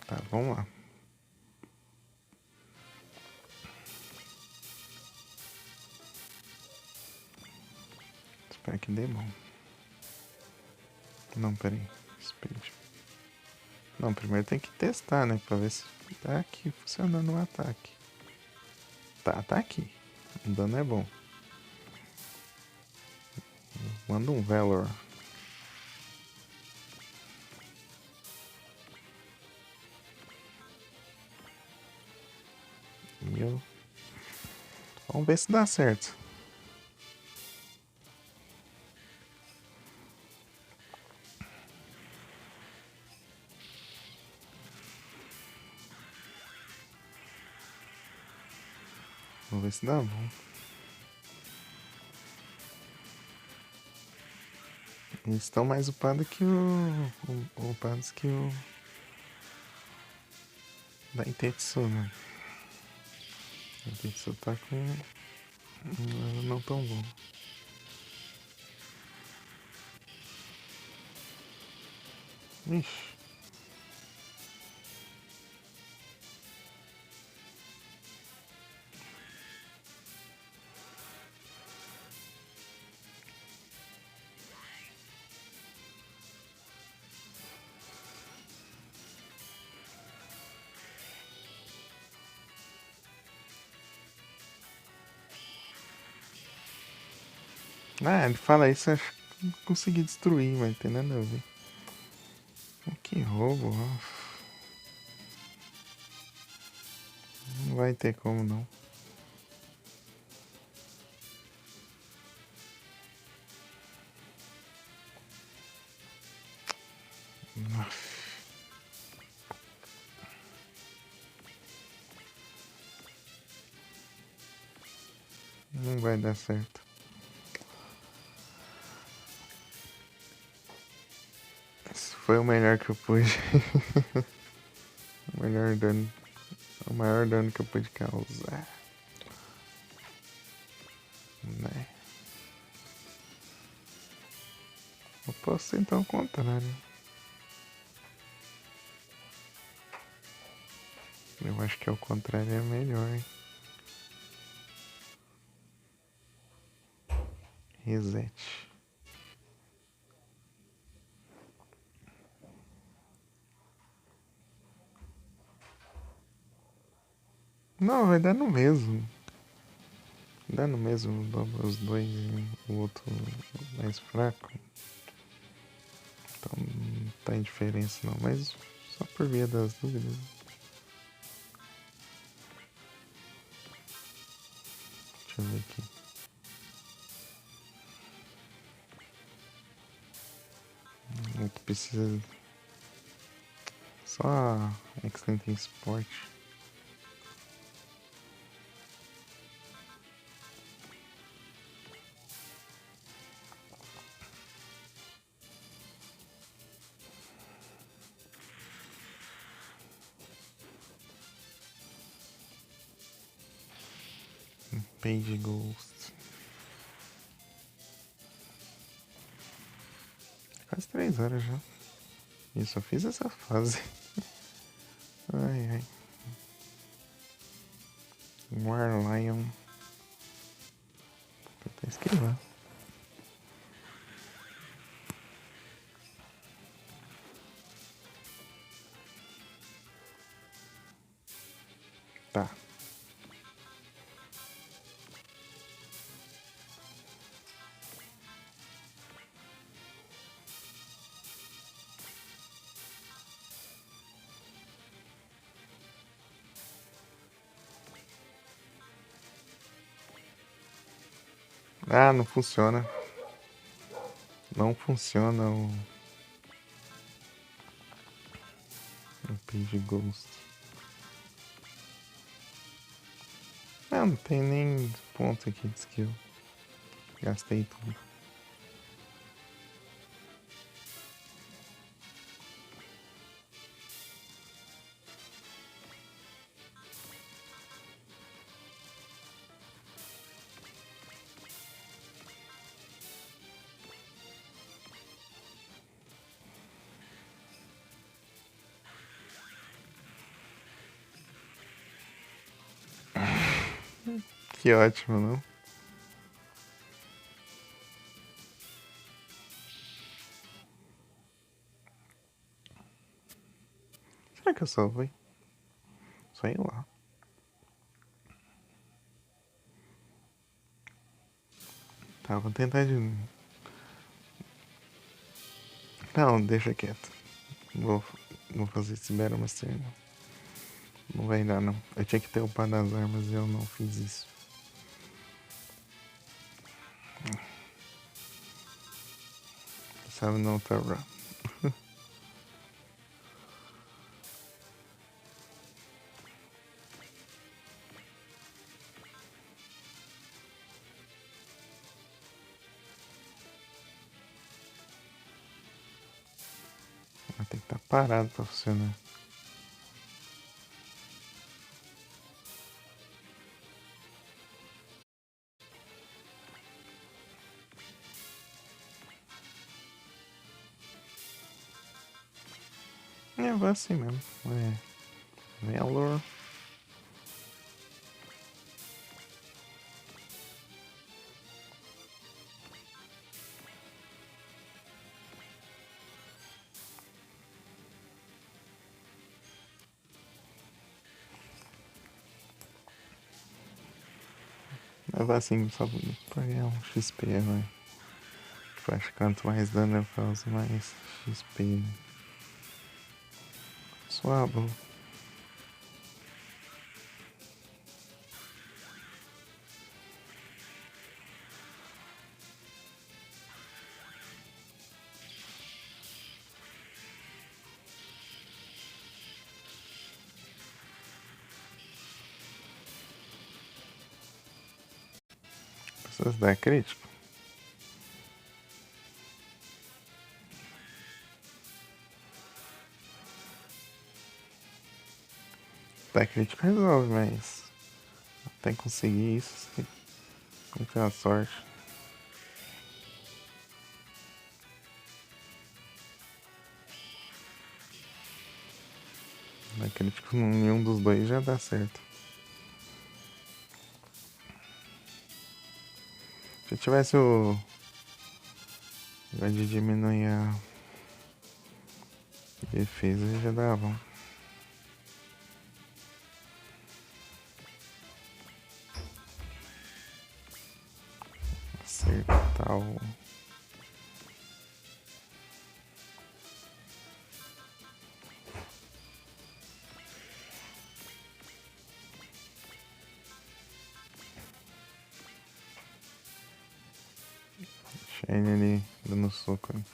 Tá, vamos lá. Espero que dê bom. Não, peraí. Speed. Não, primeiro tem que testar, né? Pra ver se tá aqui funcionando o ataque. Tá aqui. O dano é bom. Manda um Valor. Vamos ver se dá certo. Vamos ver se dá bom. Eles estão mais upados que upados que o da Itetsu, né? A Itetsu tá com não tão bom. Ixi. Ah, ele fala isso, acho que consegui destruir, mas tem nada a ver. Que roubo, ó. Não vai ter como não. Não vai dar certo. Esse foi o melhor que eu pude. O melhor dano. O maior dano que eu pude causar. Né? Eu posso tentar o contrário. Eu acho que o contrário é melhor, hein? Reset. Não, vai dar no mesmo. Dá no mesmo, dobra os dois e o outro mais fraco. Então não tá em diferença não, mas só por via das dúvidas. Deixa eu ver aqui. O que precisa... Só Excelente Sport. Page Ghost. Quase 3 horas já. E só fiz essa fase. Ai, ai. War Lion. Vou tentar esquivar. Tá. Ah, não funciona. Não funciona o Page Ghost. Ah, não tem nem ponto aqui de skill. Gastei tudo. Que ótimo, não? Será que eu salvei? Sei lá. Tá, vou tentar de novo. Não, deixa quieto. Vou fazer esse Battle Master não. Não vai dar não. Eu tinha que ter upado as armas e eu não fiz isso. Sabe não, tá bom. Vai ter que estar parado pra funcionar. É, vai assim mesmo. Valor. Vai assim só pra ganhar um XP, né? Eu acho que quanto mais dano eu causo, mais XP. Né? Suabo. Precisa dar crítico. Dar crítico resolve, mas até conseguir isso, tem que ter uma sorte. Dar crítico em nenhum dos dois já dá certo. Se eu tivesse o... Vai de diminuir a defesa já dava. Acertar o... Shine ali dando soco. Né?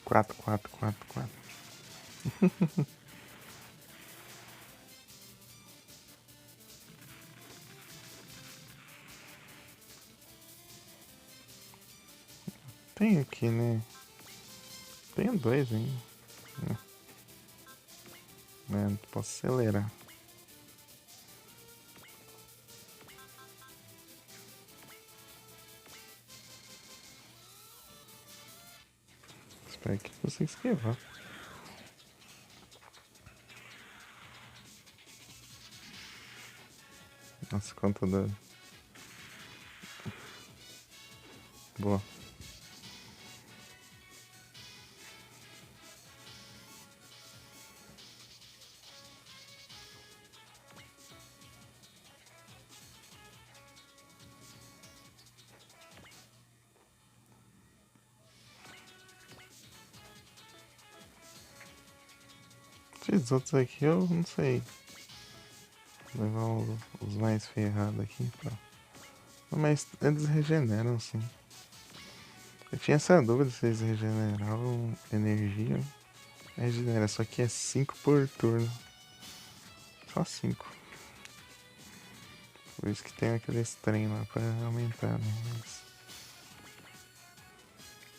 Quatro, quatro, quatro, quatro. Tem aqui, né? Tem dois ainda. Né? Posso acelerar. Espero que você esquivar. Nossa, quanto dano. Boa. Esses outros aqui eu não sei. Vou levar os mais ferrados aqui pra... Mas eles regeneram sim. Eu tinha essa dúvida se eles regeneravam energia. Regenera, só que é 5 por turno. Só 5. Por isso que tem aqueles trem lá pra aumentar, né? Mas...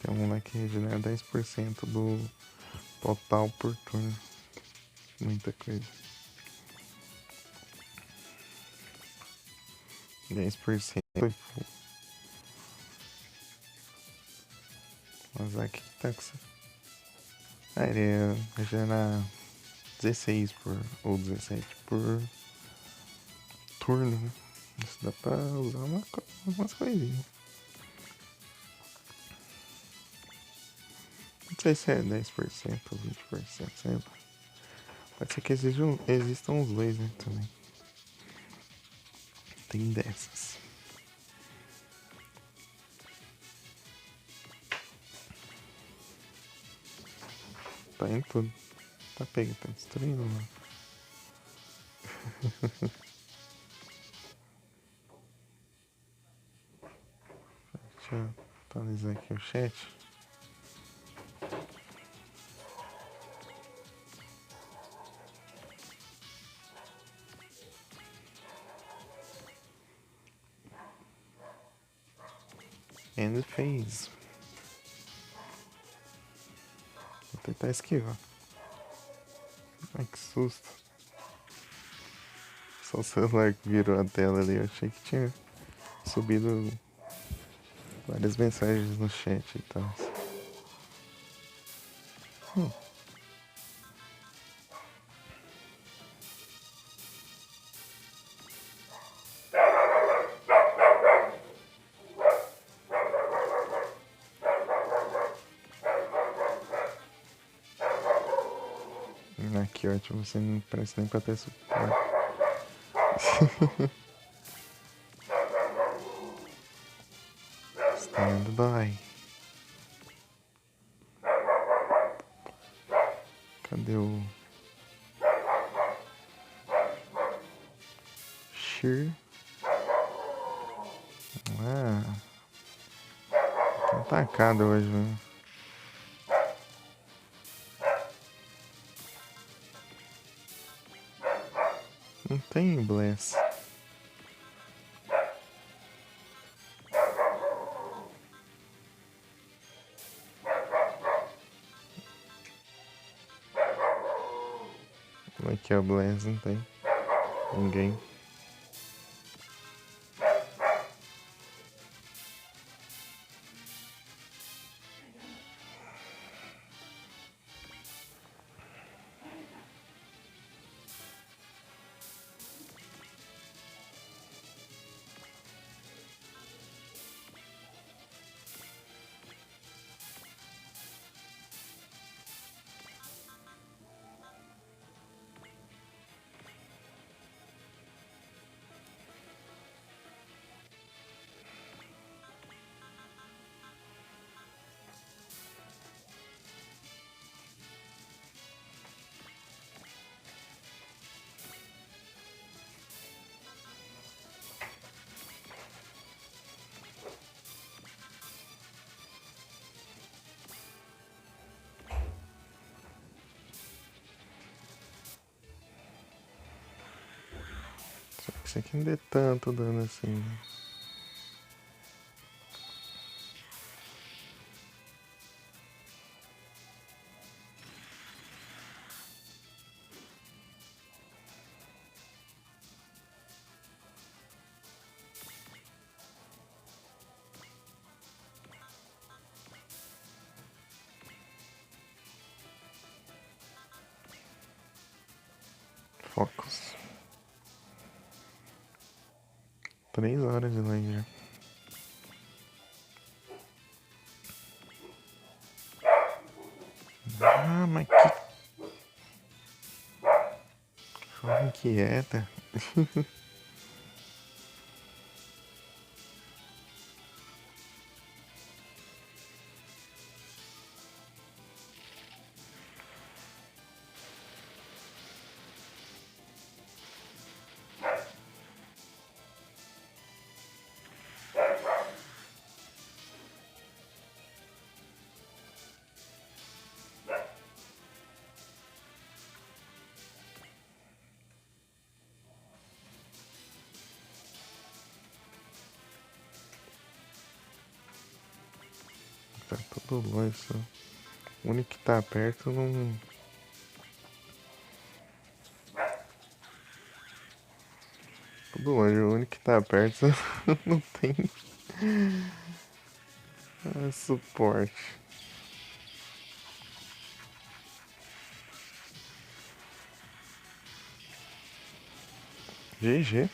Tem um lá que regenera 10% do total por turno. Muita coisa. 10% foi full. Mas aqui tá com... Ah, ele regenera 16 por... ou 17 por turno, né? Isso dá pra usar umas coisinhas. Não sei se é 10% ou 20%, sei lá. Pode ser que existam os dois, né, também. Tem dessas. Tá em tudo. Tá pegando, tá destruindo, mano. Deixa eu atualizar aqui o chat. End phase. Vou tentar esquivar. Ai, que susto. Só o celular que virou a tela ali. Eu achei que tinha subido várias mensagens no chat e tal. Que ótimo, você não parece nem pra ter suporte. Stand by. Cadê o... Sheer? Ah... Tá atacado hoje, né? Não tem Bless. Como é que é o Bless? Não tem. Ninguém. ser que não dê tanto dano assim, né? Focus. 3 horas de live já. Ah, mas que forma inquieta. Tá tudo longe só. O único que tá perto não. Tudo longe, o único que tá perto não tem suporte. GG.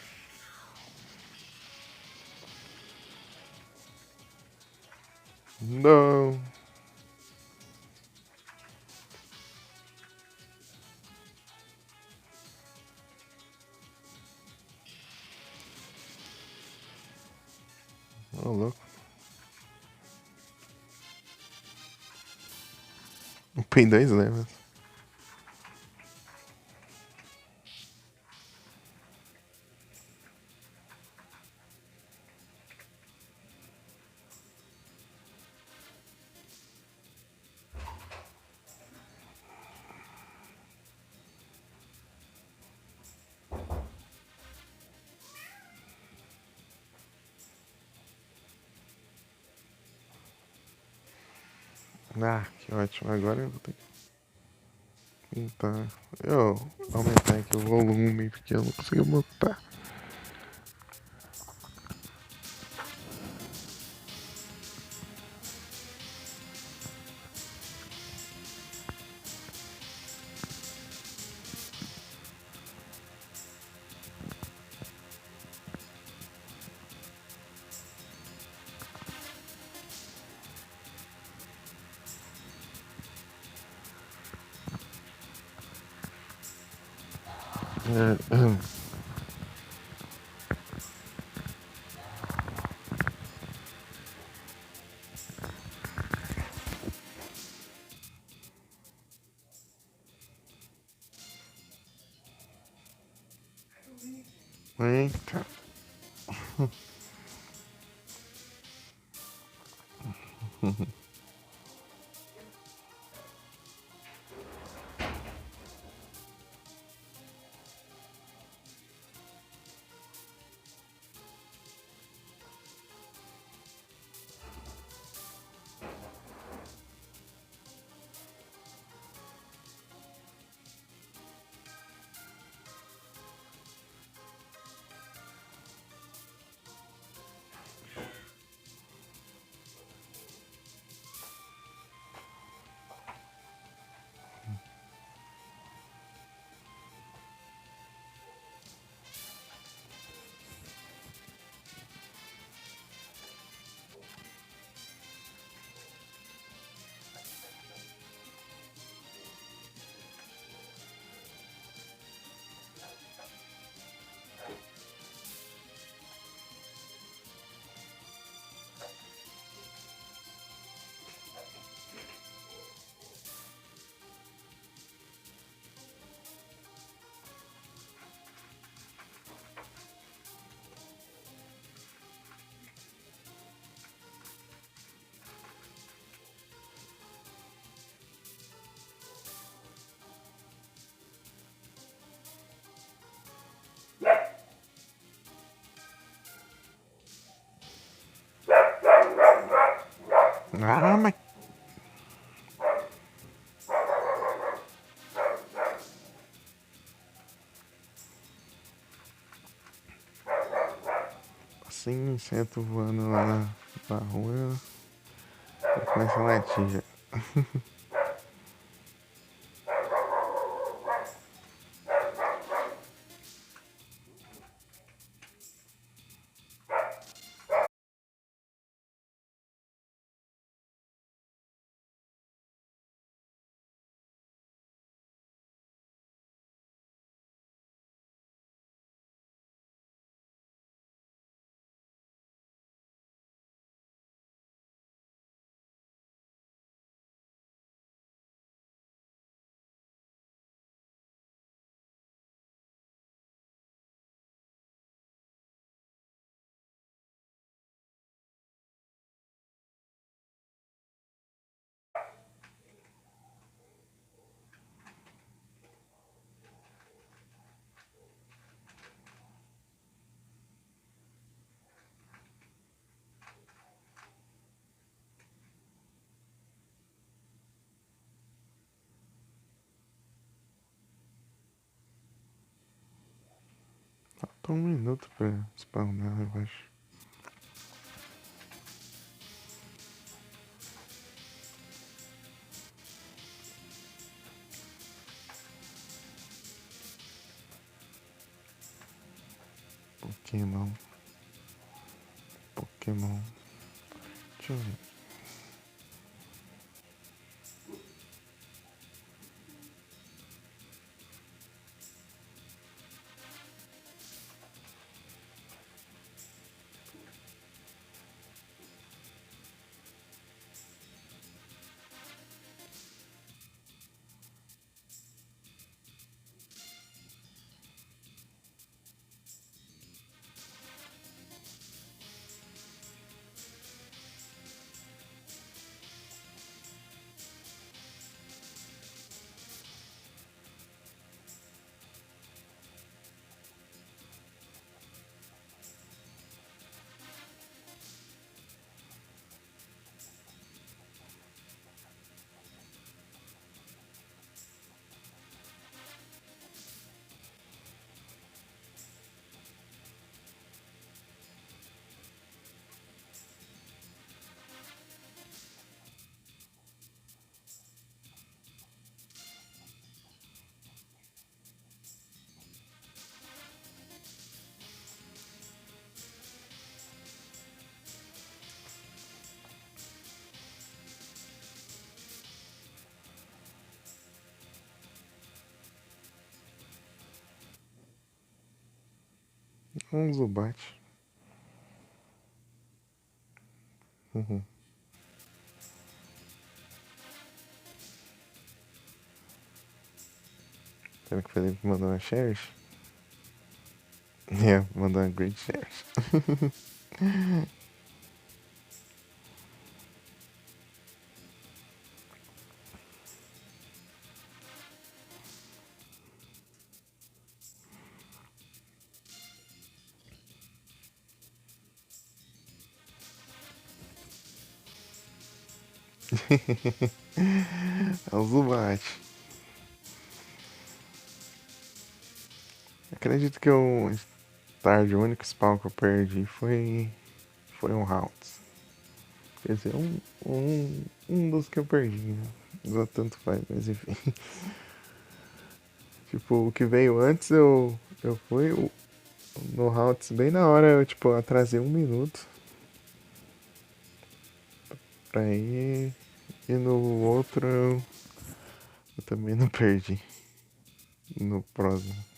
Não. Ô, louco. Tem 2 levels. Ah, que ótimo. Agora eu vou ter que tentar. Eu aumentar aqui o volume porque eu não consigo botar. Eita. Ah, mas. Assim, inseto voando lá na rua, ele começa a latir já. Falta 1 minuto pra spawnar, eu acho. Pokémon. Pokémon. Deixa eu ver. Um Zubat. Uhum. Será que o Felipe mandou uma Cherish? É, mandou uma Great Cherish. É o Zubat. Acredito que o único spawn que eu perdi foi um Haltz. Quer dizer, um dos que eu perdi, né? Tanto faz, mas enfim. Tipo, o que veio antes eu fui no Haltz bem na hora, eu tipo, atrasei 1 minuto pra ir. E no outro eu também não perdi. No próximo.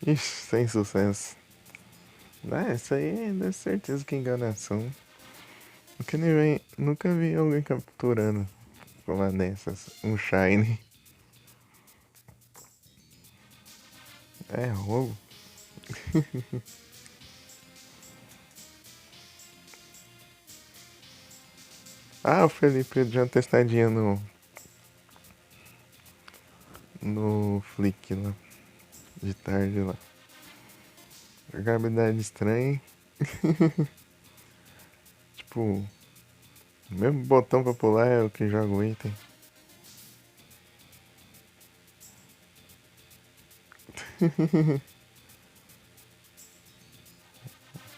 Ixi, sem sucesso. Ah, isso aí é certeza que é enganação. Nunca vi alguém capturando uma dessas. Um Shine. É roubo. Ah, o Felipe deu uma testadinha no Flick lá. De tarde lá. Jogabilidade estranha. Tipo, o mesmo botão pra pular é o que joga o item.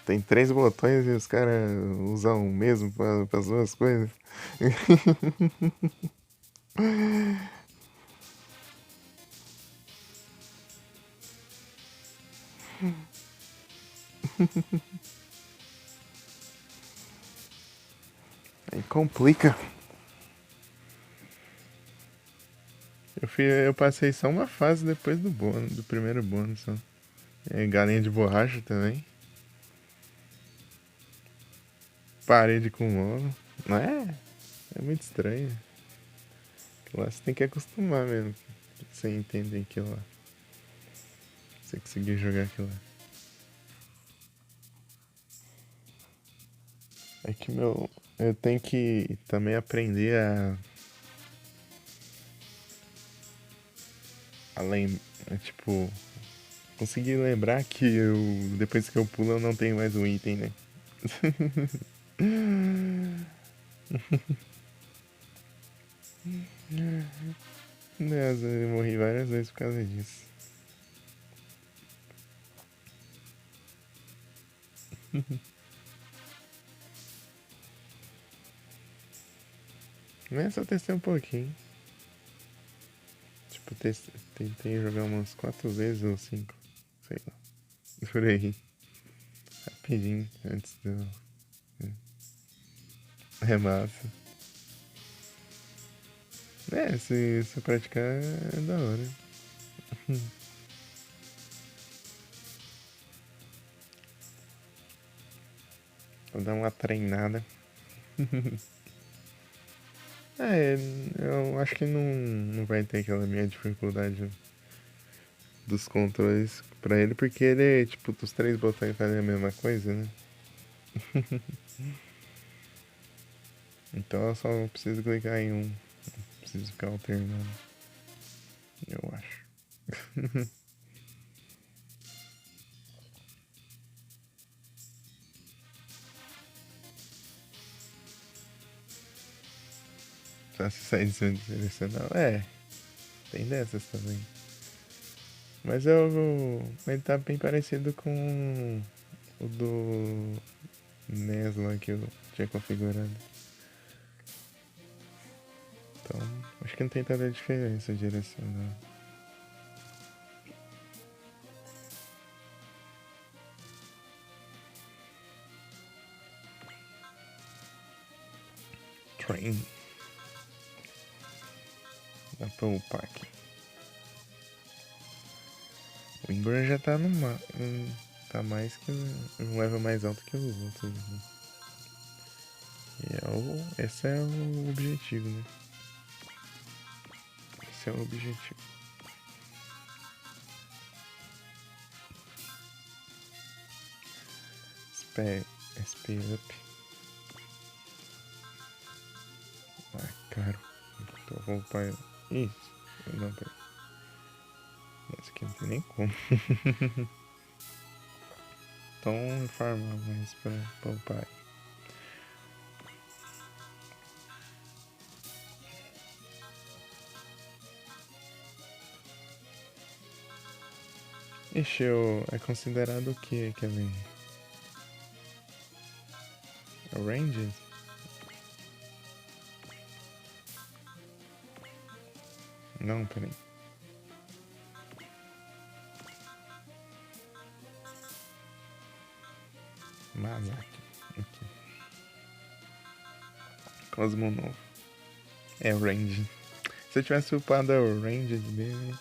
Tem três botões e os caras usam o mesmo para as duas coisas. Aí complica. Eu passei só uma fase depois do bônus, do primeiro bônus só. É, galinha de borracha também. Parede com ovo. Não é? É muito estranho. Lá você tem que acostumar mesmo. Pra você entender aquilo lá. Pra você conseguir jogar aquilo lá. É que meu. Eu tenho que também aprender a lembrar. Tipo, conseguir lembrar que depois que eu pulo eu não tenho mais um item, né? Nossa, eu morri várias vezes por causa disso. Mas só testei um pouquinho. Tipo, tentei jogar umas 4 vezes ou 5. Sei lá. Por aí. Rapidinho, antes do. É massa. É, se praticar é da hora. Vou dar uma treinada. É, eu acho que não vai ter aquela minha dificuldade dos controles pra ele, porque ele, tipo, dos três botões fazem a mesma coisa, né? Então eu só preciso clicar em um, não preciso ficar alternando, eu acho. Só se sair direcional. É, tem dessas também. Mas ele tá bem parecido com o do NES lá que eu tinha configurado. Então, acho que não tem tanta diferença direcional. Train. Dá pra upar aqui. O Ingram já tá tá mais que um level mais alto que os outros. Né? E esse é o objetivo, né? Esse é o objetivo. SP up. Ah, caro. Então vou upar. Isso. Não, pera. Esse aqui não tem nem como. Então farmar mais pra upar. Ixi, é considerado o que, Kevin? Ranged? Não, peraí. Masaki. Aqui. Cosmo novo. É o range. Se eu tivesse upado o range dele,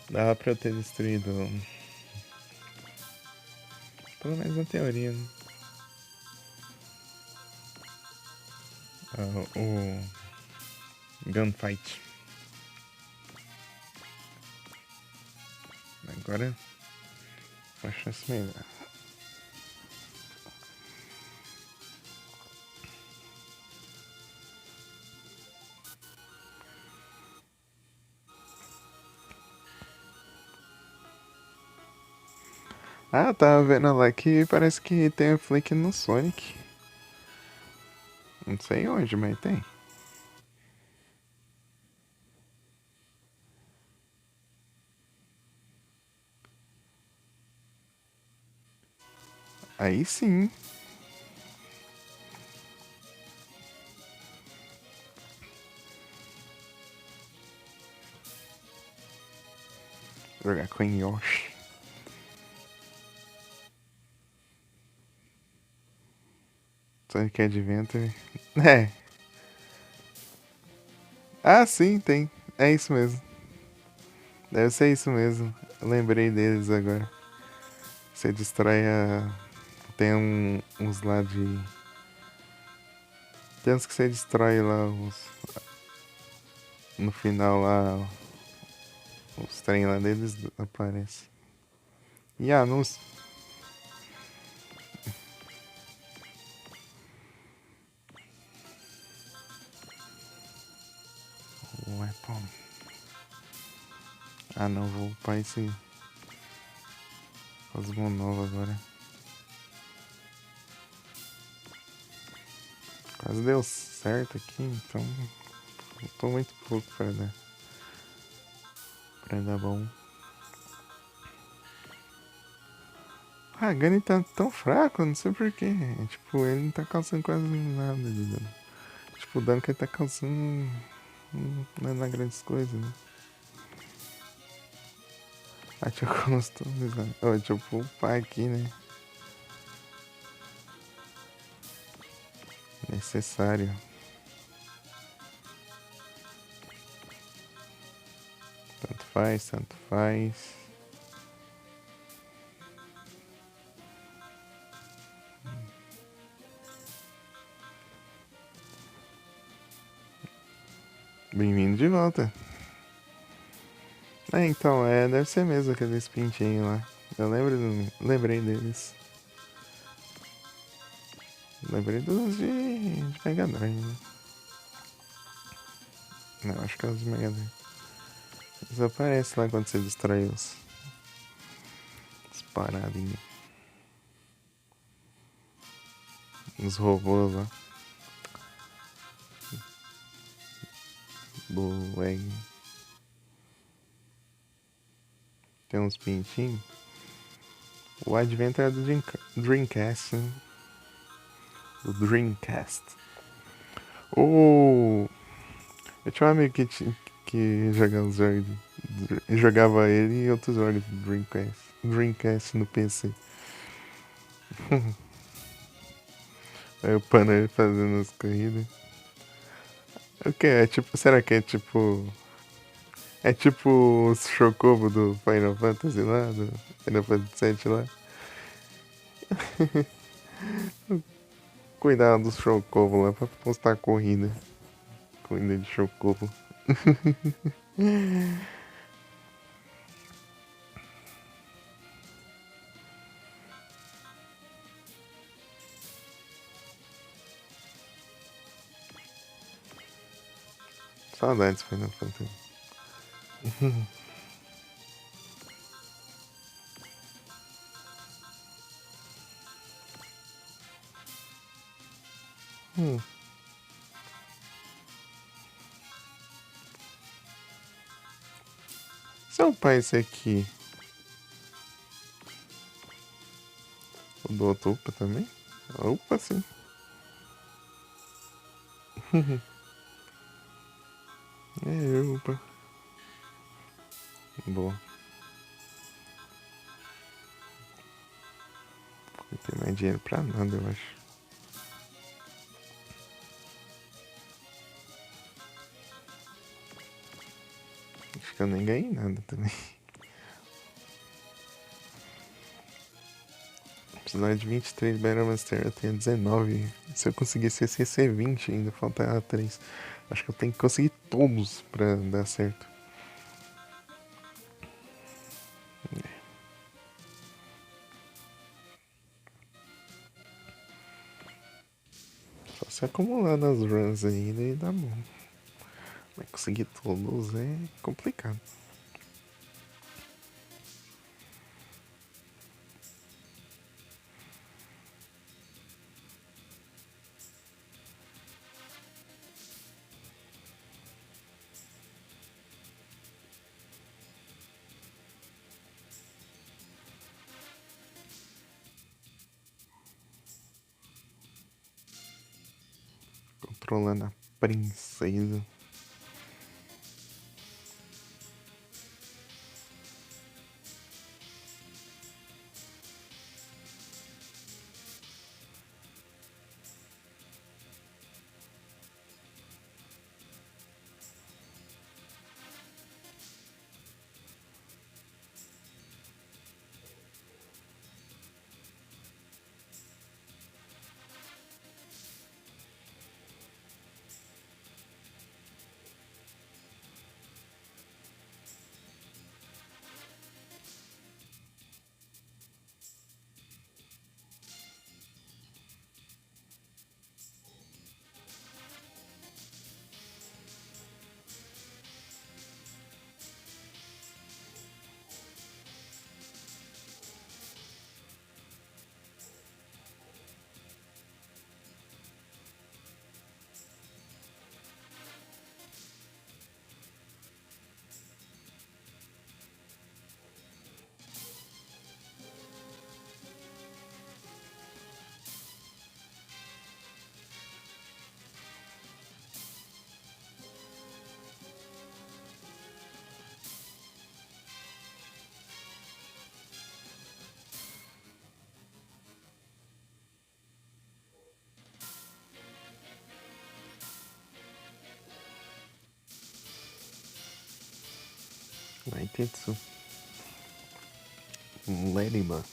Dava pra eu ter destruído. Pelo menos na teoria, né? O Gunfight. Agora uma chance melhor. Ah, tava vendo lá que parece que tem o Flick no Sonic. Não sei onde, mas tem. Aí sim. Jogar com Yoshi. Sonic Adventure. É. Ah, sim, tem. É isso mesmo. Deve ser isso mesmo. Eu lembrei deles agora. Você destrói a. Tem uns lá de. Tem uns que você destrói lá, no final lá. Os trem lá deles aparecem. E anúncio. Weapon. Ah não, vou upar esse Cosmo novo agora. Quase deu certo aqui, então. Tô muito pouco pra dar bom. Ah, a Gani tá tão fraco, não sei porquê. Tipo, ele não tá causando quase nada de dano. Tipo, o dano que ele tá causando não é na grandes coisas, né? Ah, deixa eu customizar. Oh, deixa eu poupar aqui, né? Necessário. Tanto faz, tanto faz. Bem-vindo de volta. É, então, deve ser mesmo aqueles pintinhos lá. Eu lembrei deles. Lembrei dos de Mega Drive, né? Não, acho que é os de Mega Drive. Eles aparecem lá quando você destrói os paradinhos. Os robôs lá. Bueg. Tem uns pintinhos. O Adventure é do Dreamcast, né? Do Dreamcast. Eu tinha um amigo que jogava os jogos. Jogava ele e outros jogos do Dreamcast. Dreamcast no PC. Aí o pano ele fazendo as corridas. O que é? Tipo, será que é tipo. É tipo os Chocobo do Final Fantasy lá, do Final Fantasy 7 lá? Cuidar dos Chocobo lá pra postar corrida. Corrida de Chocobo. Saudades Final Fantasy. Hum. Se eu upar esse aqui, o do outro upa também? Upa sim. Upa. Boa. Não tem mais dinheiro pra nada, eu acho. Acho que eu nem ganhei nada também. Precisava de 23 Battle Master, eu tenho 19. Se eu conseguisse esse ia ser 20 ainda, falta 3. Acho que eu tenho que conseguir todos pra dar certo. Só se acumular nas runs ainda e dá bom. Mas conseguir todos é complicado. Controlando a princesa. Vai Tetsu. Ladybug.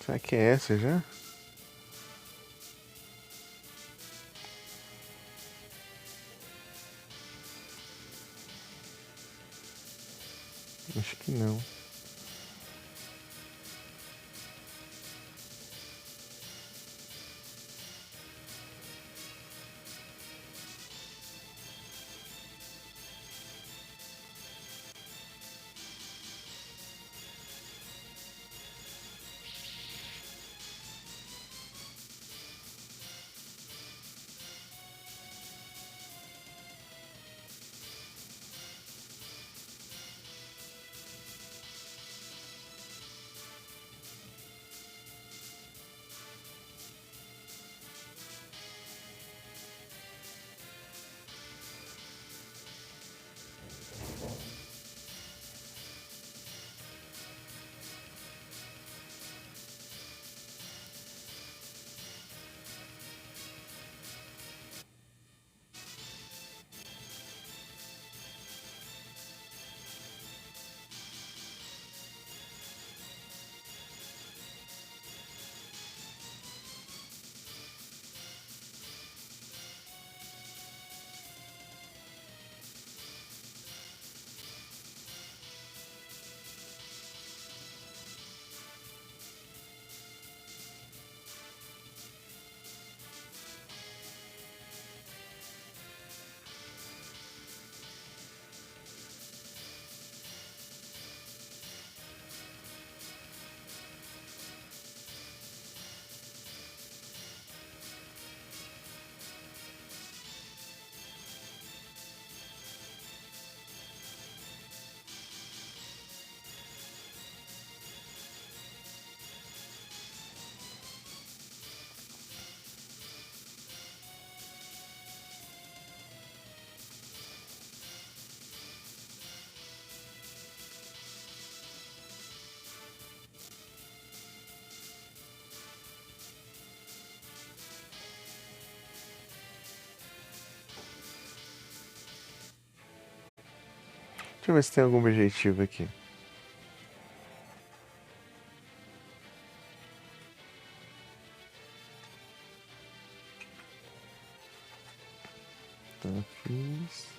Será que é essa já? Acho que não. Deixa eu ver se tem algum objetivo aqui. Tá, fiz.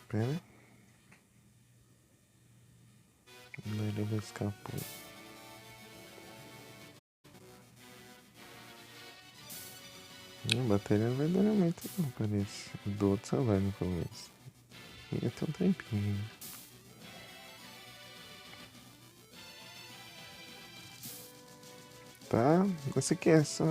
Pera. Ele escapou. A bateria não vai durar muito não, parece. Do outro celular no começo. Ia ter um tempinho. Tá? Esse aqui é só...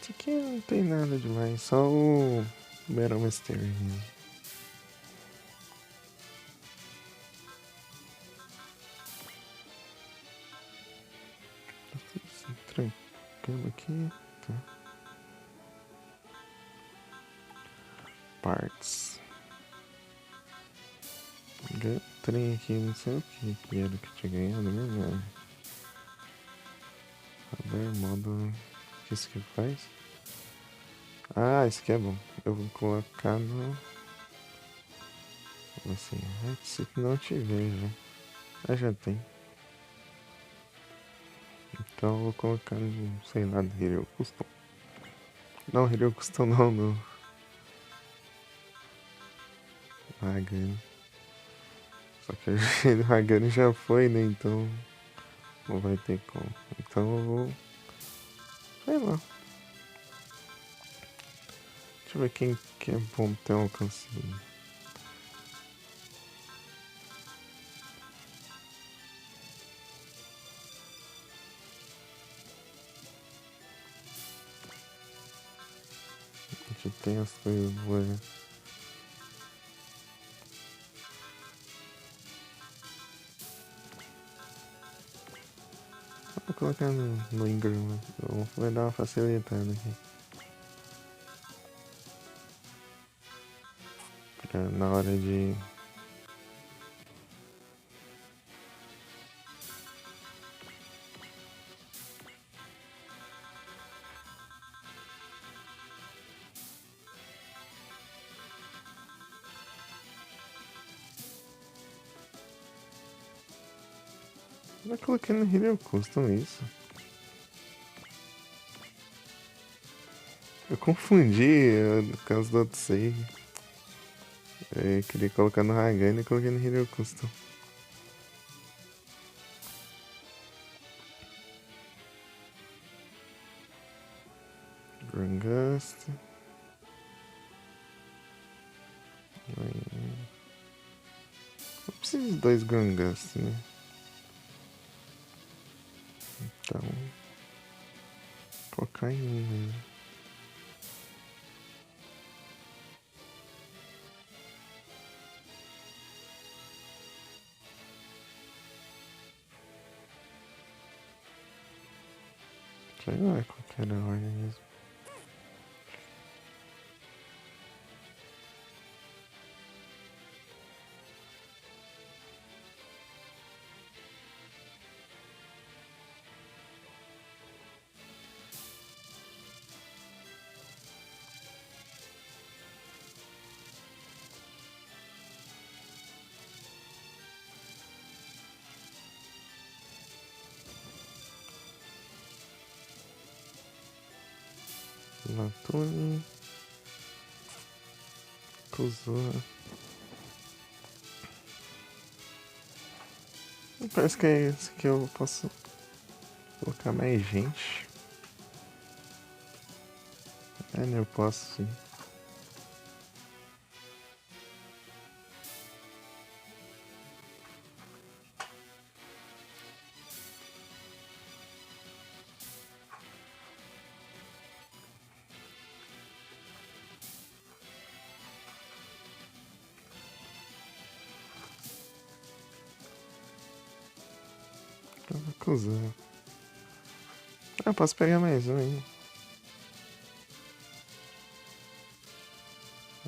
Isso aqui não tem nada demais, só o Metal Mystery mesmo. Tá tudo assim, tranquilo aqui, tá? Parts. Ganhei um trem aqui, não sei o que era que tinha ganhado mesmo. Radar, modo... O que isso aqui faz? Ah, esse aqui é bom. Eu vou colocar no... Assim, se não tiver já. Ah, já tem. Então eu vou colocar no, sei lá, do Hero Custom. Não, Hero Custom não, no Hagani. Só que o Hagani já foi, né? Então não vai ter como. Então eu vou... Sei lá. Deixa eu ver quem que é bom ter um alcance. A gente tem as coisas boas. Vou colocar no Ingram, né? Vai dar uma facilitada aqui. Na hora de... Eu coloquei no Hero Custom isso. Eu confundi no caso do outro save. Eu queria colocar no Hagani e coloquei no Hero Custom. Grangust. Não preciso de 2 Grangust, né? Então... Colocar em um mesmo. Sei lá, qualquer ordem mesmo. Latune. Kuzua. Parece que é esse que eu posso colocar mais gente. É, né? Eu posso sim. Cusão. Ah, posso pegar mais um aí.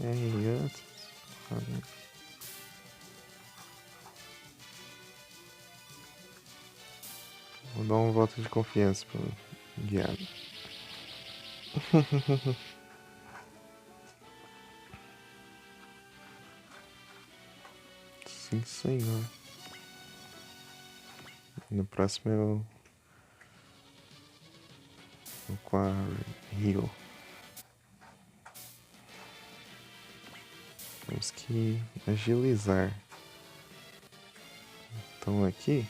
É, e outros. Vou dar um voto de confiança pro guiado. Sim, senhor. No próximo eu vou com a Rio. Temos que agilizar. Então aqui.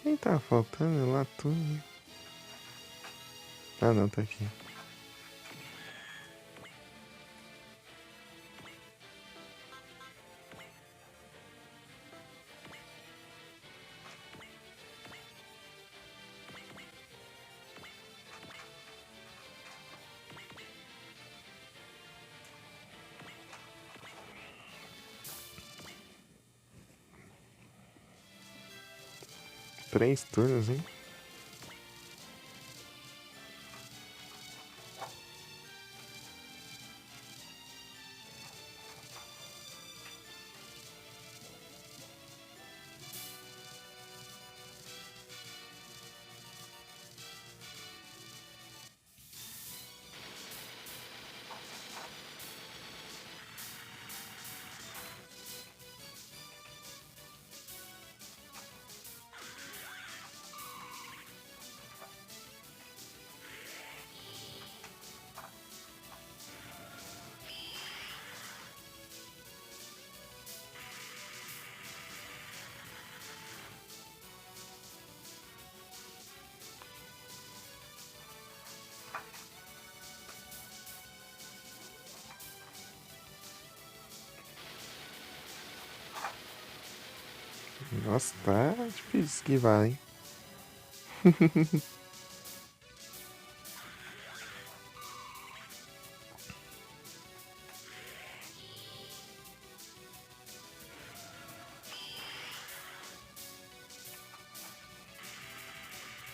Quem tá faltando lá tudo? Ah não, tá aqui. Três turnos, hein? Nossa, tá difícil esquivar, hein?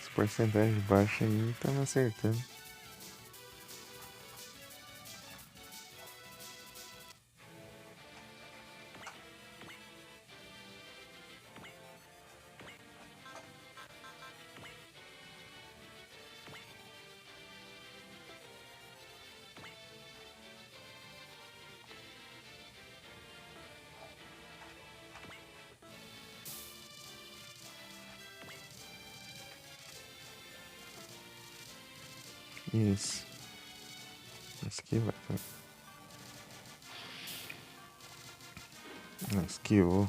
Essa porcentagem baixa aí tava acertando. Isso. Esquivar. Esquivou.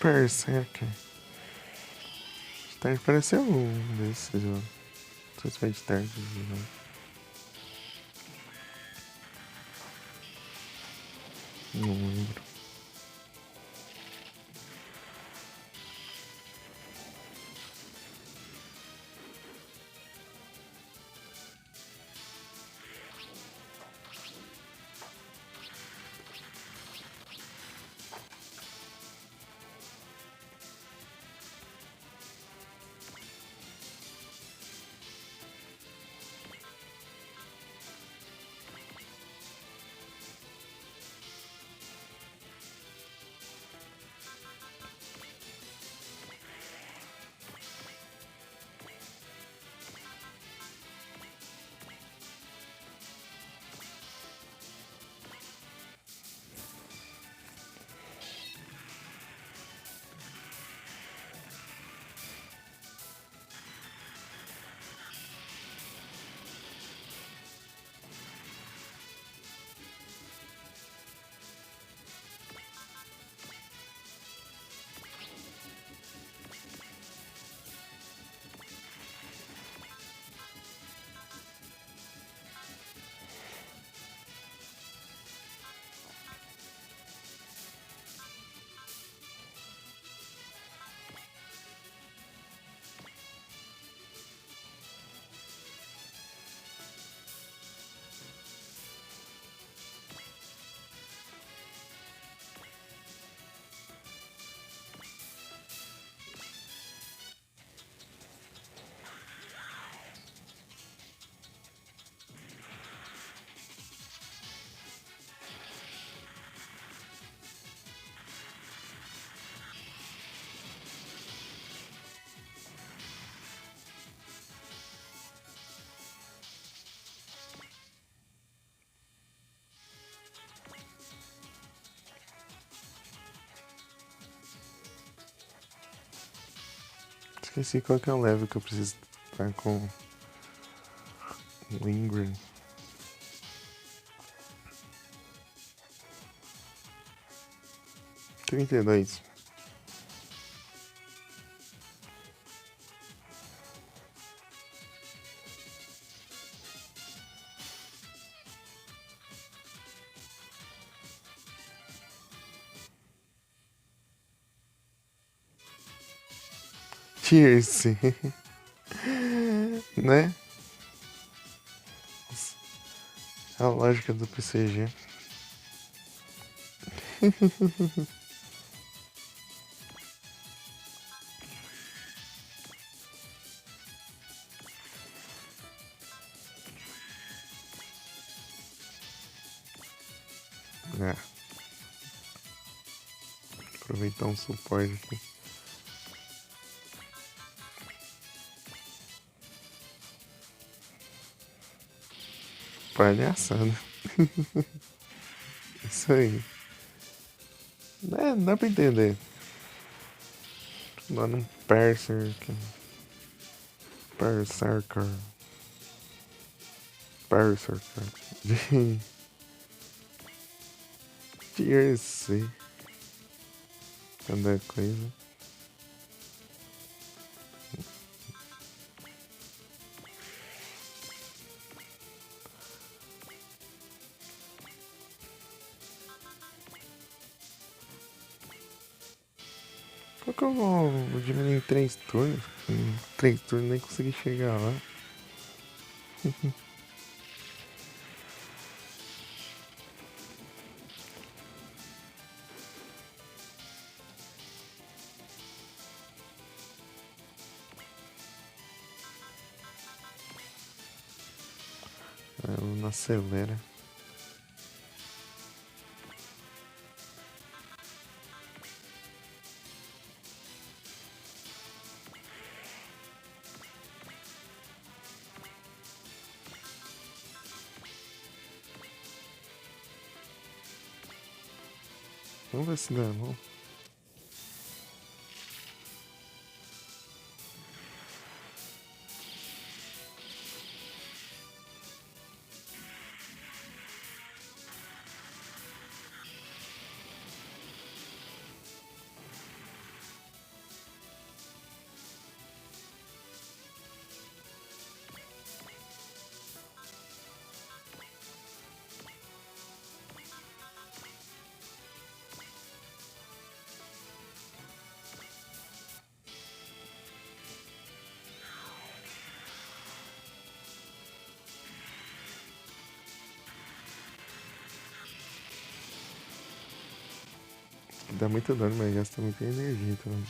Berserker. Tá, pareceu um desses, ó. Não sei se foi de tarde, né? Não lembro. Esqueci qual que é o level que eu preciso estar com o Ingrid. 32. Cheers. Né? A lógica do PCG. É. Aproveitar um suporte aqui. Palhaçada. Isso aí. É, dá pra entender. Lá no Berserker. Berserker. Berserker. Cheers. Tanta coisa. Por que eu vou diminuir em 3 turnos? Em 3 turnos nem consegui chegar lá. Ela não acelera. Vamos ver se dá, vamos. Dá muito dano, mas gasta muita energia também.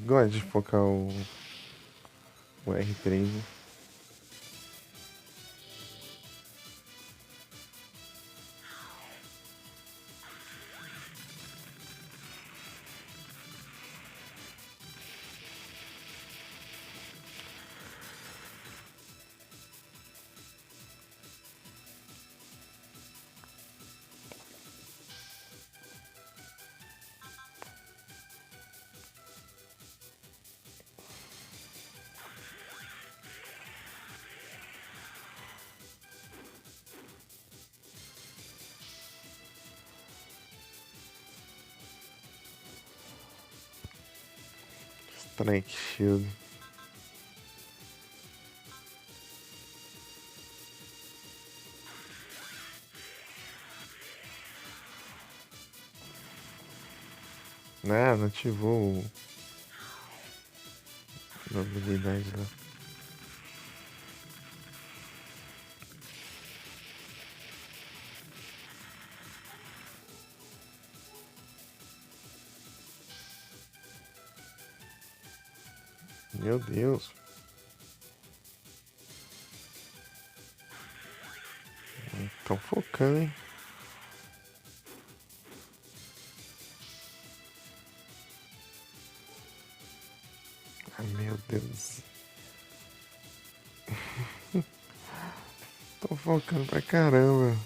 Gosto de focar o R3, né? Strike Shield. Ah, não ativou a habilidade lá. Meu Deus. Tão focando, hein? Ai, meu Deus. Tô focando pra caramba.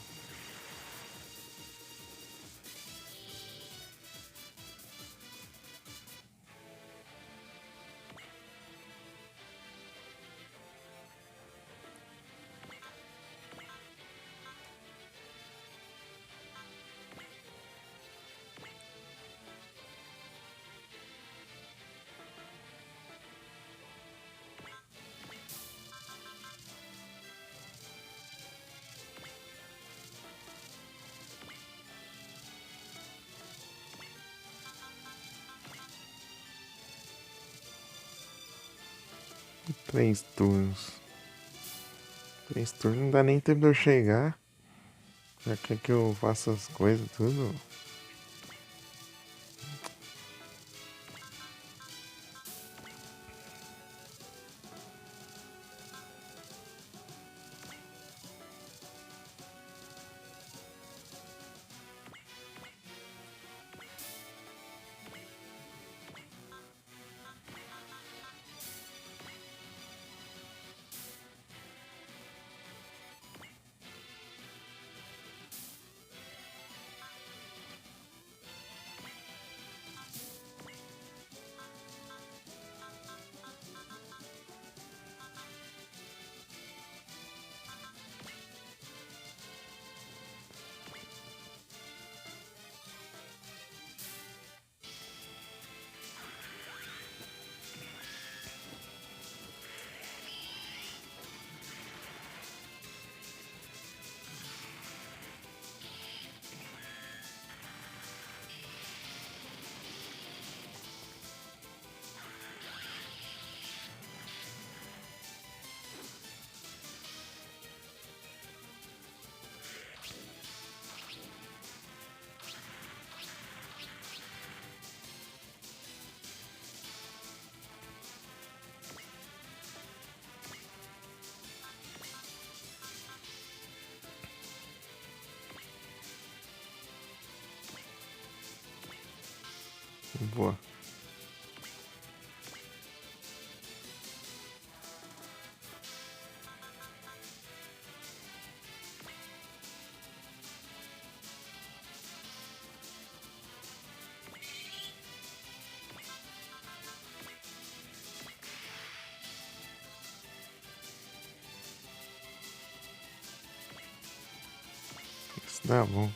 Três turnos. Três turnos não dá nem tempo de eu chegar. Já quer que eu faça as coisas tudo. Boa. Isso dá bom.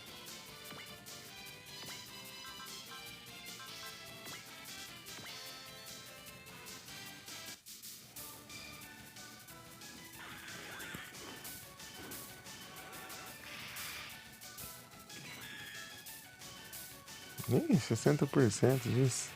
Ih, 60% disso.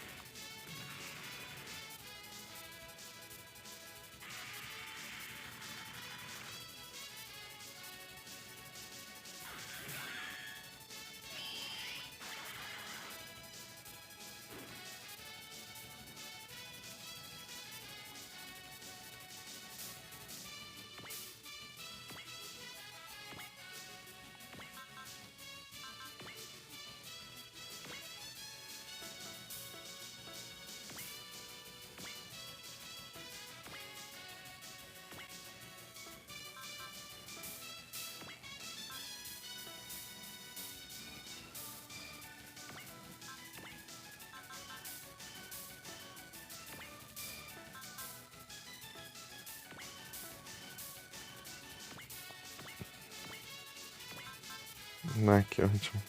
Ah, que ótimo.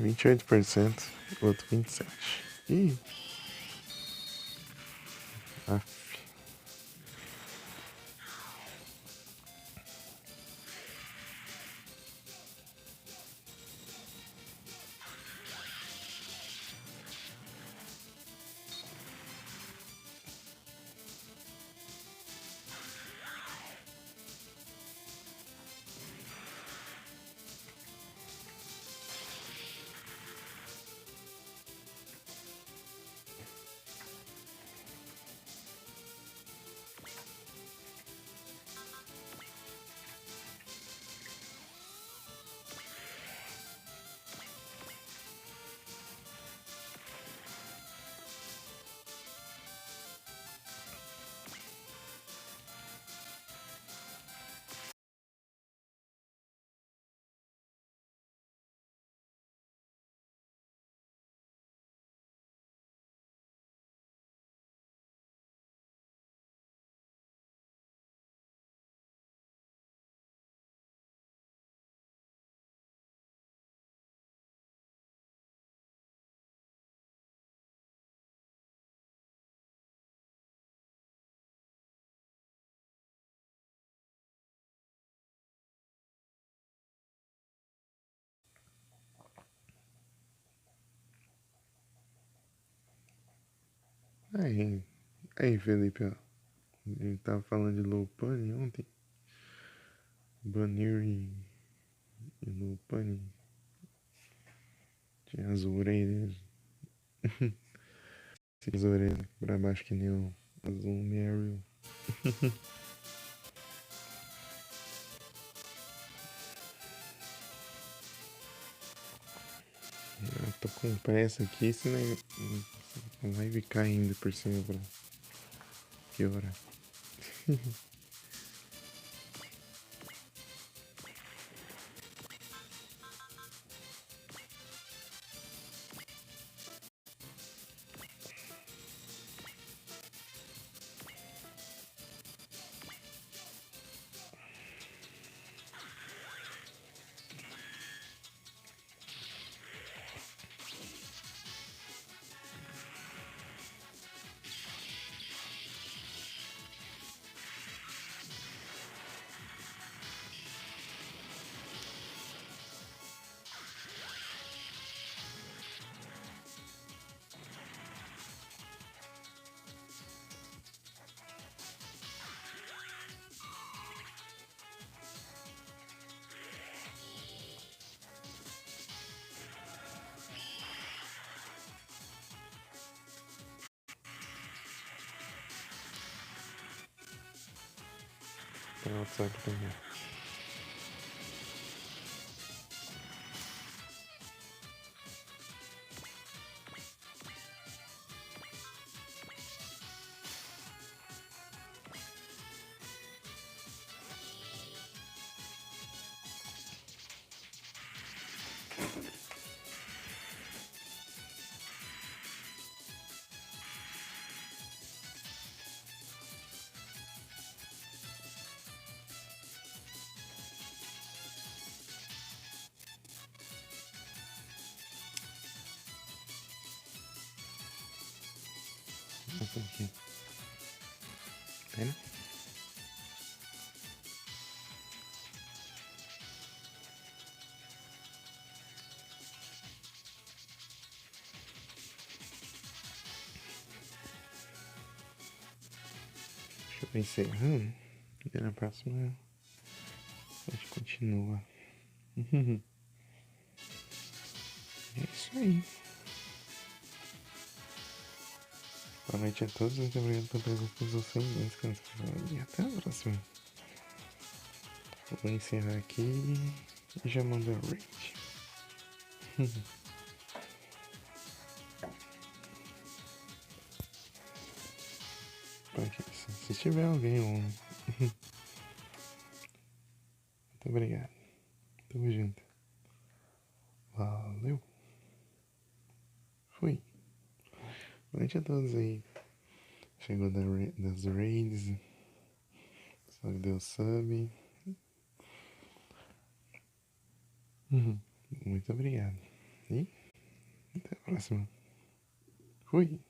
28%, o outro 27%. Ih! Aff. Aí, Felipe, ó. A gente tava falando de Low Bunny ontem. Banir e Low Bunny. Tinha as orelhas. As orelhas pra baixo que nem o azul Meryl. Eu tô com pressa aqui, senão vai ficar ainda por cima pra piorar. Pronto, só que também. Aqui. Vendo? Deixa eu encerrando. E na próxima a gente continua. É isso aí. Boa noite a todos, muito obrigado pela presença dos vocês. E até a próxima. Vou encerrar aqui e já mando a rate. Se tiver alguém on. Muito obrigado. Tamo junto. Valeu. Fui. Boa noite a todos aí. Chegou das raids. Só que deu sub. Muito obrigado. E até a próxima. Fui.